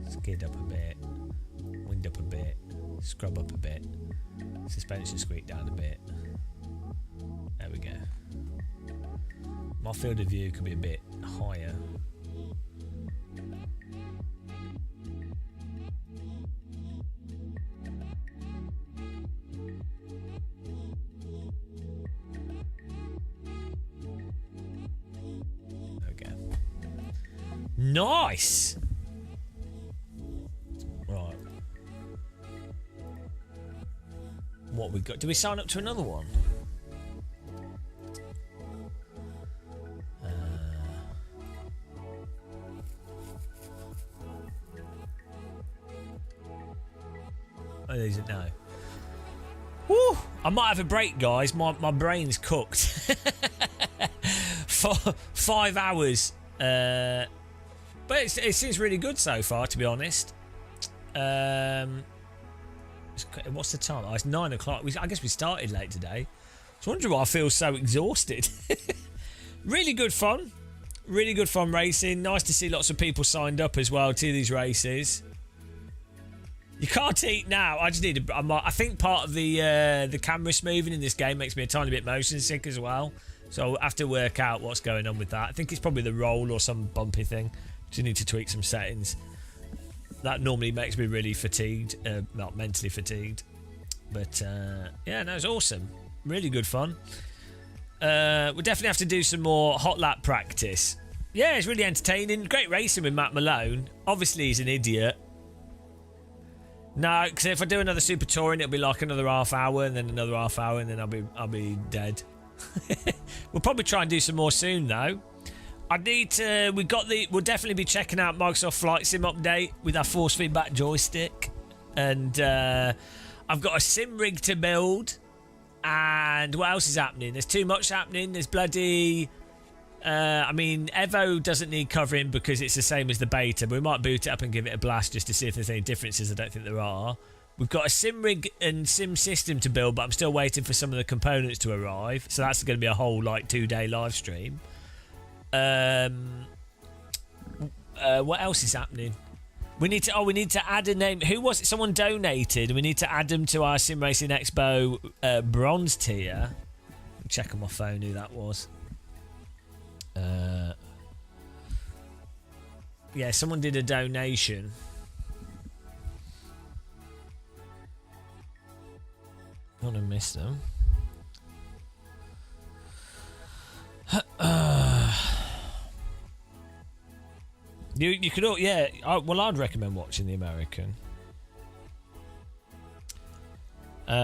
Skid up a bit, wind up a bit, scrub up a bit, suspension squeak down a bit. There we go. My field of view could be a bit higher. There we go. Nice! Right. What we got? Do we sign up to another one? Oh, is it now? Woo! I might have a break, guys. My brain's cooked. For 5 hours. But it seems really good so far, to be honest. What's the time? Oh, it's 9 o'clock. I guess we started late today. I was wondering why I feel so exhausted. Really good fun. Really good fun racing. Nice to see lots of people signed up as well to these races. You can't eat now. I just need I think part of the camera smoothing in this game makes me a tiny bit motion sick as well. So I'll have to work out what's going on with that. I think it's probably the roll or some bumpy thing. Just need to tweak some settings. That normally makes me really fatigued, not mentally fatigued. But yeah, no, it's awesome. Really good fun. We'll definitely have to do some more hot lap practice. Yeah, it's really entertaining. Great racing with Matt Malone. Obviously, he's an idiot. No, because if I do another super touring, it'll be like another half hour, and then another half hour, and then I'll be dead. We'll probably try and do some more soon though. I need to. We'll definitely be checking out Microsoft Flight Sim update with our force feedback joystick, and I've got a sim rig to build. And what else is happening? There's too much happening. There's bloody. I mean, Evo doesn't need covering because it's the same as the beta, but we might boot it up and give it a blast just to see if there's any differences. I don't think there are. We've got a sim rig and sim system to build, but I'm still waiting for some of the components to arrive. So that's going to be a whole like 2-day live stream. What else is happening? We need to add a name. Who was it? Someone donated. We need to add them to our Sim Racing Expo bronze tier. Check on my phone who that was. Yeah, someone did a donation. I want to miss them. You could all, yeah. Well, I'd recommend watching the American.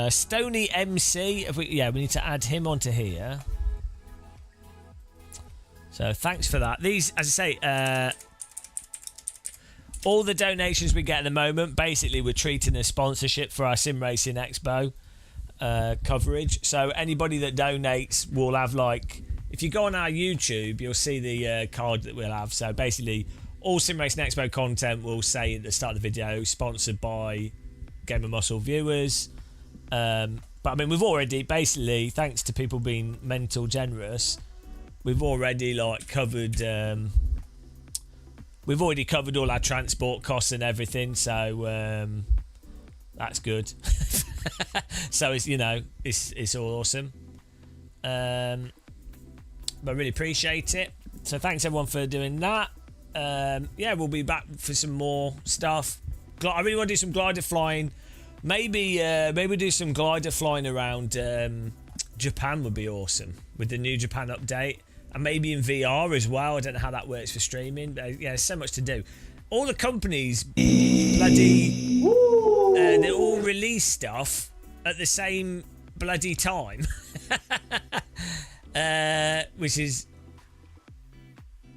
Stony MC. We need to add him onto here. So thanks for that. These, as I say, all the donations we get at the moment, basically we're treating as sponsorship for our Sim Racing Expo coverage. So anybody that donates will have, like, if you go on our YouTube, you'll see the card that we'll have. So basically, all Sim Racing Expo content will say at the start of the video, sponsored by Game of Muscle viewers. But I mean, we've already, basically, thanks to people being mental generous, we've already like covered. We've already covered all our transport costs and everything, so that's good. So it's, you know, it's all awesome. But I really appreciate it. So thanks everyone for doing that. Yeah, we'll be back for some more stuff. I really want to do some glider flying. Maybe do some glider flying around Japan would be awesome with the new Japan update, and maybe in VR as well. I don't know how that works for streaming, but yeah, there's so much to do. All the companies bloody they all release stuff at the same bloody time, which is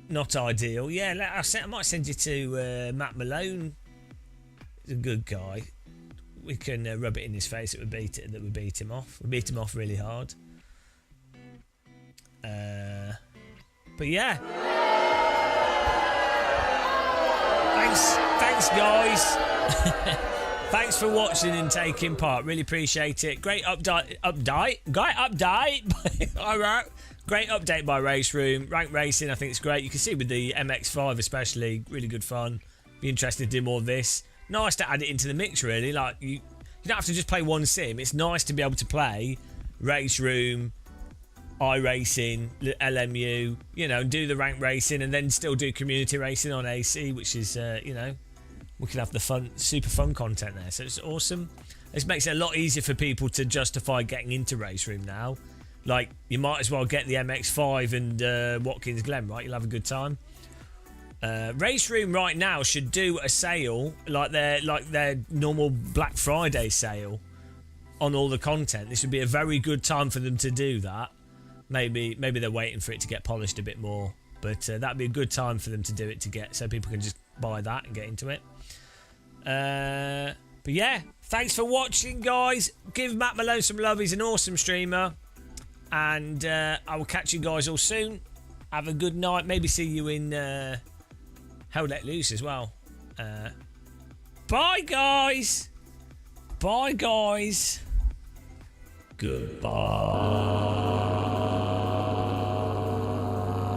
not ideal. Yeah, I might send you to Matt Malone. He's a good guy. We can rub it in his face that we beat him off. We beat him off really hard. But yeah. Thanks guys. Thanks for watching and taking part. Really appreciate it. Great update. All right. Great update by RaceRoom. Rank racing, I think it's great. You can see with the MX-5 especially, really good fun. Be interested to do more of this. Nice to add it into the mix, really. Like you don't have to just play one sim. It's nice to be able to play RaceRoom, iRacing, LMU, you know, and do the rank racing, and then still do community racing on AC, which is, you know, we can have the fun, super fun content there. So it's awesome. This makes it a lot easier for people to justify getting into RaceRoom now. Like, you might as well get the MX-5 and Watkins Glen, right? You'll have a good time. RaceRoom right now should do a sale like their normal Black Friday sale on all the content. This would be a very good time for them to do that. Maybe they're waiting for it to get polished a bit more, but that'd be a good time for them to do it, to get, so people can just buy that and get into it. But yeah, thanks for watching, guys. Give Matt Malone some love. He's an awesome streamer, and I will catch you guys all soon. Have a good night. Maybe see you in Hell Let Loose as well. Bye guys. Bye guys. Goodbye.